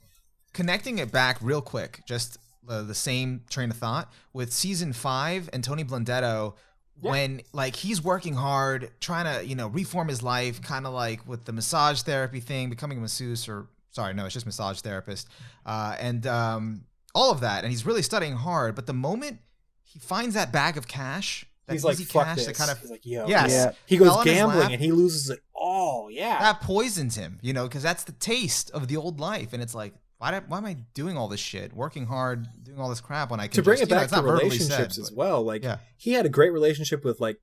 Speaker 5: connecting it back real quick, just the same train of thought with season 5 and Tony Blundetto, when like he's working hard, trying to reform his life, kind of like with the massage therapy thing, becoming a masseuse, or sorry, no, it's just massage therapist, and all of that, and he's really studying hard. But the moment he finds that bag of cash.
Speaker 3: He's like, fuck this.
Speaker 5: Kind of,
Speaker 3: he's like, yo.
Speaker 5: Yes.
Speaker 3: Yeah. He goes gambling and he loses it all. Yeah.
Speaker 5: That poisons him, because that's the taste of the old life. And it's like, why am I doing all this shit, working hard, doing all this crap when I can
Speaker 3: to bring it back to relationships as well. Like, he had a great relationship with like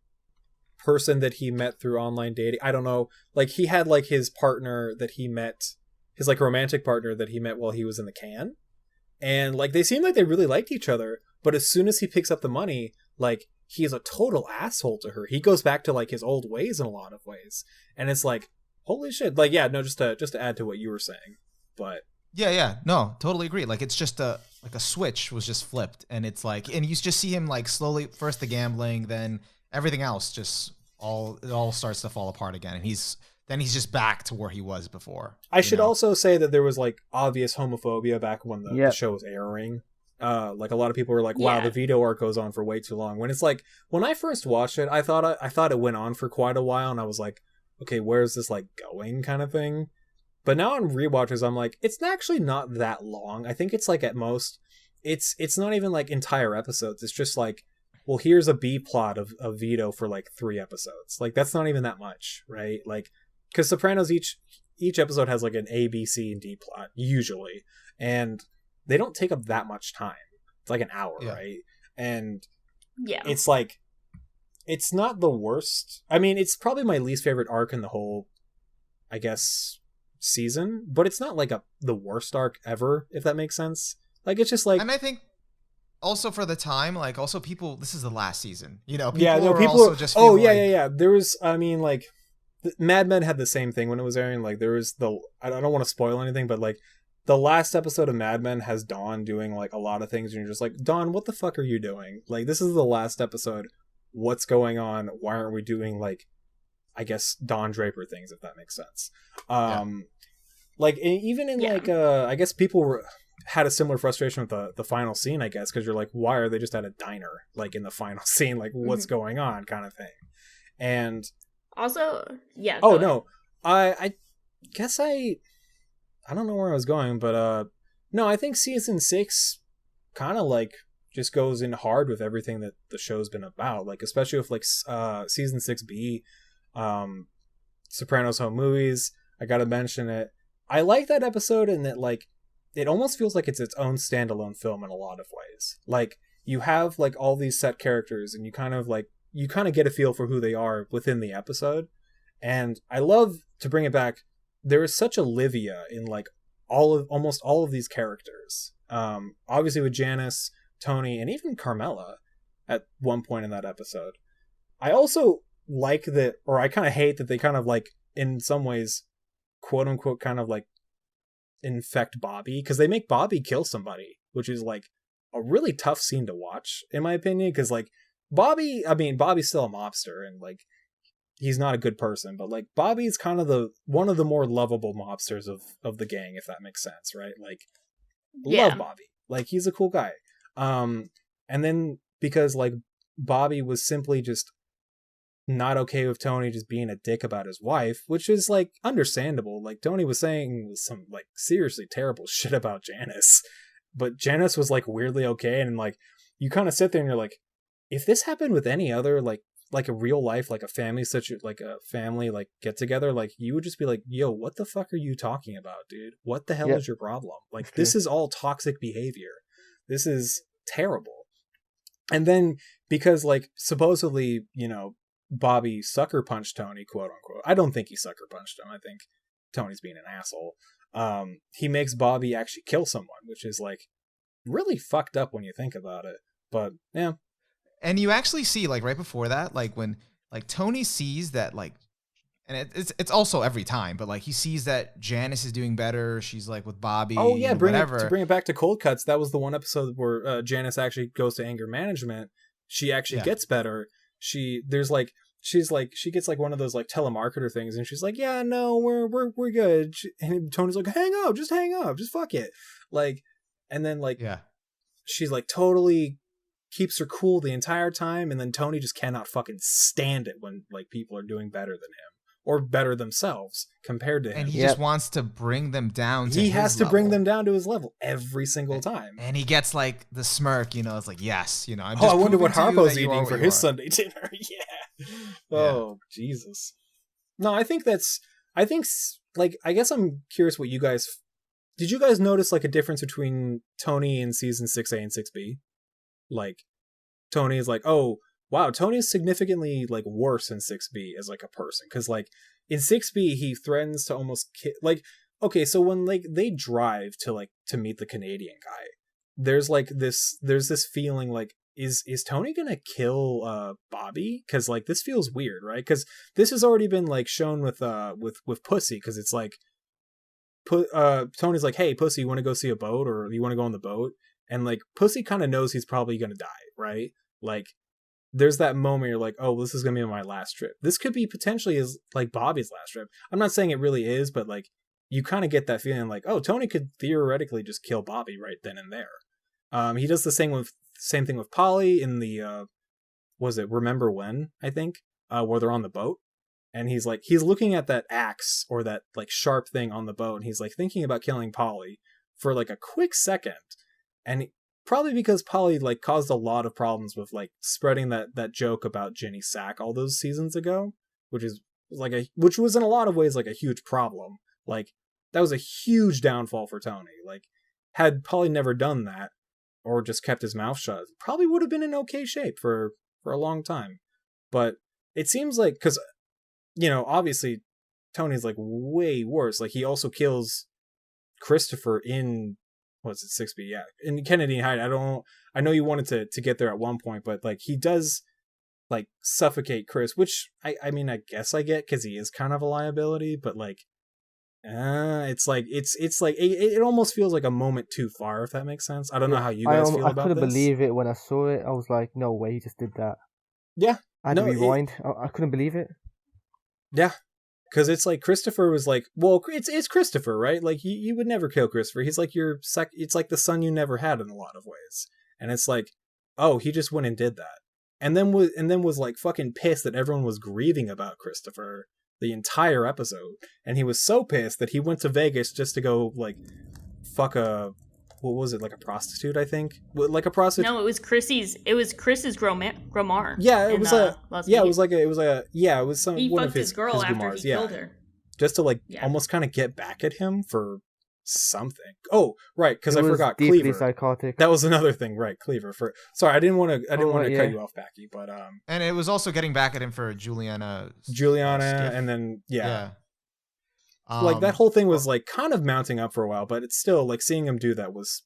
Speaker 3: person that he met through online dating. I don't know. Like he had like his partner that he met, his like romantic partner that he met while he was in the can. And like, they seemed like they really liked each other. But as soon as he picks up the money, like, he is a total asshole to her. He goes back to like his old ways in a lot of ways, and it's like, holy shit! Like, yeah, no, just to add to what you were saying, but
Speaker 5: no, totally agree. Like, it's just a switch was just flipped, and it's like, and you just see him like slowly first the gambling, then everything else just it all starts to fall apart again, and he's just back to where he was before.
Speaker 3: I should also say that there was like obvious homophobia back when the show was airing. Like a lot of people were like, wow, the Vito arc goes on for way too long. When it's like, when I first watched it, I thought it went on for quite a while, and I was like, okay, where's this like going kind of thing? But now on rewatches, I'm like, it's actually not that long. I think it's like at most, it's not even like entire episodes. It's just like, well, here's a B plot of Vito for like 3 episodes. Like that's not even that much, right? Like, because Sopranos each episode has like an A, B, C, and D plot usually, and they don't take up that much time. It's like an hour, right? And it's like, it's not the worst. I mean, it's probably my least favorite arc in the whole, I guess, season. But it's not like the worst arc ever, if that makes sense. Like, it's just like...
Speaker 5: And I think also for the time, like, also people... This is the last season. People
Speaker 3: are
Speaker 5: just...
Speaker 3: Yeah. There was, I mean, like... Mad Men had the same thing when it was airing. Like, there was I don't want to spoil anything, but like... The last episode of Mad Men has Dawn doing like a lot of things, and you're just like, Dawn, what the fuck are you doing? Like, this is the last episode. What's going on? Why aren't we doing like, I guess, Don Draper things, if that makes sense? Like even in like, I guess people had a similar frustration with the final scene, I guess, because you're like, why are they just at a diner like in the final scene? Like, what's going on, kind of thing? And
Speaker 4: Also, yeah.
Speaker 3: Oh
Speaker 4: go ahead.
Speaker 3: no, I guess I don't know where I was going, but no, I think season 6 kind of like just goes in hard with everything that the show's been about, like especially with like season 6B, Sopranos home movies. I gotta mention it. I like that episode in that like it almost feels like it's its own standalone film in a lot of ways. Like you have like all these set characters and you kind of get a feel for who they are within the episode. And I love, to bring it back, there is such Olivia in like almost all of these characters. Obviously with Janice, Tony, and even Carmela at one point in that episode. I also like that, or I kind of hate that they kind of like, in some ways, quote unquote, kind of like infect Bobby, because they make Bobby kill somebody, which is like a really tough scene to watch, in my opinion, because like Bobby's still a mobster, and like he's not a good person, but like Bobby's kind of one of the more lovable mobsters of the gang, if that makes sense, right? Like, love Bobby, like he's a cool guy. And then because like Bobby was simply just not okay with Tony just being a dick about his wife, which is like understandable. Like Tony was saying some like seriously terrible shit about Janice, but Janice was like weirdly okay. And like you kind of sit there and you're like, if this happened with any other like a real life, like a family like get together, like you would just be like, yo, what the fuck are you talking about, dude? What the hell is your problem? Like this is all toxic behavior. This is terrible. And then because like supposedly, you know, Bobby sucker punched Tony, quote unquote. I don't think he sucker punched him. I think Tony's being an asshole. He makes Bobby actually kill someone, which is like really fucked up when you think about it. But yeah.
Speaker 5: And you actually see like right before that, like when like Tony sees that like, and it's also every time, but like he sees that Janice is doing better. She's like with Bobby.
Speaker 3: Oh yeah,
Speaker 5: to
Speaker 3: bring it back to Cold Cuts. That was the one episode where Janice actually goes to anger management. She actually gets better. She gets like one of those like telemarketer things, and she's like, yeah, no, we're good. And Tony's like, hang up, just fuck it. Like, and then like, she's like totally keeps her cool the entire time, and then Tony just cannot fucking stand it when like people are doing better than him or better themselves compared to him.
Speaker 5: And he just wants to bring them down to
Speaker 3: he
Speaker 5: his
Speaker 3: has to
Speaker 5: level.
Speaker 3: bring them down to his level every single time.
Speaker 5: And he gets like the smirk, you know, it's like, yes, you know, I'm
Speaker 3: I
Speaker 5: just
Speaker 3: wonder what
Speaker 5: proving to you
Speaker 3: Harpo's
Speaker 5: that you are
Speaker 3: eating
Speaker 5: what
Speaker 3: for
Speaker 5: you
Speaker 3: his
Speaker 5: are.
Speaker 3: Sunday dinner. Oh, Jesus. No, I guess I'm curious what you guys, did you guys notice like a difference between Tony in season 6A and 6B? Like, Tony is like, oh, wow, Tony's significantly like worse in 6B as like a person, because like in 6B he threatens to almost like, okay, so when like they drive to meet the Canadian guy, there's this feeling like, is Tony gonna kill Bobby? Because like this feels weird, right? Because this has already been like shown with Pussy, because it's like Tony's like, hey Pussy, you want to go see a boat, or you want to go on the boat? And like Pussy kind of knows he's probably gonna die, right? Like there's that moment you're like, oh, this is gonna be my last trip. This could be potentially as like Bobby's last trip. I'm not saying it really is, but like you kind of get that feeling like, oh, Tony could theoretically just kill Bobby right then and there. He does the same thing with Polly in the was it Remember When, I think, where they're on the boat, and he's looking at that axe or that like sharp thing on the boat, and he's like thinking about killing Polly for like a quick second, and probably because Polly like caused a lot of problems with like spreading that joke about Ginny's sack all those seasons ago, which was in a lot of ways like a huge problem. Like that was a huge downfall for Tony. Like had Polly never done that, or just kept his mouth shut, probably would have been in okay shape for a long time. But it seems like, because, you know, obviously Tony's like way worse. Like he also kills Christopher in, what's it, 6B? Yeah, in Kennedy Heights. I know you wanted to get there at one point, but like he does like suffocate Chris, which I mean, I guess I get, because he is kind of a liability, but like it's like it almost feels like a moment too far, if that makes sense. I don't know how you guys feel about this.
Speaker 6: I couldn't believe it when I saw it. I was like, no way, he just did that.
Speaker 3: Yeah,
Speaker 6: I had to rewind. I couldn't believe it.
Speaker 3: Yeah, because it's like Christopher was like, well, it's Christopher, right? Like you would never kill Christopher. He's like it's like the son you never had in a lot of ways. And it's like, oh, he just went and did that. and then was like fucking pissed that everyone was grieving about Christopher the entire episode, and he was so pissed that he went to Vegas just to go like fuck a, what was it, like a prostitute, I think, like a prostitute.
Speaker 4: No, it was Chris's gromar.
Speaker 3: Yeah, it was a. Yeah, it was like a. Yeah, it was some.
Speaker 4: He
Speaker 3: one
Speaker 4: fucked
Speaker 3: of his
Speaker 4: girl after
Speaker 3: gromars,
Speaker 4: he killed her.
Speaker 3: just to like
Speaker 4: Yeah.
Speaker 3: almost kind of get back at him for something. Oh, right, because I
Speaker 6: It was
Speaker 3: forgot
Speaker 6: deeply
Speaker 3: Cleaver.
Speaker 6: psychotic.
Speaker 3: That was another thing, right? Cleaver. Sorry, I didn't want to.
Speaker 6: right,
Speaker 3: cut
Speaker 6: yeah.
Speaker 3: you off, Paki, but
Speaker 5: And it was also getting back at him for Juliana,
Speaker 3: and then
Speaker 5: yeah.
Speaker 3: like that whole thing was like kind of mounting up for a while, but it's still like seeing him do that was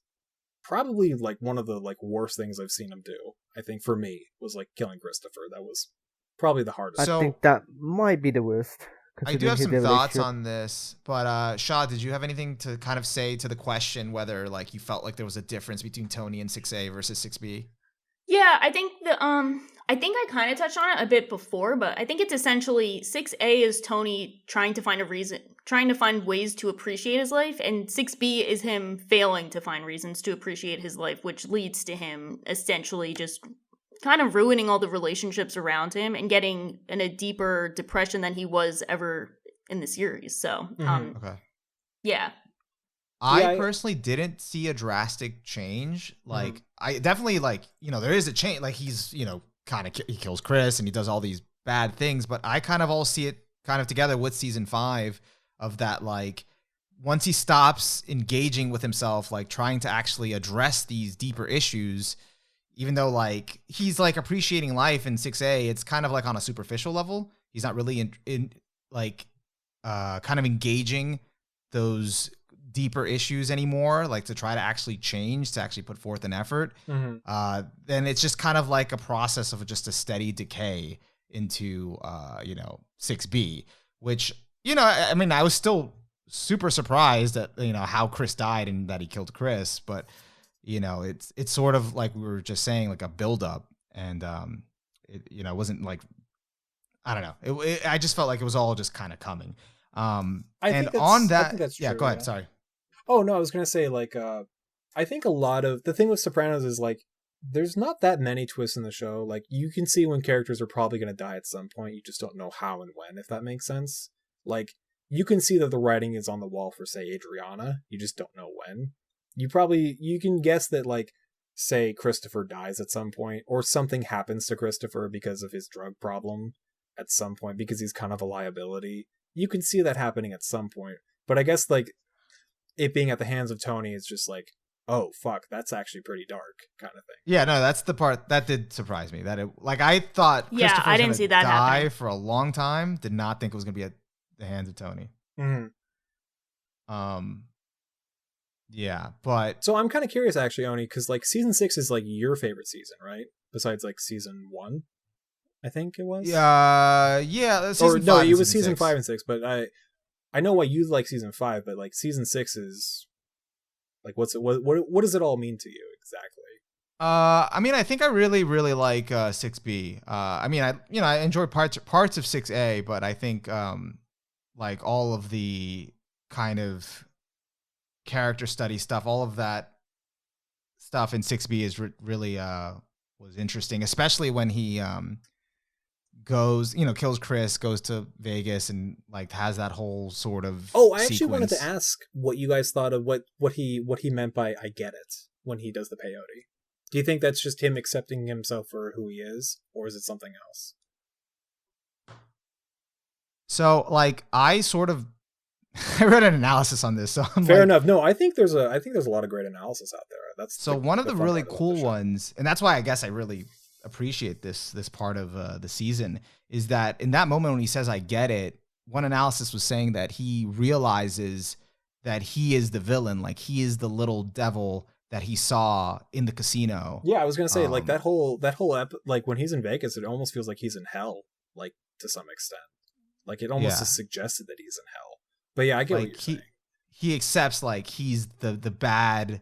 Speaker 3: probably like one of the like worst things I've seen him do. I think for me was like killing Christopher. That was probably the hardest.
Speaker 6: I
Speaker 5: So-
Speaker 6: think that might be the worst.
Speaker 5: I do
Speaker 6: considering
Speaker 5: have
Speaker 6: his
Speaker 5: some thoughts
Speaker 6: relationship.
Speaker 5: on this, but Shaw, did you have anything to kind of say to the question whether like you felt like there was a difference between Tony and 6A versus 6B?
Speaker 4: Yeah, I think I kind of touched on it a bit before, but I think it's essentially 6A is Tony trying to find ways to appreciate his life, and 6B is him failing to find reasons to appreciate his life, which leads to him essentially just kind of ruining all the relationships around him and getting in a deeper depression than he was ever in the series. So,
Speaker 5: Okay.
Speaker 4: yeah.
Speaker 5: I personally didn't see a drastic change. Like, I definitely like, there is a change. Like he's, he kills Chris and he does all these bad things, but I kind of all see it kind of together with season 5 of that. Like once he stops engaging with himself, like trying to actually address these deeper issues, even though like he's like appreciating life in 6A, it's kind of like on a superficial level. He's not really in kind of engaging those deeper issues anymore, like to try to actually change, to actually put forth an effort. Then it's just kind of like a process of just a steady decay into 6B, which I mean, I was still super surprised at how Chris died and that he killed Chris, but it's sort of like we were just saying, like a buildup, and it wasn't like, I don't know, I just felt like it was all just kind of coming.
Speaker 3: I think that's
Speaker 5: yeah,
Speaker 3: true,
Speaker 5: go ahead.
Speaker 3: yeah.
Speaker 5: Sorry.
Speaker 3: Oh no, I was gonna say like I think a lot of the thing with Sopranos is like there's not that many twists in the show. Like you can see when characters are probably gonna die at some point. You just don't know how and when, if that makes sense. Like you can see that the writing is on the wall for say Adriana. You just don't know when. You can guess that like say Christopher dies at some point, or something happens to Christopher because of his drug problem at some point, because he's kind of a liability. You can see that happening at some point. But I guess like it being at the hands of Tony is just like, oh fuck, that's actually pretty dark kind of thing.
Speaker 5: Yeah, no, that's the part that did surprise me. That it, like I thought,
Speaker 4: Yeah,
Speaker 5: Christopher
Speaker 4: I
Speaker 5: was
Speaker 4: didn't
Speaker 5: gonna
Speaker 4: see that
Speaker 5: die
Speaker 4: happening.
Speaker 5: for a long time. Did not think it was gonna be at the hands of Tony. Yeah, but
Speaker 3: So I'm kind of curious actually, Oni, because like season 6 is like your favorite season, right? Besides like season 1, I think it was.
Speaker 5: yeah.
Speaker 3: Or no,
Speaker 5: five
Speaker 3: it
Speaker 5: and
Speaker 3: was
Speaker 5: season
Speaker 3: season
Speaker 5: 6.
Speaker 3: 5 and 6, but I know why you like season 5, but like season 6 is like what does it all mean to you exactly?
Speaker 5: I mean, I think I really, really like 6B. I mean, I enjoy parts of 6A, but I think like all of the kind of character study stuff, all of that stuff in 6B is really was interesting, especially when he goes, kills Chris, goes to Vegas, and like has that whole sort of
Speaker 3: Oh, I actually
Speaker 5: sequence.
Speaker 3: wanted to ask what you guys thought of what he meant by "I get it" when he does the peyote. Do you think that's just him accepting himself for who he is, or is it something else?
Speaker 5: So like I sort of I read an analysis on this, so I'm
Speaker 3: Fair
Speaker 5: like,
Speaker 3: enough. No, I think there's a lot of great analysis out there. That's
Speaker 5: so one of the
Speaker 3: fun
Speaker 5: really
Speaker 3: part about
Speaker 5: cool
Speaker 3: the show.
Speaker 5: ones, and that's why I guess I really appreciate this part of the season, is that in that moment when he says "I get it," one analysis was saying that he realizes that he is the villain, like he is the little devil that he saw in the casino.
Speaker 3: Yeah, I was gonna say like
Speaker 5: Um,
Speaker 3: that whole like when he's in Vegas, it almost feels like he's in hell, like to some extent. Like it almost
Speaker 5: Yeah.
Speaker 3: is suggested that he's in hell. But yeah, I get what
Speaker 5: Like
Speaker 3: you're saying.
Speaker 5: he accepts like he's the bad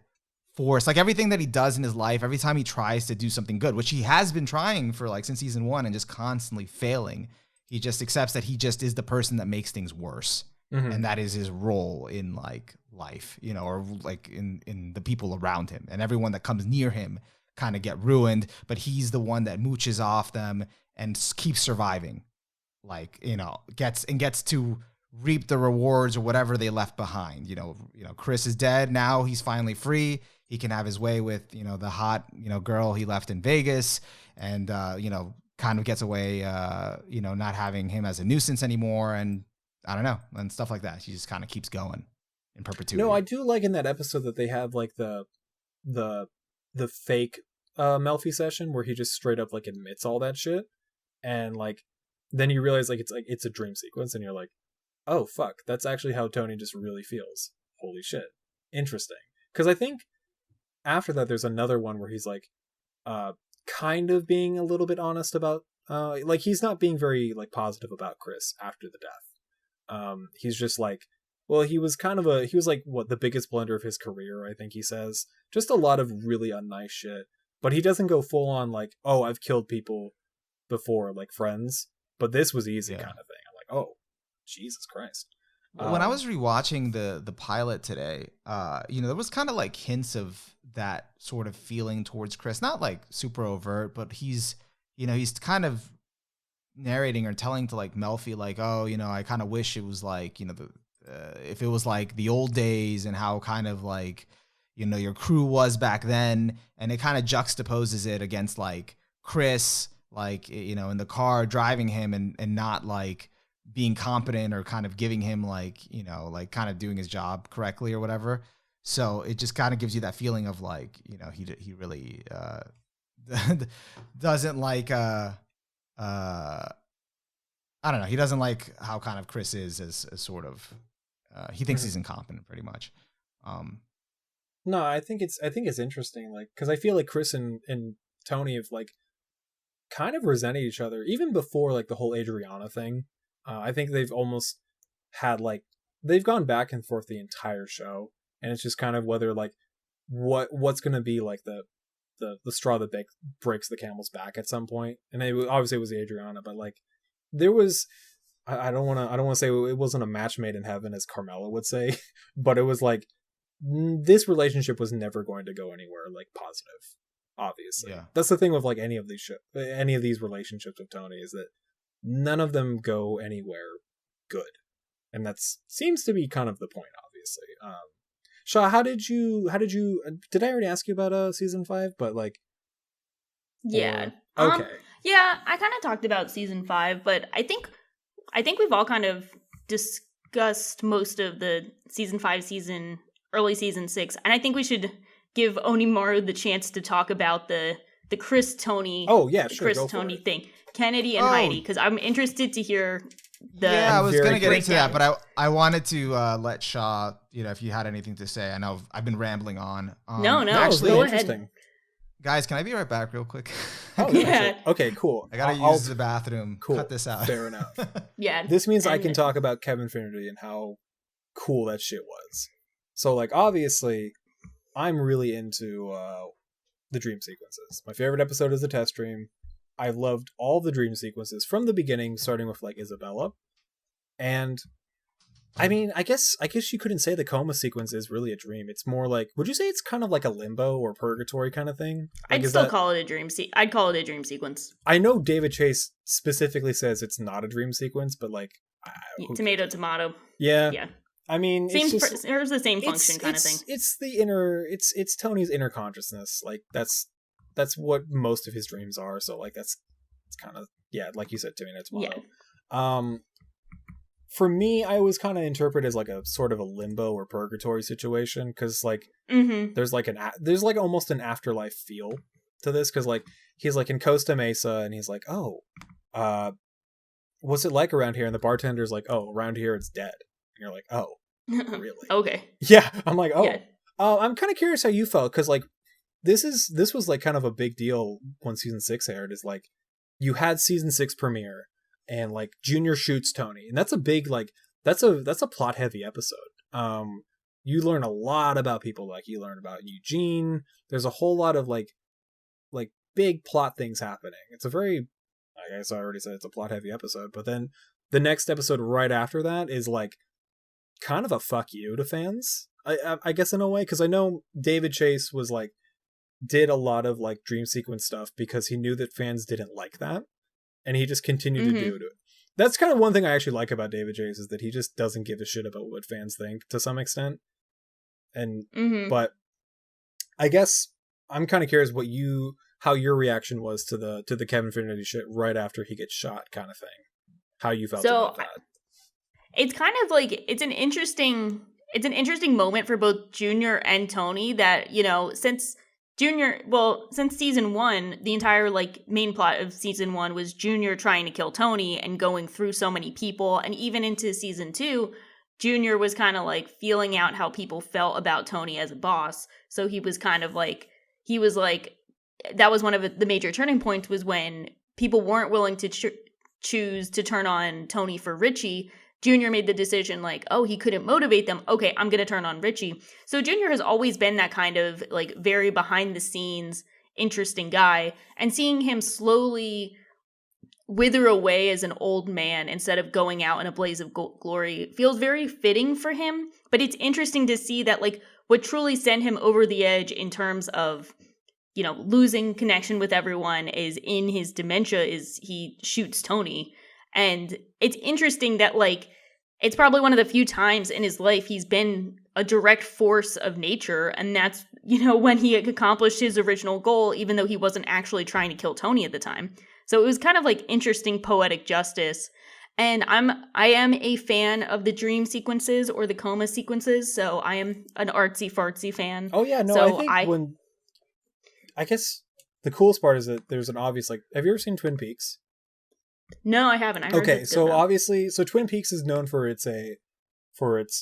Speaker 5: force, like everything that he does in his life, every time he tries to do something good, which he has been trying for like since season 1 and just constantly failing, he just accepts that he just is the person that makes things worse.
Speaker 3: Mhm.
Speaker 5: And that is his role in like life, or like in the people around him, and everyone that comes near him kind of get ruined, but he's the one that mooches off them and keeps surviving, like, gets to reap the rewards or whatever they left behind. Chris is dead. Now he's finally free. He can have his way with, the hot, girl he left in Vegas, and, kind of gets away, not having him as a nuisance anymore. And I don't know, and stuff like that. She just kind of keeps going in perpetuity.
Speaker 3: No, I do like in that episode that they have like the fake Melfi session where he just straight up like admits all that shit, and like then you realize like it's a dream sequence, and you're like, oh fuck, that's actually how Tony just really feels. Holy shit, interesting. Because I think after that there's another one where he's like kind of being a little bit honest about like he's not being very like positive about Chris after the death. He's just like, well, he was like what, the biggest blunder of his career, I think he says. Just a lot of really unnice shit. But he doesn't go full on like, oh, I've killed people before, like friends, but this was easy kind of thing. I'm like, oh, Jesus Christ.
Speaker 5: When I was rewatching the pilot today, there was kind of like hints of that sort of feeling towards Chris, not like super overt, but he's kind of narrating or telling to like Melfi, like, oh, I kind of wish it was like, if it was like the old days and how kind of like, your crew was back then. And it kind of juxtaposes it against like Chris, like, in the car driving him and not like being competent or kind of giving him like, like kind of doing his job correctly or whatever. So it just kind of gives you that feeling of like, he really doesn't like, I don't know. He doesn't like how kind of Chris is as sort of, he thinks he's incompetent pretty much.
Speaker 3: No, I think it's interesting, like, because I feel like Chris and Tony have like kind of resented each other even before like the whole Adriana thing. I think they've almost had like they've gone back and forth the entire show, and it's just kind of whether like what's going to be like the straw that breaks the camel's back at some point. And obviously it was Adriana, but like there was I don't want to say it wasn't a match made in heaven, as Carmela would say, but it was like this relationship was never going to go anywhere like positive. Obviously, that's the thing with like any of these relationships with Tony, is that none of them go anywhere good, and that seems to be kind of the point. Obviously, Shaw, how did you? Did I already ask you about season 5? But like,
Speaker 4: yeah,
Speaker 3: okay,
Speaker 4: yeah, I kind of talked about season 5, but I think we've all kind of discussed most of the season 5, early season 6, and I think we should give OniMaru the chance to talk about the Chris Tony.
Speaker 3: Oh yeah, sure,
Speaker 4: Chris Tony thing, Kennedy and Heidi, because I'm interested to hear the.
Speaker 5: Yeah, I was gonna get into that, but I wanted to let Shaw, if you had anything to say. I know I've been rambling on.
Speaker 4: No,
Speaker 3: actually,
Speaker 4: go
Speaker 3: interesting.
Speaker 4: ahead.
Speaker 5: Guys, can I be right back real quick?
Speaker 3: Oh,
Speaker 4: yeah.
Speaker 3: Okay, cool.
Speaker 5: I gotta use the bathroom.
Speaker 3: Cool.
Speaker 5: Cut this out.
Speaker 3: Fair enough.
Speaker 4: Yeah.
Speaker 3: This means I can talk about Kevin Finnerty and how cool that shit was. So, like, obviously, I'm really into the dream sequences. My favorite episode is the test dream. I loved all the dream sequences from the beginning, starting with like Isabella. And I mean, I guess you couldn't say the coma sequence is really a dream. It's more like, would you say it's kind of like a limbo or purgatory kind of thing? Like,
Speaker 4: I'd still call it a dream. I'd call it a dream sequence.
Speaker 3: I know David Chase specifically says it's not a dream sequence, but like,
Speaker 4: tomato.
Speaker 3: Yeah.
Speaker 4: Yeah.
Speaker 3: I mean,
Speaker 4: there's the same function kind of thing.
Speaker 3: It's the inner. It's Tony's inner consciousness. Like that's what most of his dreams are. So like it's kind of, yeah, like you said, tomato. Yeah. For me, I always kind of interpret it as like a sort of a limbo or purgatory situation, because like there's like almost an afterlife feel to this, because like he's like in Costa Mesa and he's like, oh, what's it like around here? And the bartender's like, oh, around here it's dead. And you're like, oh, really?
Speaker 4: Okay.
Speaker 3: Yeah, I'm like, oh,
Speaker 4: yeah.
Speaker 3: I'm kind of curious how you felt, because like this was like kind of a big deal when season 6 aired. Is like you had season 6 premiere. And like Junior shoots Tony, and that's a big like that's a plot heavy episode. You learn a lot about people. Like you learn about Eugene. There's a whole lot of like big plot things happening. It's a very, I guess I already said it's a plot heavy episode. But then the next episode right after that is like kind of a fuck you to fans. I guess in a way, because I know David Chase was like did a lot of like dream sequence stuff because he knew that fans didn't like that, and he just continued to do it. That's kind of one thing I actually like about David Chase, is that he just doesn't give a shit about what fans think to some extent. And but I guess I'm kind of curious how your reaction was to the Kevin Finnerty shit right after he gets shot, kind of thing. How you felt about that?
Speaker 4: It's kind of like it's an interesting moment for both Junior and Tony that, you know, since season 1, the entire like main plot of season 1 was Junior trying to kill Tony and going through so many people, and even into season 2, Junior was kind of like feeling out how people felt about Tony as a boss. So he was kind of like that was one of the major turning points, was when people weren't willing to choose to turn on Tony for Richie. Junior made the decision like, oh, he couldn't motivate them. Okay, I'm going to turn on Richie. So Junior has always been that kind of like very behind the scenes, interesting guy. And seeing him slowly wither away as an old man instead of going out in a blaze of glory feels very fitting for him. But it's interesting to see that like what truly sent him over the edge in terms of, you know, losing connection with everyone is in his dementia, is he shoots Tony. And it's interesting that, like, it's probably one of the few times in his life he's been a direct force of nature. And that's, you know, when he accomplished his original goal, even though he wasn't actually trying to kill Tony at the time. So it was kind of like interesting poetic justice. And I am a fan of the dream sequences or the coma sequences. So I am an artsy fartsy fan.
Speaker 3: Oh, yeah. No,
Speaker 4: so
Speaker 3: I guess the coolest part is that there's an obvious, like, have you ever seen Twin Peaks?
Speaker 4: No, I haven't. I heard
Speaker 3: okay, so obviously, Twin Peaks is known for its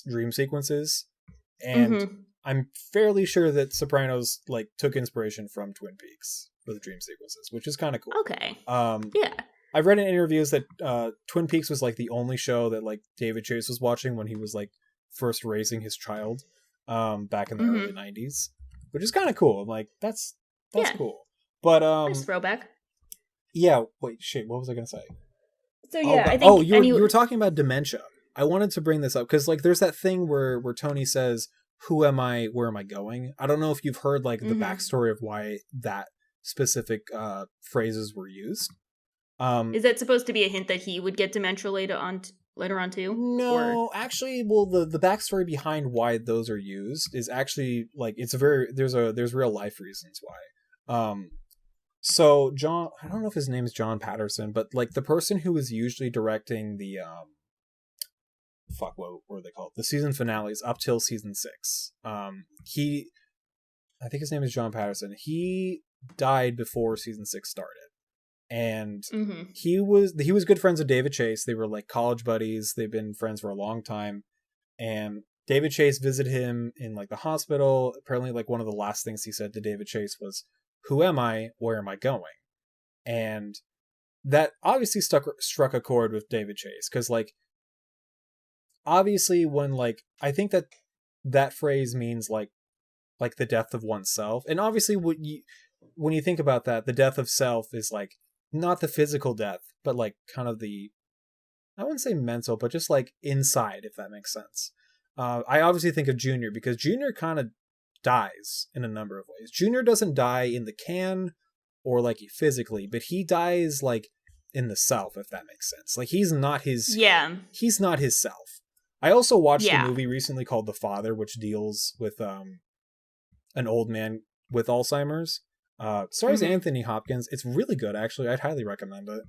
Speaker 3: dream sequences, and I'm fairly sure that Sopranos like took inspiration from Twin Peaks for the dream sequences, which is kind of cool.
Speaker 4: Okay.
Speaker 3: Yeah. I've read in interviews that Twin Peaks was like the only show that like David Chase was watching when he was like first raising his child, back in the early '90s, which is kind of cool. I'm like, that's cool. But
Speaker 4: nice throwback.
Speaker 3: Yeah, wait, shit, what was I going to say?
Speaker 4: So yeah, I think...
Speaker 3: you were talking about dementia. I wanted to bring this up, because like there's that thing where Tony says, who am I, where am I going? I don't know if you've heard like the backstory of why that specific phrases were used.
Speaker 4: Is that supposed to be a hint that he would get dementia later on too?
Speaker 3: No, actually, well, the backstory behind why those are used is actually like, there's real life reasons why. So John, I don't know if his name is John Patterson, but like the person who was usually directing the what were they called? The season finales up till season 6. I think his name is John Patterson. He died before season 6 started. And he was good friends with David Chase. They were like college buddies. They've been friends for a long time. And David Chase visited him in like the hospital. Apparently, like one of the last things he said to David Chase was, who am I? Where am I going? And that obviously struck a chord with David Chase, because like obviously when like I think that phrase means like the death of oneself, and obviously when you think about that, the death of self is like not the physical death, but like kind of the, I wouldn't say mental, but just like inside, if that makes sense. I obviously think of Junior, because Junior kind of dies in a number of ways. Junior doesn't die in the can or like physically, but he dies like in the self, if that makes sense. Like he's not his self. I also watched a movie recently called The Father, which deals with an old man with Alzheimer's. Stars Anthony Hopkins. It's really good, actually. I'd highly recommend it.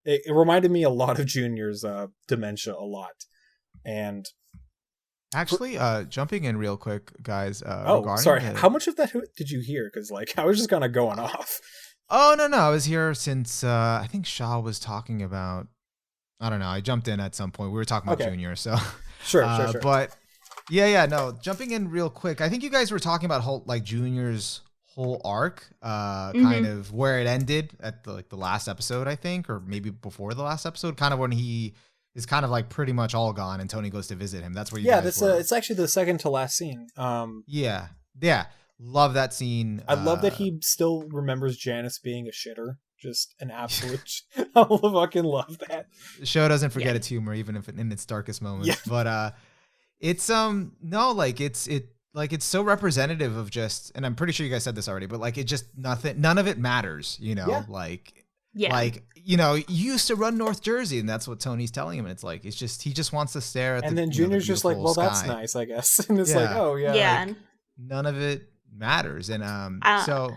Speaker 3: It reminded me a lot of Junior's dementia a lot. And
Speaker 5: actually, jumping in real quick, guys.
Speaker 3: Sorry. How much of that did you hear? Because like I was just kind of going off.
Speaker 5: Oh no, I was here since I think Shaw was talking about. I don't know. I jumped in at some point. We were talking about Junior, so
Speaker 3: sure.
Speaker 5: But no. Jumping in real quick. I think you guys were talking about Junior's whole arc, kind of where it ended at the last episode, I think, or maybe before the last episode, kind of when he is kind of like pretty much all gone and Tony goes to visit him. That's where you guys were.
Speaker 3: It's actually the second to last scene.
Speaker 5: Yeah. Love that scene.
Speaker 3: I love that he still remembers Janice being a shitter. Just an absolute. I fucking love that.
Speaker 5: The show doesn't forget its humor, even if in its darkest moments. Yeah. But it's it's so representative of just, and I'm pretty sure you guys said this already, but like it just none of it matters,
Speaker 3: Yeah.
Speaker 5: Like, you used to run North Jersey, and that's what Tony's telling him. And it's like, he just wants to stare at
Speaker 3: And
Speaker 5: the,
Speaker 3: then
Speaker 5: the
Speaker 3: Junior's just like,
Speaker 5: beautiful
Speaker 3: well, that's
Speaker 5: sky.
Speaker 3: nice, I guess. And it's like,
Speaker 5: Yeah.
Speaker 3: oh, yeah.
Speaker 4: Yeah.
Speaker 3: like-
Speaker 5: None of it matters. And so,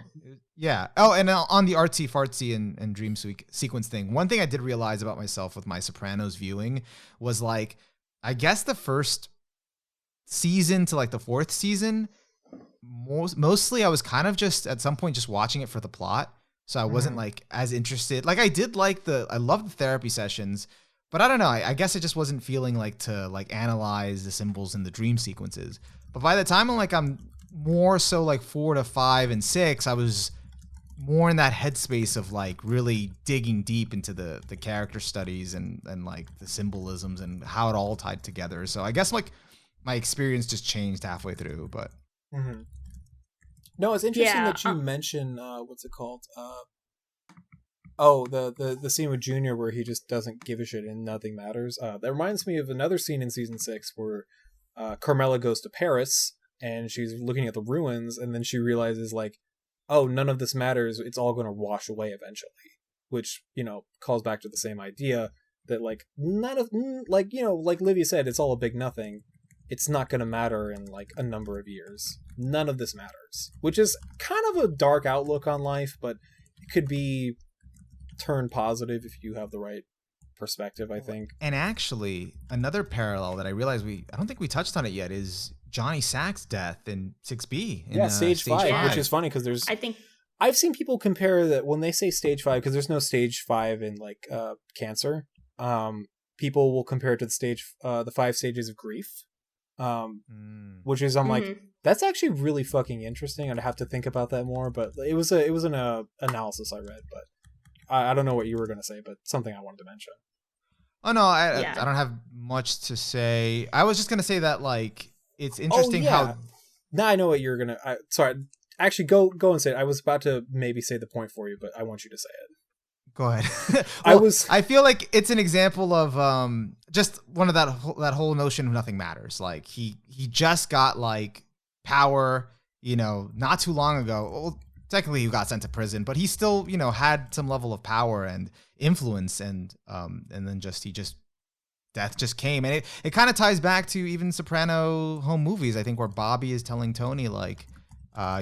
Speaker 5: yeah. Oh, and on the artsy fartsy and dream sequence thing, one thing I did realize about myself with my Sopranos viewing was like, I guess the first season to like the fourth season, mostly I was kind of just at some point just watching it for the plot. So I wasn't like as interested. Like I did like I loved the therapy sessions, but I don't know. I guess I just wasn't feeling like to like analyze the symbols in the dream sequences. But by the time I'm more so like 4 to 5 and 6, I was more in that headspace of like really digging deep into the character studies and like the symbolisms and how it all tied together. So I guess like my experience just changed halfway through, but.
Speaker 3: Mm-hmm. No, it's interesting
Speaker 4: Yeah,
Speaker 3: that you mention what's it called? The scene with Junior where he just doesn't give a shit and nothing matters. That reminds me of another scene in season 6 where Carmela goes to Paris and she's looking at the ruins, and then she realizes like, oh, none of this matters. It's all going to wash away eventually, which calls back to the same idea that like none of like like Livia said, it's all a big nothing. It's not going to matter in like a number of years. None of this matters, which is kind of a dark outlook on life, but it could be turned positive if you have the right perspective, I think.
Speaker 5: And actually, another parallel that I realized I don't think we touched on it yet is Johnny Sack's death in 6B.
Speaker 3: Stage 5,
Speaker 4: five.
Speaker 3: which is funny because I've seen people compare that when they say stage 5, because there's no stage 5 in like cancer. People will compare it to the 5 stages of grief. Which is like, that's actually really fucking interesting. I'd have to think about that more, but it was an analysis I read, but I don't know what you were going to say, but something I wanted to mention.
Speaker 5: Oh no, I don't have much to say. I was just going to say that like it's interesting how.
Speaker 3: Now I know what you're going to. Sorry, actually, go and say it. I was about to maybe say the point for you, but I want you to say it.
Speaker 5: Go ahead. I feel like it's an example of just one of that whole notion of nothing matters. Like he just got like power, not too long ago. Well, technically he got sent to prison, but he still, had some level of power and influence, and then death just came. And it kind of ties back to even Soprano home movies, I think, where Bobby is telling Tony like,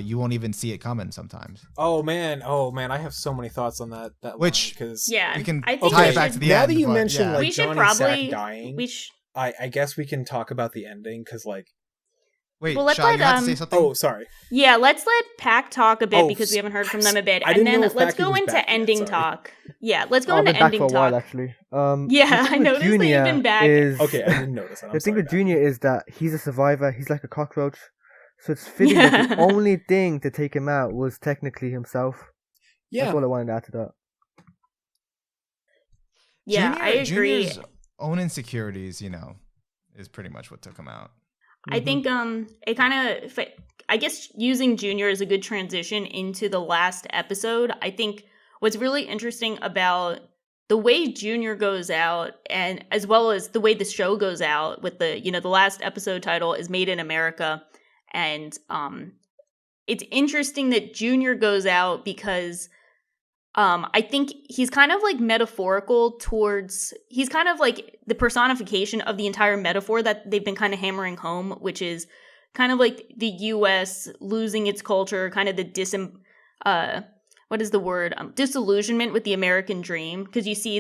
Speaker 5: you won't even see it coming sometimes.
Speaker 3: Oh man, I have so many thoughts on that
Speaker 5: Which
Speaker 3: because
Speaker 4: yeah,
Speaker 5: we can
Speaker 4: I think
Speaker 5: tie it back to the
Speaker 3: now
Speaker 5: end.
Speaker 3: that you
Speaker 5: but,
Speaker 3: mentioned
Speaker 5: yeah.
Speaker 3: like
Speaker 4: we should
Speaker 3: Johnny
Speaker 4: probably
Speaker 3: Sack dying,
Speaker 4: we
Speaker 3: I guess we can talk about the ending because like.
Speaker 5: Wait,
Speaker 4: Well, let's
Speaker 5: Shaw, you
Speaker 4: let,
Speaker 5: had to say something?
Speaker 3: Oh, sorry.
Speaker 4: Yeah, let's let Pac talk a bit
Speaker 3: Oh,
Speaker 4: because we haven't heard from them a bit,
Speaker 3: I
Speaker 4: and
Speaker 3: didn't
Speaker 4: then
Speaker 3: know if
Speaker 4: let's
Speaker 3: Paki
Speaker 4: go
Speaker 3: was
Speaker 4: into
Speaker 3: back yet,
Speaker 4: ending
Speaker 3: sorry.
Speaker 4: talk. Yeah, let's go
Speaker 6: I've
Speaker 4: into
Speaker 6: been back
Speaker 4: ending
Speaker 6: for a while,
Speaker 4: talk.
Speaker 6: actually.
Speaker 4: Yeah,
Speaker 6: the thing
Speaker 4: I
Speaker 6: with
Speaker 4: noticed that you've
Speaker 6: Junior
Speaker 4: been back.
Speaker 6: is-
Speaker 3: Okay, I didn't notice that.
Speaker 6: The thing with Junior is that he's a survivor. He's like a cockroach. So it's fitting that the only thing to take him out was technically himself.
Speaker 3: Yeah.
Speaker 6: That's all I wanted to add to that.
Speaker 4: Yeah, I agree.
Speaker 5: Junior's own insecurities, is pretty much what took him out.
Speaker 4: I think it kind of, I guess using Junior is a good transition into the last episode. I think what's really interesting about the way Junior goes out, and as well as the way the show goes out with the last episode title is Made in America. And it's interesting that Junior goes out because I think he's kind of like metaphorical he's kind of like the personification of the entire metaphor that they've been kind of hammering home, which is kind of like the U.S. losing its culture, kind of the disillusionment with the American dream. Because you see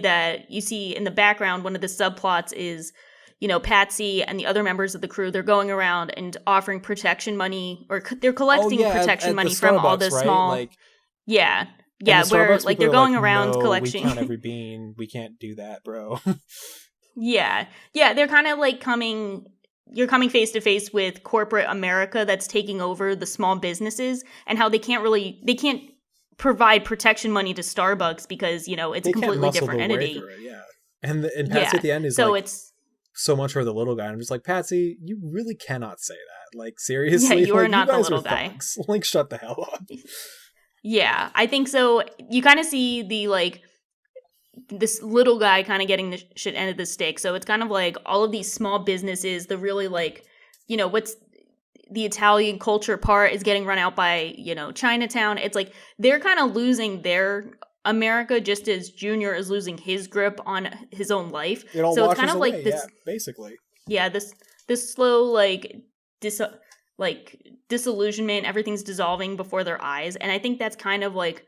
Speaker 4: in the background, one of the subplots is, Patsy and the other members of the crew, they're going around and offering protection money, or they're collecting protection
Speaker 3: at
Speaker 4: money
Speaker 3: the
Speaker 4: from all
Speaker 3: Starbucks,
Speaker 4: the
Speaker 3: right?
Speaker 4: small,
Speaker 3: Like,
Speaker 4: yeah,
Speaker 3: and the
Speaker 4: where
Speaker 3: Starbucks
Speaker 4: like
Speaker 3: people
Speaker 4: they're
Speaker 3: are
Speaker 4: going around
Speaker 3: no,
Speaker 4: collecting.
Speaker 3: We count every bean. We can't do that, bro.
Speaker 4: Yeah, they're kind of like you're coming face to face with corporate America that's taking over the small businesses, and how they can't provide protection money to Starbucks because it's
Speaker 3: They
Speaker 4: a
Speaker 3: can't
Speaker 4: completely
Speaker 3: muscle
Speaker 4: different
Speaker 3: their way
Speaker 4: entity.
Speaker 3: through it, yeah. And Patsy at the end is
Speaker 4: so
Speaker 3: like,
Speaker 4: it's
Speaker 3: so much for the little guy. I'm just like, Patsy, you really cannot say that. Like, seriously,
Speaker 4: Yeah, you are
Speaker 3: like,
Speaker 4: not
Speaker 3: you
Speaker 4: the
Speaker 3: guys
Speaker 4: little
Speaker 3: are
Speaker 4: guy.
Speaker 3: thugs. Like, shut the hell up.
Speaker 4: Yeah, I think so. You kind of see this little guy kind of getting the shit end of the stick. So it's kind of like all of these small businesses, the really like, the Italian culture part is getting run out by, Chinatown. It's like they're kind of losing their America just as Junior is losing his grip on his own life.
Speaker 3: It all
Speaker 4: so
Speaker 3: washes
Speaker 4: it's kind of
Speaker 3: away,
Speaker 4: like this,
Speaker 3: basically.
Speaker 4: Yeah, this slow disillusionment. Everything's dissolving before their eyes, and I think that's kind of like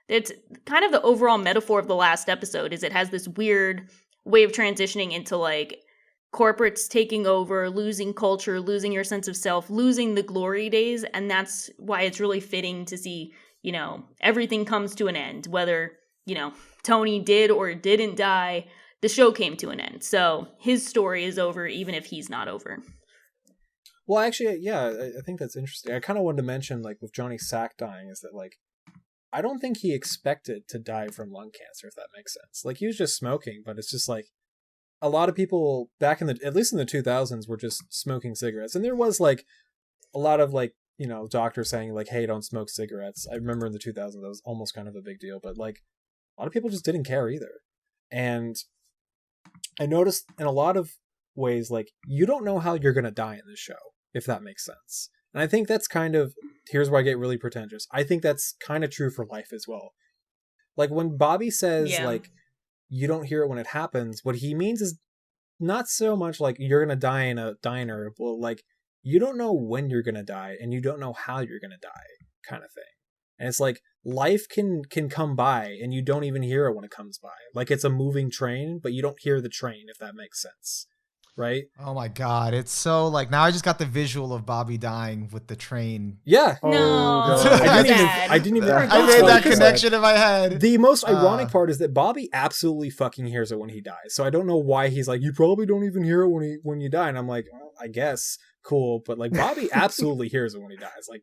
Speaker 4: it's kind of the overall metaphor of the last episode. Is it has this weird way of transitioning into like corporates taking over, losing culture, losing your sense of self, losing the glory days, and that's why it's really fitting to see, everything comes to an end, whether, Tony did or didn't die, the show came to an end. So his story is over, even if he's not over.
Speaker 3: Well, actually, yeah, I think that's interesting. I kind of wanted to mention, like, with Johnny Sack dying, is that, like, I don't think he expected to die from lung cancer, if that makes sense. Like, he was just smoking, but it's just, like, a lot of people back at least in the 2000s, were just smoking cigarettes. And there was, like, a lot of, like, doctors saying, like, hey, don't smoke cigarettes. I remember in the 2000s, that was almost kind of a big deal, but, like, a lot of people just didn't care either. And I noticed in a lot of ways, like, you don't know how you're going to die in this show, if that makes sense. And I think that's kind of, here's where I get really pretentious. I think that's kind of true for life as well. Like, when Bobby says, like, you don't hear it when it happens, what he means is not so much like you're going to die in a diner, but like, you don't know when you're going to die and you don't know how you're going to die, kind of thing. And it's like, life can come by and you don't even hear it when it comes by. Like, it's a moving train, but you don't hear the train, if that makes sense. Right?
Speaker 5: Oh my God. It's so like, now I just got the visual of Bobby dying with the train.
Speaker 3: Yeah.
Speaker 4: No.
Speaker 3: I didn't even
Speaker 5: I made that connection in my head.
Speaker 3: The most ironic part is that Bobby absolutely fucking hears it when he dies. So I don't know why he's like, you probably don't even hear it when you die. And I'm like, well, I guess, cool. But like, Bobby absolutely hears it when he dies. Like,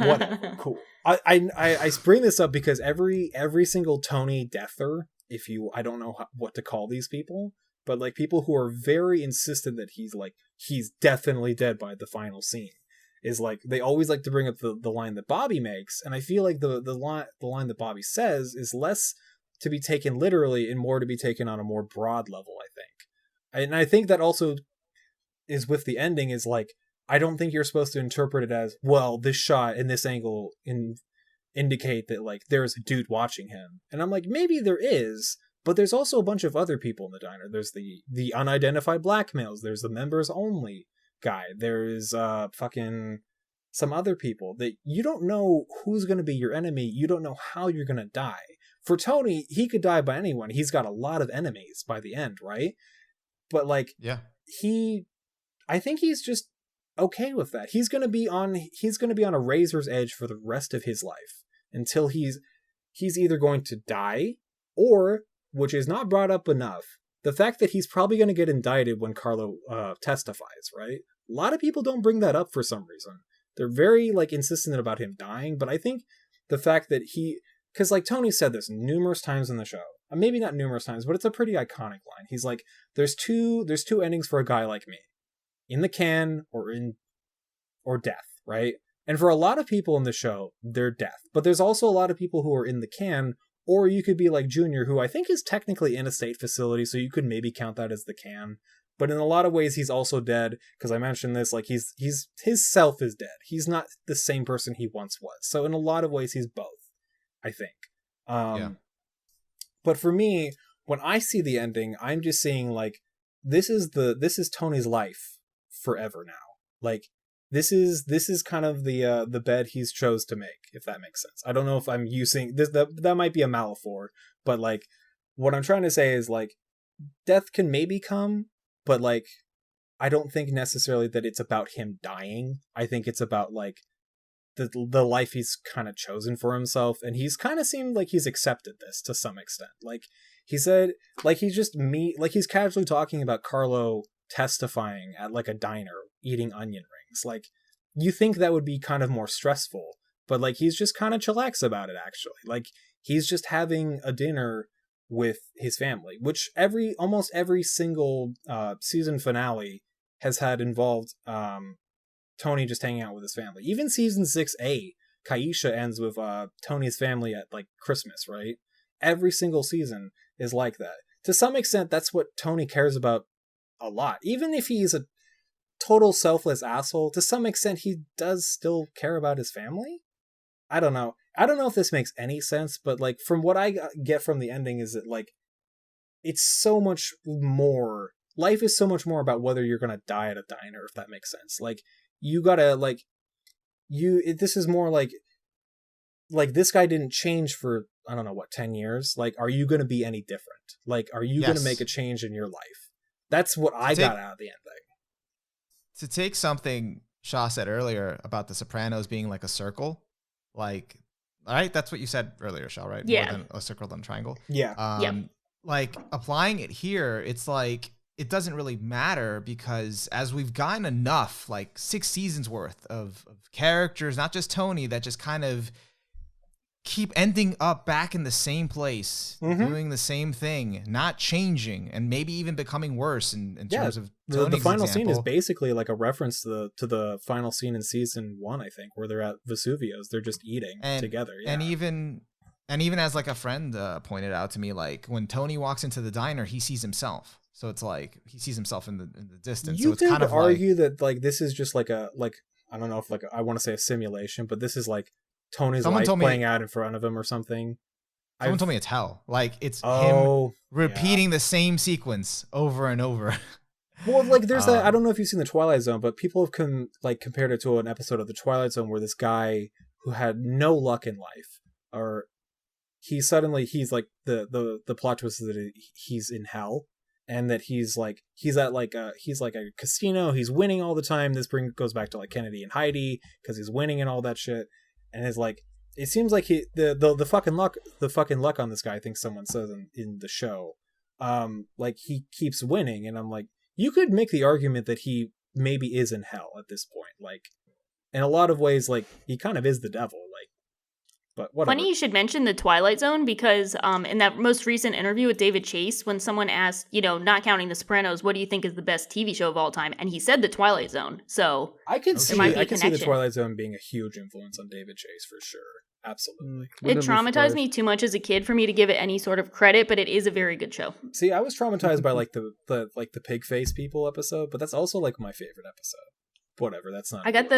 Speaker 3: whatever, cool. I bring this up because every single Tony deather, I don't know what to call these people, but like people who are very insistent that he's definitely dead by the final scene, is like, they always like to bring up the line that Bobby makes. And I feel like the line that Bobby says is less to be taken literally and more to be taken on a more broad level, I think. And I think that also is with the ending, is like, I don't think you're supposed to interpret it as, well, this shot and this angle indicate that like there's a dude watching him. And I'm like, maybe there is, but there's also a bunch of other people in the diner. There's the unidentified black males. There's the members only guy. There's fucking some other people that you don't know who's going to be your enemy. You don't know how you're going to die. For Tony, he could die by anyone. He's got a lot of enemies by the end, right? But like,
Speaker 5: yeah,
Speaker 3: I think he's just okay with that. He's going to be on a razor's edge for the rest of his life until he's either going to die, or, which is not brought up enough, the fact that he's probably going to get indicted when Carlo testifies, right? A lot of people don't bring that up for some reason. They're very like insistent about him dying, but I think the fact that because like Tony said this numerous times in the show, maybe not numerous times, but it's a pretty iconic line. He's like, there's two endings for a guy like me, in the can or death, right? And for a lot of people in the show, they're death, but there's also a lot of people who are in the can. Or you could be like Junior, who I think is technically in a state facility, so you could maybe count that as the can. But in a lot of ways, he's also dead, because I mentioned this, like his self is dead. He's not the same person he once was. So in a lot of ways, he's both, I think.
Speaker 5: Yeah. But
Speaker 3: for me, when I see the ending, I'm just seeing like, this is Tony's life forever now. Like, this is kind of the bed he's chose to make, if that makes sense. I don't know if I'm using this, that might be a metaphor, but like, what I'm trying to say is like, death can maybe come, but like, I don't think necessarily that it's about him dying. I think it's about like the life he's kind of chosen for himself, and he's kind of seemed like he's accepted this to some extent. Like he said, like he's casually talking about Carlo testifying at like a diner eating onion rings. Like, you think that would be kind of more stressful, but like he's just kind of chillax about it, actually. Like, he's just having a dinner with his family, which almost every single season finale has had involved Tony just hanging out with his family. Even season 6A, Kaisha ends with Tony's family at like Christmas, right? Every single season is like that. To some extent, that's what Tony cares about a lot. Even if he's total selfless asshole. To some extent, he does still care about his family. I don't know if this makes any sense, but like from what I get from the ending is that like it's so much more. Life is so much more about whether you're gonna die at a diner, if that makes sense. Like you gotta like this is more like this guy didn't change for I don't know what 10 years. Like, are you gonna be any different? Like, are you gonna make a change in your life? That's what I got out of the ending.
Speaker 5: To take something Shaw said earlier about the Sopranos being like a circle, like, all right, that's what you said earlier, Shaw, right?
Speaker 4: Yeah.
Speaker 5: More than a circle than a triangle.
Speaker 3: Yeah.
Speaker 5: Like applying it here, it's like it doesn't really matter because as we've gotten enough, like 6 seasons worth of characters, not just Tony, that just kind of keep ending up back in the same place, doing the same thing, not changing, and maybe even becoming worse in terms of Tony's
Speaker 3: the final
Speaker 5: example.
Speaker 3: scene is basically like a reference to the final scene in season 1, I think, where they're at Vesuvio's. They're just eating together. Yeah.
Speaker 5: And even as like a friend pointed out to me, like when Tony walks into the diner, he sees himself. So it's like he sees himself in the distance.
Speaker 3: You
Speaker 5: so it's
Speaker 3: could
Speaker 5: kind of
Speaker 3: argue that like this is just like I don't know if like I want to say a simulation, but this is like Tony's life playing out in front of him or something.
Speaker 5: Someone told me it's hell. Like it's him repeating the same sequence over and over.
Speaker 3: Well, like there's that. I don't know if you've seen the Twilight Zone, but people have compared it to an episode of the Twilight Zone where this guy who had no luck in life, or he's like the plot twist is that he's in hell, and that he's at a casino. He's winning all the time. This goes back to like Kennedy and Heidi because he's winning and all that shit. And it's like it seems like the fucking luck on this guy. I think someone says in the show, like he keeps winning, and I'm like, you could make the argument that he maybe is in hell at this point. Like in a lot of ways, like he kind of is the devil. Like, but whatever.
Speaker 4: Funny you should mention the Twilight Zone because in that most recent interview with David Chase, when someone asked, not counting The Sopranos, what do you think is the best TV show of all time? And he said the Twilight Zone. So
Speaker 3: I could see the
Speaker 4: connection.
Speaker 3: Twilight Zone being a huge influence on David Chase for sure. Absolutely.
Speaker 4: It traumatized me too much as a kid for me to give it any sort of credit, but it is a very good show.
Speaker 3: See, I was traumatized by like the pig face people episode, but that's also like my favorite episode. Whatever, that's not.
Speaker 4: I got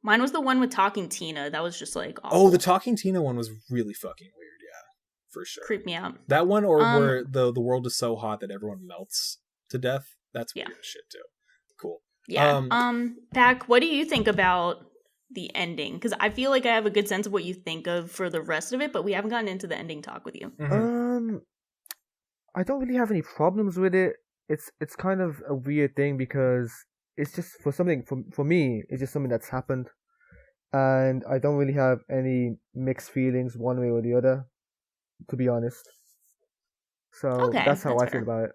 Speaker 4: mine was the one with Talking Tina. That was just like awful.
Speaker 3: Oh, the Talking Tina one was really fucking weird. Yeah, for sure.
Speaker 4: Creeped me out.
Speaker 3: That one, or where the world is so hot that everyone melts to death. That's weird as shit too. Cool.
Speaker 4: Yeah. Pak, what do you think about the ending? Because I feel like I have a good sense of what you think of for the rest of it, but we haven't gotten into the ending talk with you.
Speaker 3: Mm-hmm.
Speaker 6: I don't really have any problems with it. It's kind of a weird thing because it's just for me, it's just something that's happened. And I don't really have any mixed feelings one way or the other, to be honest. So that's how I feel about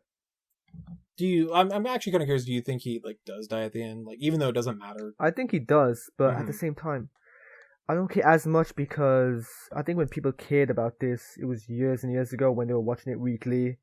Speaker 6: it.
Speaker 3: I'm actually kind of curious, do you think he like does die at the end? Like, even though it doesn't matter?
Speaker 6: I think he does, but at the same time, I don't care as much because I think when people cared about this, it was years and years ago when they were watching it weekly.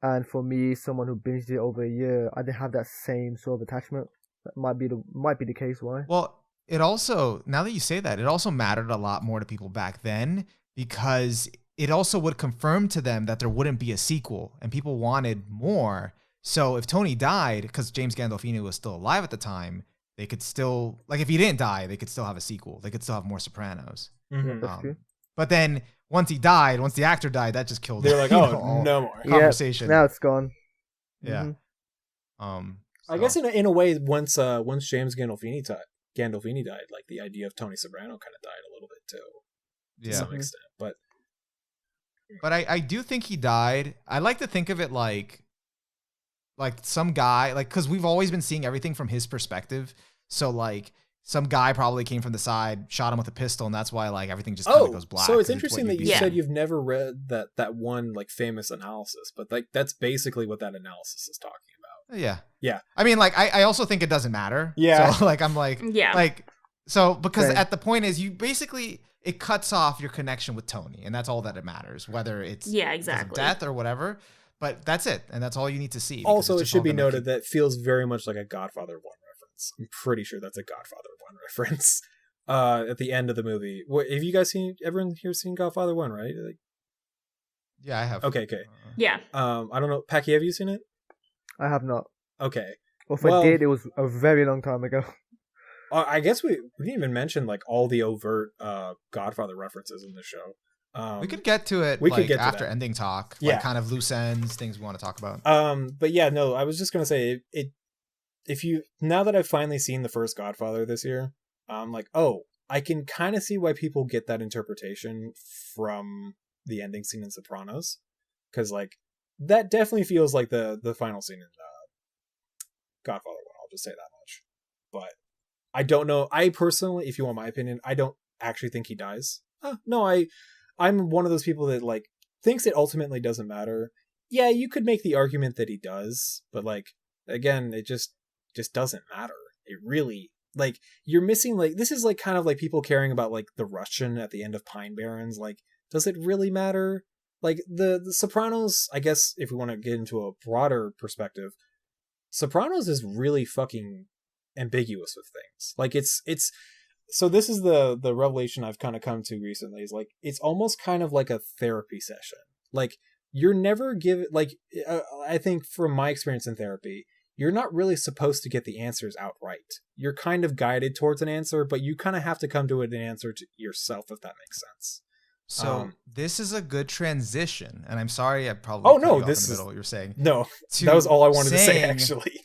Speaker 6: And for me, someone who binged it over a year, I didn't have that same sort of attachment. That might be the case. Why?
Speaker 5: Well, it also, now that you say that, it also mattered a lot more to people back then because it also would confirm to them that there wouldn't be a sequel and people wanted more. So if Tony died, because James Gandolfini was still alive at the time, they could still, like if he didn't die, they could still have a sequel. They could still have more Sopranos.
Speaker 3: Mm-hmm.
Speaker 6: That's true.
Speaker 5: But then once he died, once the actor died, that just killed.
Speaker 3: They're like, oh, no more
Speaker 5: conversation.
Speaker 6: Yeah, now it's gone.
Speaker 5: Yeah.
Speaker 6: Mm-hmm.
Speaker 3: I guess in a way, once James Gandolfini died, like the idea of Tony Soprano kind of died a little bit too, to some extent. But
Speaker 5: I do think he died. I like to think of it like some guy, like because we've always been seeing everything from his perspective. So like some guy probably came from the side, shot him with a pistol, and that's why like everything just kind of goes black.
Speaker 3: So it's interesting that you said you've never read that one like famous analysis, but like that's basically what that analysis is talking about.
Speaker 5: Yeah.
Speaker 3: Yeah.
Speaker 5: I mean, like I also think it doesn't matter.
Speaker 3: Yeah.
Speaker 5: So like I'm like because at the point is you basically it cuts off your connection with Tony, and that's all that it matters, whether it's death or whatever. But that's it, and that's all you need to see.
Speaker 3: Also, it should be noted that feels very much like a Godfather 1 reference. I'm pretty sure that's a Godfather 1 reference. At the end of the movie, have you guys everyone here seen Godfather 1? Right? Like,
Speaker 5: yeah, I have.
Speaker 3: Okay.
Speaker 4: Yeah.
Speaker 3: I don't know, Paki, have you seen it?
Speaker 6: I have not.
Speaker 3: Okay.
Speaker 6: Or if I did, it was a very long time ago.
Speaker 3: I guess we didn't even mention like all the overt Godfather references in the show.
Speaker 5: We could get to it after ending talk.
Speaker 3: Yeah.
Speaker 5: Like kind of loose ends, things we want to talk about.
Speaker 3: But yeah, no, I was just gonna say if you now that I've finally seen the first Godfather this year, I'm like, oh, I can kind of see why people get that interpretation from the ending scene in Sopranos, because like that definitely feels like the final scene in Godfather 1. I'll just say that much. But I don't know. I personally, if you want my opinion, I don't actually think he dies. No, I'm one of those people that like thinks it ultimately doesn't matter. Yeah, you could make the argument that he does, but like again, it just doesn't matter. It really, like, you're missing, like, this is like kind of like people caring about like the Russian at the end of Pine Barrens. Like, does it really matter? Like the Sopranos, I guess if we want to get into a broader perspective, Sopranos is really fucking ambiguous with things. Like it's so this is the revelation I've kind of come to recently, is like it's almost kind of like a therapy session. Like you're never given, like I think from my experience in therapy, you're not really supposed to get the answers outright. You're kind of guided towards an answer, but you kind of have to come to an answer to yourself, if that makes sense.
Speaker 5: So this is a good transition, and I'm sorry I probably cut you off in the middle of what you're saying.
Speaker 3: No, that was all I wanted to say, actually.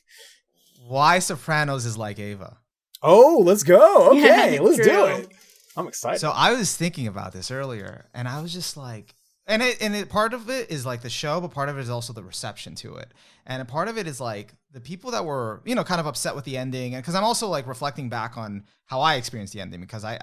Speaker 5: Why Sopranos is like Ava.
Speaker 3: Oh, let's go. Okay,
Speaker 4: Yeah,
Speaker 3: let's
Speaker 4: true.
Speaker 3: do it. I'm excited.
Speaker 5: So I was thinking about this earlier, and I was just like, and part of it is like the show, but part of it is also the reception to it. And a part of it is like the people that were, you know, kind of upset with the ending. And because I'm also like reflecting back on how I experienced the ending, because I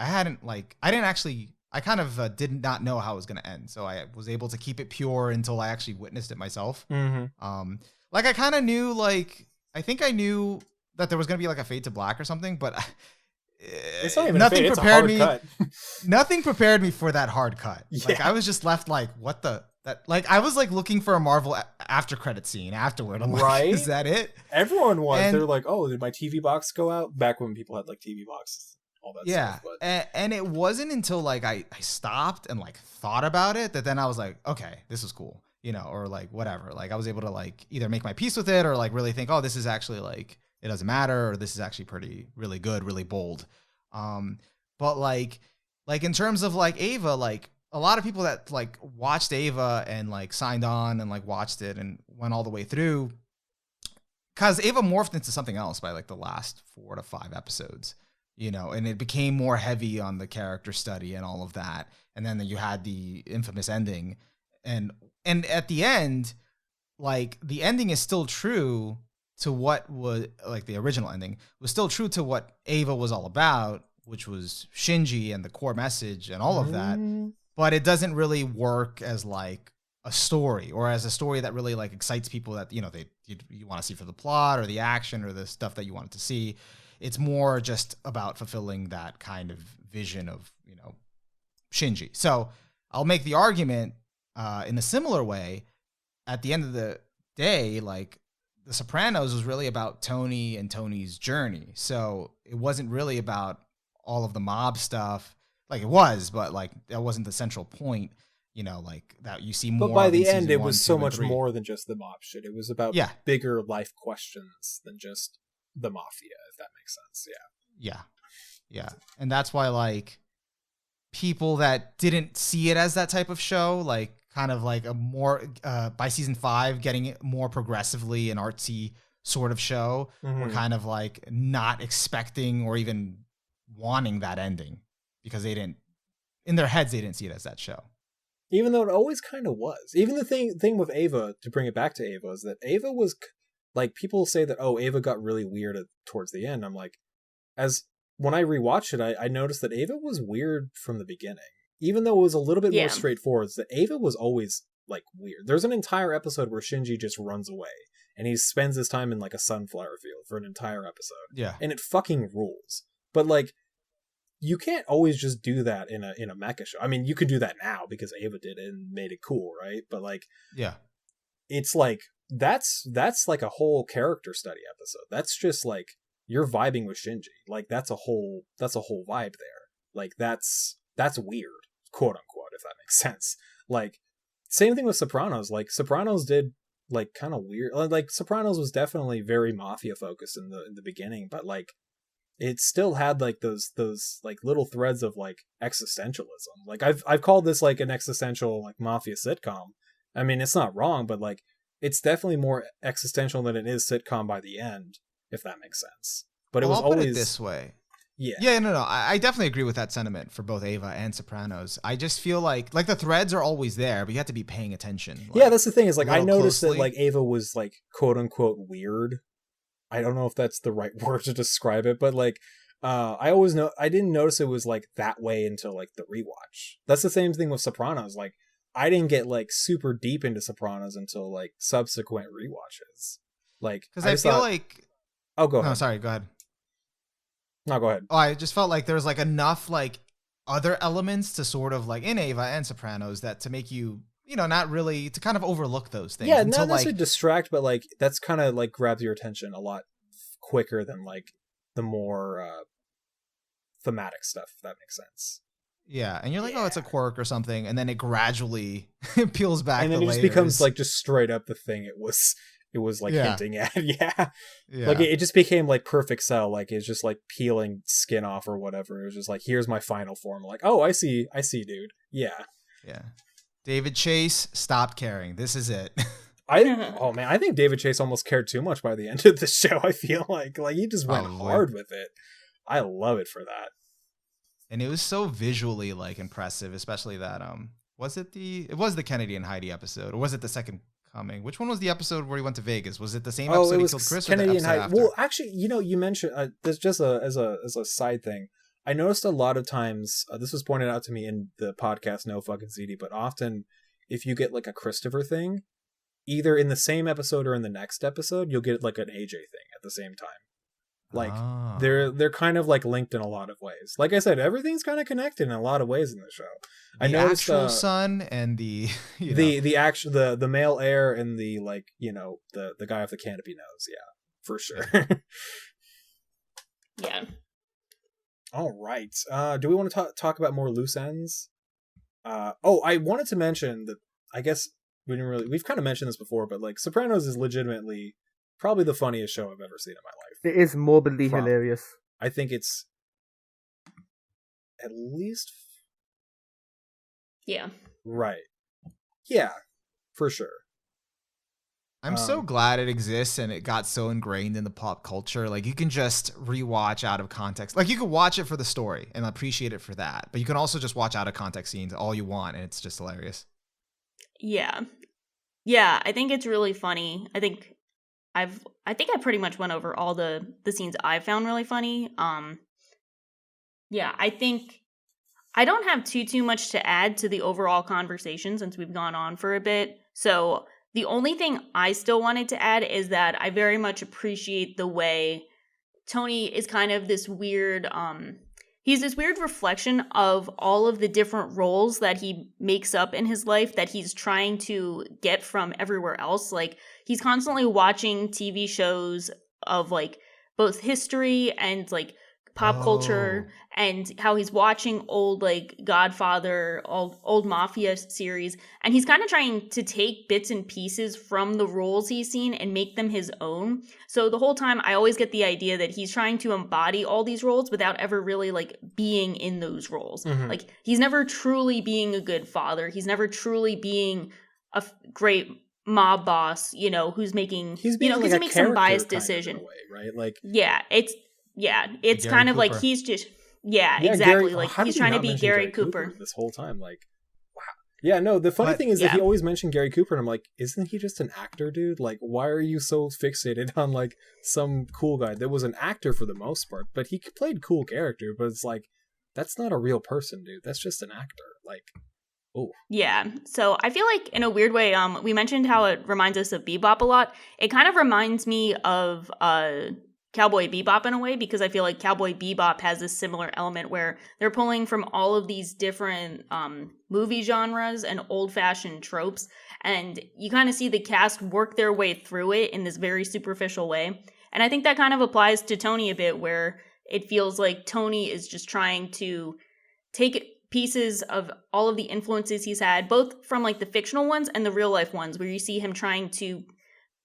Speaker 5: kind of did not know how it was going to end. So I was able to keep it pure until I actually witnessed it myself.
Speaker 3: Mm-hmm.
Speaker 5: Like I kind of knew, like, I think I knew that there was going to be like a fade to black or something, but
Speaker 3: It's not even
Speaker 5: nothing
Speaker 3: a fade,
Speaker 5: prepared
Speaker 3: it's a hard
Speaker 5: me.
Speaker 3: cut.
Speaker 5: Nothing prepared me for that hard cut. Like
Speaker 3: Yeah.
Speaker 5: I was just left like, what the, that, like I was like looking for a Marvel after credit scene afterward. I'm like,
Speaker 3: Right?
Speaker 5: is that it?
Speaker 3: Everyone was.
Speaker 5: And-
Speaker 3: They're like, oh, did my TV box go out? Back when people had like TV boxes, all that
Speaker 5: Yeah.
Speaker 3: stuff. But
Speaker 5: And it wasn't until like I stopped and like thought about it that then I was like, okay, this is cool, you know, or like whatever. Like I was able to like either make my peace with it or like really think, oh, this is actually like, it doesn't matter, or this is actually really good, really bold. But like in terms of like Ava, like a lot of people that like watched Ava and like signed on and like watched it and went all the way through, because Ava morphed into something else by like the last 4 to 5 episodes, you know, and it became more heavy on the character study and all of that. And then you had the infamous ending, and at the end, like the ending is still true to what was like the original ending was still true to what Ava was all about, which was Shinji and the core message and all of that. But it doesn't really work as like a story, or as a story that really like excites people that, you know, you want to see for the plot or the action or the stuff that you wanted to see. It's more just about fulfilling that kind of vision of, you know, Shinji. So I'll make the argument in a similar way. At the end of the day, like The Sopranos was really about Tony and Tony's journey. So it wasn't really about all of the mob stuff. Like it was, but like that wasn't the central point, you know, like that you see more.
Speaker 3: But by
Speaker 5: of in
Speaker 3: the end,
Speaker 5: season
Speaker 3: it
Speaker 5: 1,
Speaker 3: was
Speaker 5: 2,
Speaker 3: so
Speaker 5: and
Speaker 3: much
Speaker 5: 3.
Speaker 3: more than just the mob shit. It was about bigger life questions than just the mafia, if that makes sense.
Speaker 5: Yeah. And that's why like people that didn't see it as that type of show, like kind of like a more by season 5 getting it more progressively an artsy sort of show, were kind of like not expecting or even wanting that ending, because they didn't, in their heads, they didn't see it as that show.
Speaker 3: Even though it always kind of was. Even the thing with Ava, to bring it back to Ava, is that Ava was like, people say that, oh, Ava got really weird towards the end. I'm like, when I rewatched it, I noticed that Ava was weird from the beginning. Even though it was a little bit more straightforward, that Ava was always like weird. There's an entire episode where Shinji just runs away and he spends his time in like a sunflower field for an entire episode.
Speaker 5: Yeah.
Speaker 3: And it fucking rules. But like, you can't always just do that in a mecha show. I mean, you could do that now because Ava did it and made it cool, right? But like,
Speaker 5: yeah,
Speaker 3: it's like that's like a whole character study episode. That's just like you're vibing with Shinji. Like that's a whole vibe there. Like that's weird, quote unquote, if that makes sense. Like same thing with Sopranos. Like Sopranos did like kind of weird. Like Sopranos was definitely very mafia focused in the beginning, but like it still had like those like little threads of like existentialism. Like I've called this like an existential like mafia sitcom. I mean, it's not wrong, but like it's definitely more existential than it is sitcom by the end, if that makes sense. But it was
Speaker 5: I'll put
Speaker 3: always
Speaker 5: it this way.
Speaker 3: Yeah.
Speaker 5: No. I definitely agree with that sentiment for both Ava and Sopranos. I just feel like the threads are always there, but you have to be paying attention.
Speaker 3: Yeah, that's the thing is like I noticed
Speaker 5: closely.
Speaker 3: that like Ava was like quote unquote weird. I don't know if that's the right word to describe it, but like I didn't notice it was like that way until like the rewatch. That's the same thing with Sopranos. Like I didn't get like super deep into Sopranos until like subsequent rewatches. Like
Speaker 5: because I feel like
Speaker 3: oh go ahead.
Speaker 5: No, sorry, go ahead.
Speaker 3: No, go ahead.
Speaker 5: Oh, I just felt like there was like enough like other elements to sort of like in Ava and Sopranos that to make you not really to kind of overlook those things.
Speaker 3: Yeah,
Speaker 5: until,
Speaker 3: not necessarily distract, but like that's kind of like grabs your attention a lot quicker than like the more thematic stuff, if that makes sense.
Speaker 5: Yeah, and you're like, oh, it's a quirk or something, and then it gradually peels back.
Speaker 3: And then
Speaker 5: the
Speaker 3: it just
Speaker 5: layers.
Speaker 3: becomes like just straight up the thing it was like hinting at. Yeah. Like it just became like Perfect Cell, like it's just like peeling skin off or whatever. It was just like, here's my final form. Like, oh, I see, dude. Yeah.
Speaker 5: Yeah. David Chase, stop caring. This is it.
Speaker 3: I think David Chase almost cared too much by the end of the show. I feel like he just went hard with it. I love it for that.
Speaker 5: And it was so visually like impressive, especially that was it the Kennedy and Heidi episode, or was it the Second Coming? Which one was the episode where he went to Vegas? Was it the same episode
Speaker 3: it was
Speaker 5: he killed Chris,
Speaker 3: Kennedy
Speaker 5: or the
Speaker 3: and
Speaker 5: episode
Speaker 3: Heidi.
Speaker 5: after?
Speaker 3: Well, actually, you mentioned this just as a side thing. I noticed a lot of times this was pointed out to me in the podcast No Fucking CD, but often if you get like a Christopher thing, either in the same episode or in the next episode, you'll get like an AJ thing at the same time. Like they're kind of like linked in a lot of ways. Like I said, everything's kind of connected in a lot of ways in the show.
Speaker 5: I noticed actual son and the
Speaker 3: the male heir and the like the guy with the canopy nose. Yeah, for sure.
Speaker 4: Yeah.
Speaker 3: All right. Do we want to talk about more loose ends? I wanted to mention that I guess we've kind of mentioned this before, but like Sopranos is legitimately probably the funniest show I've ever seen in my life.
Speaker 6: It is morbidly hilarious.
Speaker 3: I think it's at least
Speaker 4: yeah.
Speaker 3: Right. Yeah, for sure.
Speaker 5: I'm so glad it exists and it got so ingrained in the pop culture. Like you can just rewatch out of context. Like you can watch it for the story and appreciate it for that, but you can also just watch out of context scenes all you want, and it's just hilarious.
Speaker 4: Yeah, I think it's really funny. I think I pretty much went over all the scenes I found really funny. Yeah, I think I don't have too much to add to the overall conversation since we've gone on for a bit. So the only thing I still wanted to add is that I very much appreciate the way Tony is kind of this weird, he's this weird reflection of all of the different roles that he makes up in his life that he's trying to get from everywhere else. Like he's constantly watching TV shows of like both history and like pop culture, and how he's watching old like Godfather, old mafia series, and he's kind of trying to take bits and pieces from the roles he's seen and make them his own. So the whole time I always get the idea that he's trying to embody all these roles without ever really like being in those roles. Mm-hmm. Like he's never truly being a good father. He's never truly being a great mob boss, who's making, because he makes some biased decision. Way,
Speaker 3: right? Like,
Speaker 4: it's kind of Cooper. Like he's just, exactly. Gary, he's trying to be Gary Cooper
Speaker 3: this whole time. Like, wow. Yeah, no, the funny thing is that he always mentioned Gary Cooper, and I'm like, isn't he just an actor, dude? Like, why are you so fixated on like some cool guy that was an actor for the most part, but he played cool character, but it's like, that's not a real person, dude. That's just an actor. Like, oh.
Speaker 4: Yeah. So I feel like in a weird way, we mentioned how it reminds us of Bebop a lot. It kind of reminds me of Cowboy Bebop in a way, because I feel like Cowboy Bebop has this similar element where they're pulling from all of these different movie genres and old-fashioned tropes, and you kind of see the cast work their way through it in this very superficial way. And I think that kind of applies to Tony a bit, where it feels like Tony is just trying to take pieces of all of the influences he's had, both from like the fictional ones and the real life ones, where you see him trying to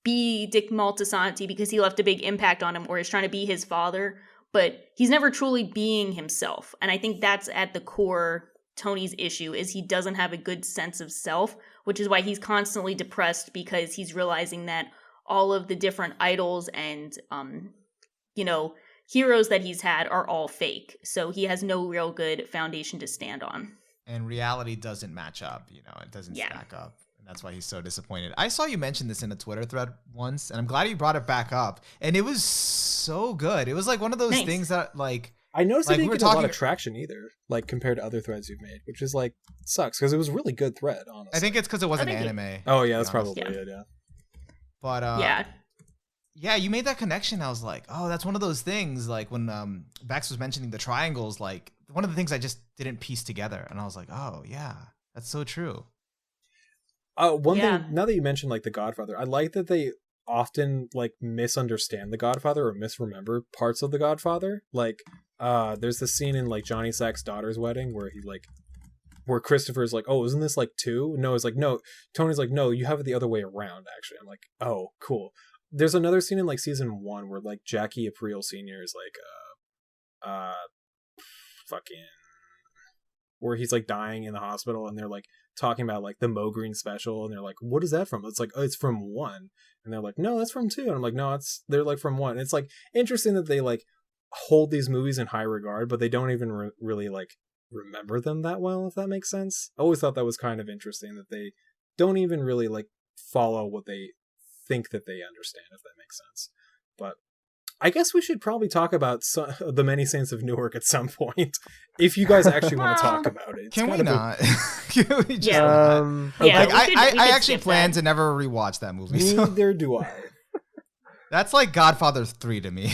Speaker 4: be Dick Maltasanti because he left a big impact on him, or he's trying to be his father, but he's never truly being himself. And I think that's at the core Tony's issue, is he doesn't have a good sense of self, which is why he's constantly depressed, because he's realizing that all of the different idols and, heroes that he's had are all fake. So he has no real good foundation to stand on.
Speaker 5: And reality doesn't match up, it doesn't stack up. And that's why he's so disappointed. I saw you mention this in a Twitter thread once, and I'm glad you brought it back up. And it was so good. It was like one of those things that, like,
Speaker 3: I noticed
Speaker 5: like,
Speaker 3: it didn't get a lot of traction either, like compared to other threads you've made, which is like sucks because it was a really good thread, honestly.
Speaker 5: I think it's because it wasn't anime.
Speaker 3: Oh yeah, that's probably it. Yeah.
Speaker 5: But yeah, you made that connection. I was like, oh, that's one of those things. Like when Bex was mentioning the triangles, like one of the things I just didn't piece together, and I was like, oh yeah, that's so true.
Speaker 3: One thing, now that you mentioned like The Godfather, I like that they often like misunderstand The Godfather or misremember parts of The Godfather. Like, there's this scene in like Johnny Sack's daughter's wedding where Christopher's like, oh, isn't this like 2? No, it's like, no. Tony's like, no, you have it the other way around, actually. I'm like, oh, cool. There's another scene in like season 1 where like Jackie Aprile Sr. is like, where he's like dying in the hospital, and they're like talking about like the Mo Green special, and they're like, what is that from? It's like, oh, it's from 1. And they're like, no, that's from 2. And I'm like, no, they're like from 1. And it's like interesting that they like hold these movies in high regard, but they don't even really like remember them that well, if that makes sense. I always thought that was kind of interesting that they don't even really like follow what they think that they understand, if that makes sense. But I guess we should probably talk about the Many Saints of Newark at some point, if you guys actually want to talk about it.
Speaker 5: Can we not? Can we just I actually plan to never rewatch that movie.
Speaker 3: Neither do I.
Speaker 5: That's like Godfather 3 to me.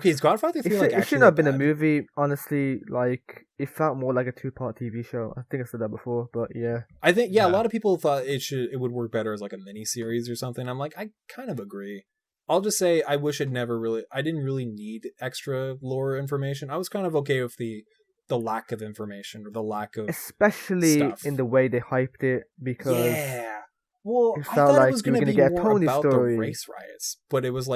Speaker 3: Is Godfather 3
Speaker 6: it shouldn't have been a movie, honestly. Like, it felt more like a 2-part TV show. I think I said that before, but yeah.
Speaker 3: I think, a lot of people thought it would work better as like a mini series or something. I'm like, I kind of agree. I'll just say I wish I didn't really need extra lore information. I was kind of okay with the lack of information, or the lack of
Speaker 6: especially stuff. In the way they hyped it, because
Speaker 3: well, I thought it was going to be more Tony about story. The race riots, but it was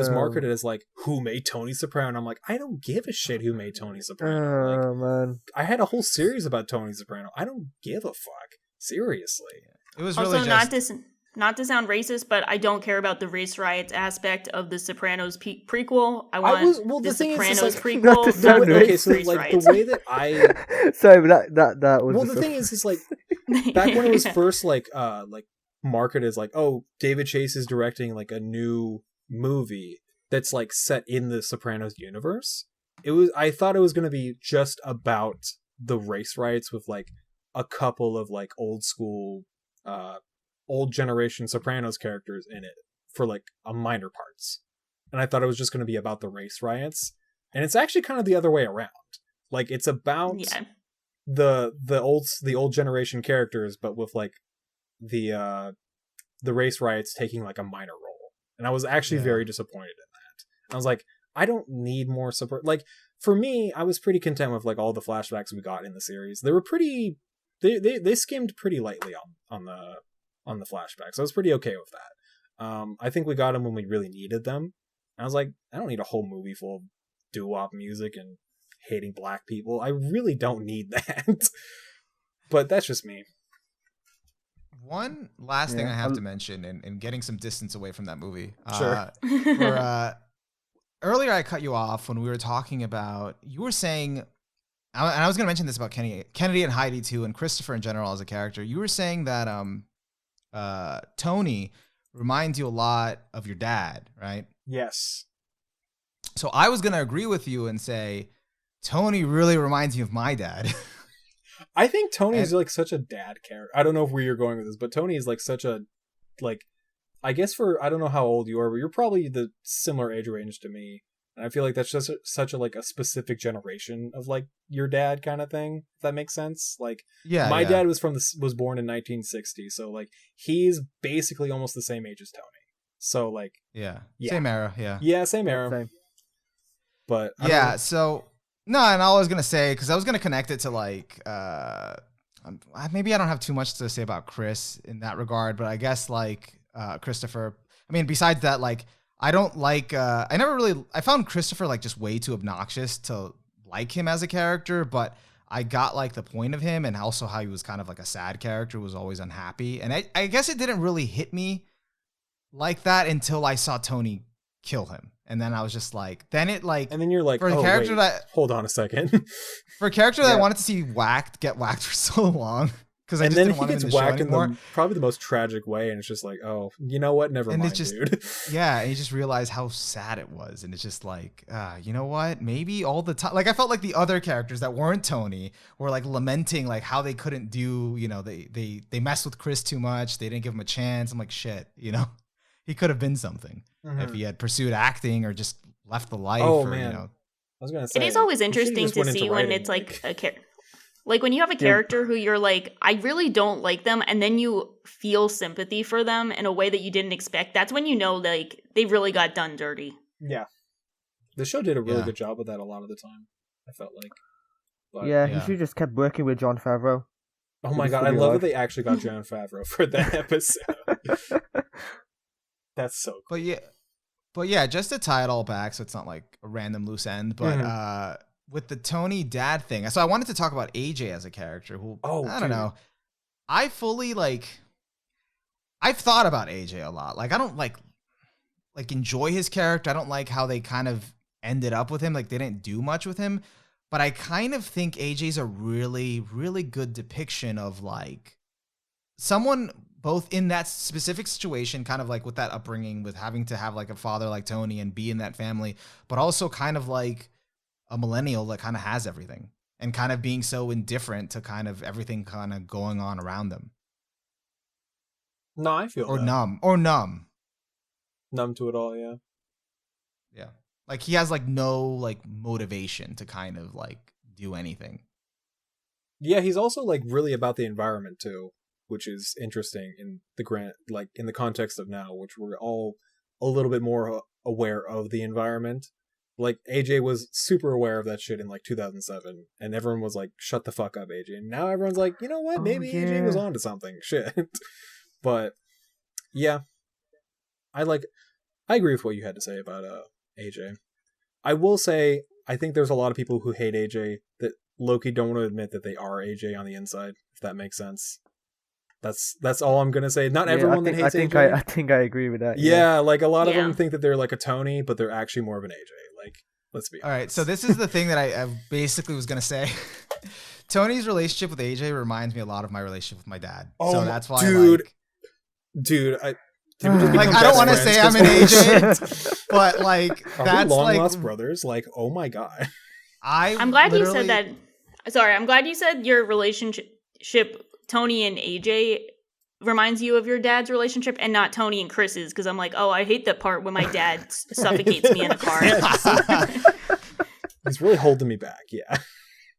Speaker 3: marketed as like, who made Tony Soprano? I'm like, I don't give a shit who made Tony Soprano.
Speaker 6: Man,
Speaker 3: I had a whole series about Tony Soprano. I don't give a fuck. Seriously,
Speaker 5: it was
Speaker 4: also
Speaker 5: really
Speaker 4: not to sound racist, but I don't care about the race riots aspect of the Sopranos prequel. I want the Sopranos prequel.
Speaker 3: The way that I
Speaker 6: sorry, but that was.
Speaker 3: Well, the thing is like back when it was first like marketed as like, oh, David Chase is directing like a new movie that's like set in the Sopranos universe. I thought it was going to be just about the race riots with like a couple of like old school old generation Sopranos characters in it for like a minor parts. And I thought it was just going to be about the race riots. And it's actually kind of the other way around. Like, it's about the old generation characters, but with like the race riots taking like a minor role. And I was actually very disappointed in that. I was like, I don't need more support. Like, for me, I was pretty content with like all the flashbacks we got in the series. They were pretty they skimmed pretty lightly on the flashbacks. I was pretty okay with that. I think we got them when we really needed them. And I was like, I don't need a whole movie full of doo-wop music and hating black people. I really don't need that. But that's just me.
Speaker 5: One last thing I have to mention, and getting some distance away from that movie.
Speaker 3: Sure.
Speaker 5: Earlier I cut you off when we were talking about, you were saying, and I was going to mention this about Kennedy and Heidi too, and Christopher in general as a character. You were saying that Tony reminds you a lot of your dad, right?
Speaker 3: Yes.
Speaker 5: So I was going to agree with you and say Tony really reminds me of my dad.
Speaker 3: I think Tony is like such a dad character. I don't know where you're going with this, but Tony is like such a, like, I guess I don't know how old you are, but you're probably the similar age range to me. And I feel like that's just such a like a specific generation of like your dad kind of thing. If that makes sense. Like, my dad was born in 1960, so like he's basically almost the same age as Tony. So like,
Speaker 5: same era,
Speaker 3: same era.
Speaker 6: Same.
Speaker 3: But
Speaker 5: so no, and all I was gonna say, because I was gonna connect it to like, maybe I don't have too much to say about Chris in that regard, but I guess like Christopher. I mean, besides that, like, I don't like, I found Christopher like just way too obnoxious to like him as a character, but I got like the point of him and also how he was kind of like a sad character, was always unhappy. And I guess it didn't really hit me like that until I saw Tony kill him. And then I was just like, then it like,
Speaker 3: And then you're like,
Speaker 5: for a character that,
Speaker 3: hold on a second.
Speaker 5: for a character that I wanted to see get whacked for so long. Because I just didn't want him in the show anymore.
Speaker 3: Probably the most tragic way, and it's just like, oh, you know what? Never mind, dude.
Speaker 5: Yeah, and you just realize how sad it was, and it's just like, you know what? Maybe all the time, like I felt like the other characters that weren't Tony were like lamenting like how they couldn't do, you know, they messed with Chris too much, they didn't give him a chance. I'm like, shit, you know, he could have been something if he had pursued acting or just left the life.
Speaker 3: Oh
Speaker 5: or,
Speaker 3: man,
Speaker 5: you know.
Speaker 3: I was gonna say
Speaker 4: it is always interesting to see when it's like a character. Like when you have a character who you're like, I really don't like them, and then you feel sympathy for them in a way that you didn't expect. That's when you know like they really got done dirty.
Speaker 3: Yeah. The show did a really good job of that a lot of the time, I felt like. But,
Speaker 6: he should have just kept working with Jon Favreau.
Speaker 3: Oh my god, I love that they actually got Jon Favreau for that episode. That's so cool.
Speaker 5: But yeah, just to tie it all back so it's not like a random loose end, but with the Tony dad thing. So I wanted to talk about AJ as a character who, I don't know. I fully I've thought about AJ a lot. Like I don't like enjoy his character. I don't like how they kind of ended up with him. Like they didn't do much with him, but I kind of think AJ's a really, really good depiction of like someone both in that specific situation, kind of like with that upbringing, with having to have like a father like Tony and be in that family, but also kind of like a millennial that kind of has everything and kind of being so indifferent to kind of everything kind of going on around them.
Speaker 3: No, I feel
Speaker 5: numb
Speaker 3: to it all.
Speaker 5: Yeah. Like he has like no like motivation to kind of like do anything.
Speaker 3: Yeah. He's also like really about the environment too, which is interesting in the context of now, which we're all a little bit more aware of the environment. Like AJ was super aware of that shit in like 2007, and everyone was like, "Shut the fuck up, AJ." And now everyone's like, "You know what? Maybe AJ was onto something." Shit, but yeah, I agree with what you had to say about AJ. I will say I think there's a lot of people who hate AJ that low-key don't want to admit that they are AJ on the inside. If that makes sense. That's all I'm gonna say. Not everyone that hates AJ.
Speaker 6: I think I agree with that.
Speaker 3: Yeah, like a lot of them think that they're like a Tony, but they're actually more of an AJ. Like, let's be honest.
Speaker 5: All right, so this is the thing that I basically was gonna say. Tony's relationship with AJ reminds me a lot of my relationship with my dad.
Speaker 3: Oh,
Speaker 5: so that's why,
Speaker 3: dude,
Speaker 5: I don't want to say I'm an AJ, but like that's
Speaker 3: long
Speaker 5: like
Speaker 3: lost brothers. Like, oh my god.
Speaker 4: I'm glad you said that. Sorry, I'm glad you said your relationship, Tony and AJ, reminds you of your dad's relationship and not Tony and Chris's, because I'm like, oh, I hate that part when my dad suffocates me in a car.
Speaker 3: He's really holding me back. Yeah.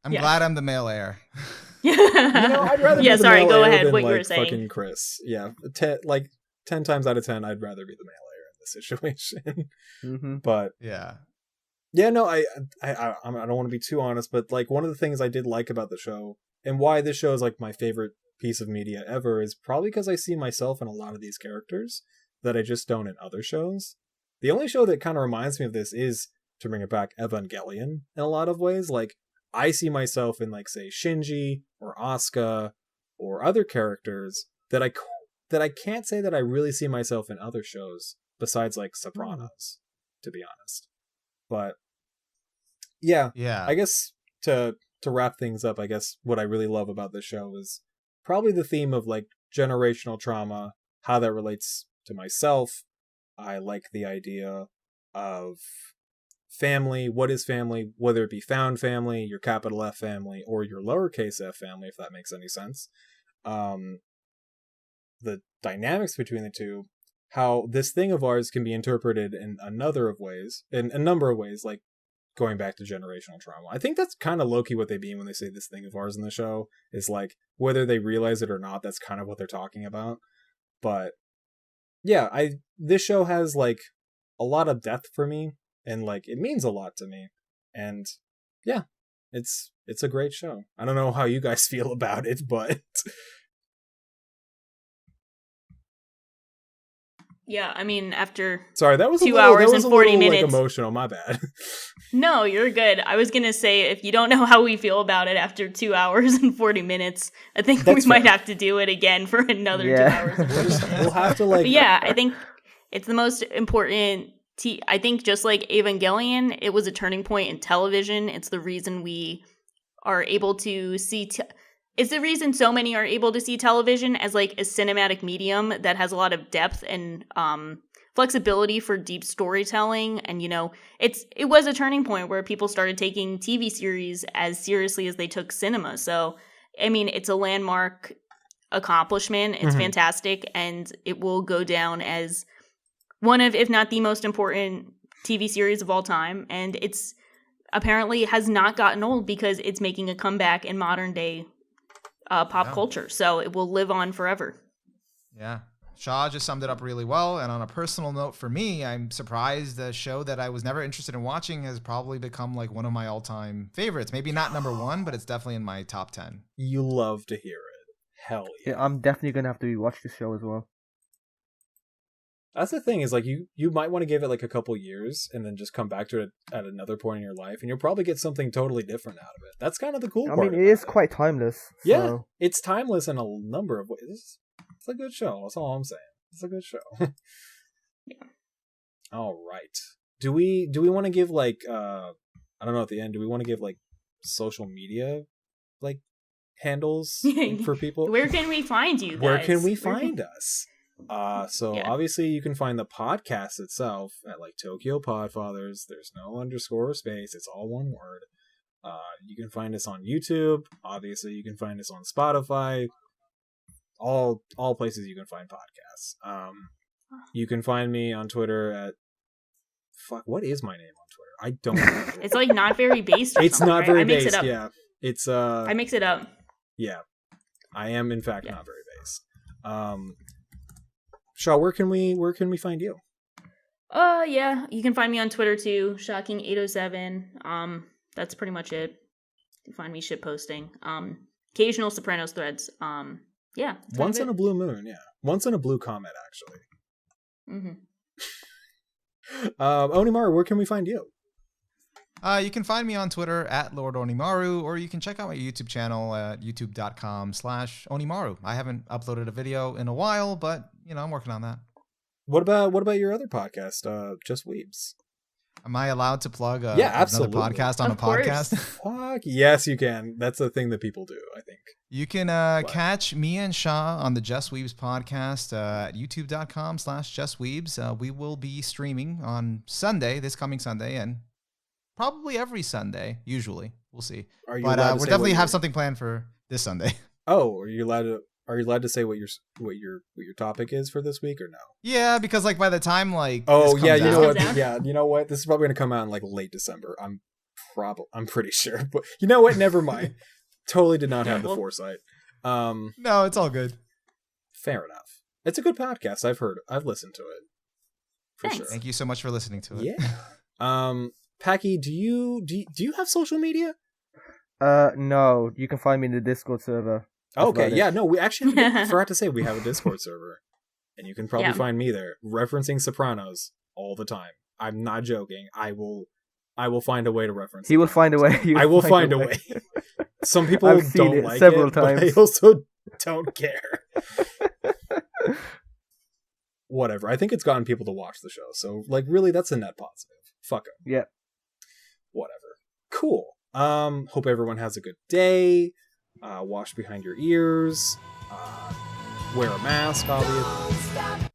Speaker 5: I'm glad I'm the male heir.
Speaker 3: I'd rather be the male
Speaker 4: go
Speaker 3: heir
Speaker 4: ahead.
Speaker 3: than,
Speaker 4: What
Speaker 3: like,
Speaker 4: you were saying.
Speaker 3: Fucking Chris. Yeah. 10 times out of 10, I'd rather be the male heir in this situation.
Speaker 6: Mm-hmm.
Speaker 3: But yeah, no, I don't want to be too honest, but like one of the things I did like about the show and why this show is like my favorite piece of media ever is probably because I see myself in a lot of these characters that I just don't in other shows. The only show that kind of reminds me of this is, to bring it back, Evangelion in a lot of ways. Like I see myself in like say Shinji or Asuka or other characters that I can't say that I really see myself in other shows besides like Sopranos, to be honest. But yeah, I guess to wrap things up, I guess what I really love about this show is probably the theme of like generational trauma, how that relates to myself. I like the idea of family. What is family? Whether it be found family, your capital F family, or your lowercase f family, if that makes any sense. The dynamics between the two, how this thing of ours can be interpreted in a number of ways, like going back to generational trauma. I think that's kind of low-key what they mean when they say this thing of ours in the show, is like whether they realize it or not, that's kind of what they're talking about. But yeah, this show has like a lot of depth for me, and like it means a lot to me. And yeah, it's a great show. I don't know how you guys feel about it, but
Speaker 4: Yeah, I mean, after
Speaker 3: Sorry, that was
Speaker 4: 2 hours and 40
Speaker 3: like,
Speaker 4: minutes.
Speaker 3: emotional. My bad.
Speaker 4: No, you're good. I was going to say, if you don't know how we feel about it after 2 hours and 40 minutes, I think
Speaker 3: That's
Speaker 4: we might
Speaker 3: fair.
Speaker 4: have to do it again for another 2 hours and 40 minutes.
Speaker 3: We'll have to like.
Speaker 4: But yeah, I think it's the most important. I think just like Evangelion, it was a turning point in television. It's the reason we are able to see. It's the reason so many are able to see television as like a cinematic medium that has a lot of depth and flexibility for deep storytelling. And it was a turning point where people started taking TV series as seriously as they took cinema. So I mean, it's a landmark accomplishment. It's fantastic, and it will go down as one of, if not the most important TV series of all time. And it's apparently has not gotten old because it's making a comeback in modern day pop culture. So it will live on forever.
Speaker 5: Yeah. Shaw just summed it up really well. And on a personal note for me, I'm surprised the show that I was never interested in watching has probably become like one of my all-time favorites. Maybe not number one, but it's definitely in my top 10.
Speaker 3: You love to hear it. Hell yeah.
Speaker 6: Yeah, I'm definitely gonna have to rewatch this show as well.
Speaker 3: That's the thing is like you might want to give it like a couple years and then just come back to it at another point in your life, and you'll probably get something totally different out of it. That's kind of the cool part.
Speaker 6: I mean, it is quite timeless.
Speaker 3: Yeah,
Speaker 6: so-
Speaker 3: it's timeless in a number of ways. It's a good show. That's all I'm saying. It's a good show.
Speaker 4: Yeah.
Speaker 3: All right. Do we want to give like I don't know at the end? Do we want to give like social media like handles for people?
Speaker 4: Where can we find you guys?
Speaker 3: Where can we find us? So
Speaker 4: Yeah.
Speaker 3: obviously you can find the podcast itself at like Tokyo Podfathers. There's no underscore or space. It's all one word. You can find us on YouTube. Obviously you can find us on Spotify. All places you can find podcasts. You can find me on Twitter at what is my name on Twitter? I don't know.
Speaker 4: It's like not very based. Or
Speaker 3: It's
Speaker 4: something,
Speaker 3: not
Speaker 4: right?
Speaker 3: very
Speaker 4: I mix
Speaker 3: based.
Speaker 4: it up.
Speaker 3: Yeah. It's
Speaker 4: I mix it up.
Speaker 3: yeah. I am in fact
Speaker 4: Yeah.
Speaker 3: not very based. Shaw, where can we find you?
Speaker 4: Yeah, you can find me on Twitter too, Shocking807. That's pretty much it. You can find me shitposting. Occasional Sopranos threads. Yeah. that's kind
Speaker 3: Once
Speaker 4: of
Speaker 3: in
Speaker 4: it.
Speaker 3: a blue moon, yeah. Once in a blue comet, actually. OniMaru, where can we find you?
Speaker 5: You can find me on Twitter at Lord OniMaru, or you can check out my YouTube channel at youtube.com/OniMaru. I haven't uploaded a video in a while, but I'm working on that.
Speaker 3: What about your other podcast, Just Weebs?
Speaker 5: Am I allowed to plug
Speaker 3: Yeah, absolutely.
Speaker 5: another podcast on
Speaker 4: Of
Speaker 5: a
Speaker 4: course.
Speaker 5: podcast?
Speaker 3: Fuck yes, you can. That's a thing that people do, I think.
Speaker 5: You can catch me and Shah on the Just Weebs podcast at youtube.com/JustWeebs. We will be streaming on Sunday, this coming Sunday, and probably every Sunday, usually. We'll see.
Speaker 3: Are you
Speaker 5: But
Speaker 3: allowed to
Speaker 5: we'll
Speaker 3: say
Speaker 5: definitely
Speaker 3: what
Speaker 5: have
Speaker 3: your-
Speaker 5: something planned for this Sunday.
Speaker 3: Oh, are you allowed to say what your topic is for this week or no?
Speaker 5: Yeah, because like by the time like
Speaker 3: Oh
Speaker 5: this
Speaker 3: yeah,
Speaker 5: comes
Speaker 3: you know
Speaker 5: out-
Speaker 3: what?
Speaker 4: Comes out?
Speaker 3: Yeah, you know what? This is probably gonna come out in like late December. I'm pretty sure. But you know what? Never mind. Totally did not have the
Speaker 4: Well-
Speaker 3: foresight.
Speaker 5: No, it's all good.
Speaker 3: Fair enough. It's a good podcast. I've listened to it. For
Speaker 4: Thanks.
Speaker 3: sure.
Speaker 5: Thank you so much for listening to it.
Speaker 3: Yeah. Paki, do you have social media?
Speaker 6: No, you can find me in the Discord server. That's
Speaker 3: Okay,
Speaker 6: about it.
Speaker 3: yeah, no, we actually forgot to say we have a Discord server. And you can probably
Speaker 4: Yeah.
Speaker 3: find me there referencing Sopranos all the time. I'm not joking. I will find a way to reference
Speaker 6: He will find a way.
Speaker 3: I will find a way. Some people
Speaker 6: I've seen
Speaker 3: don't
Speaker 6: it
Speaker 3: like
Speaker 6: several
Speaker 3: it, but I
Speaker 6: times.
Speaker 3: also don't care. Whatever. I think it's gotten people to watch the show. So, like, really, that's a net positive. Fuck 'em.
Speaker 6: Yeah.
Speaker 3: Whatever. Cool. Hope everyone has a good day. Wash behind your ears. Wear a mask, obviously.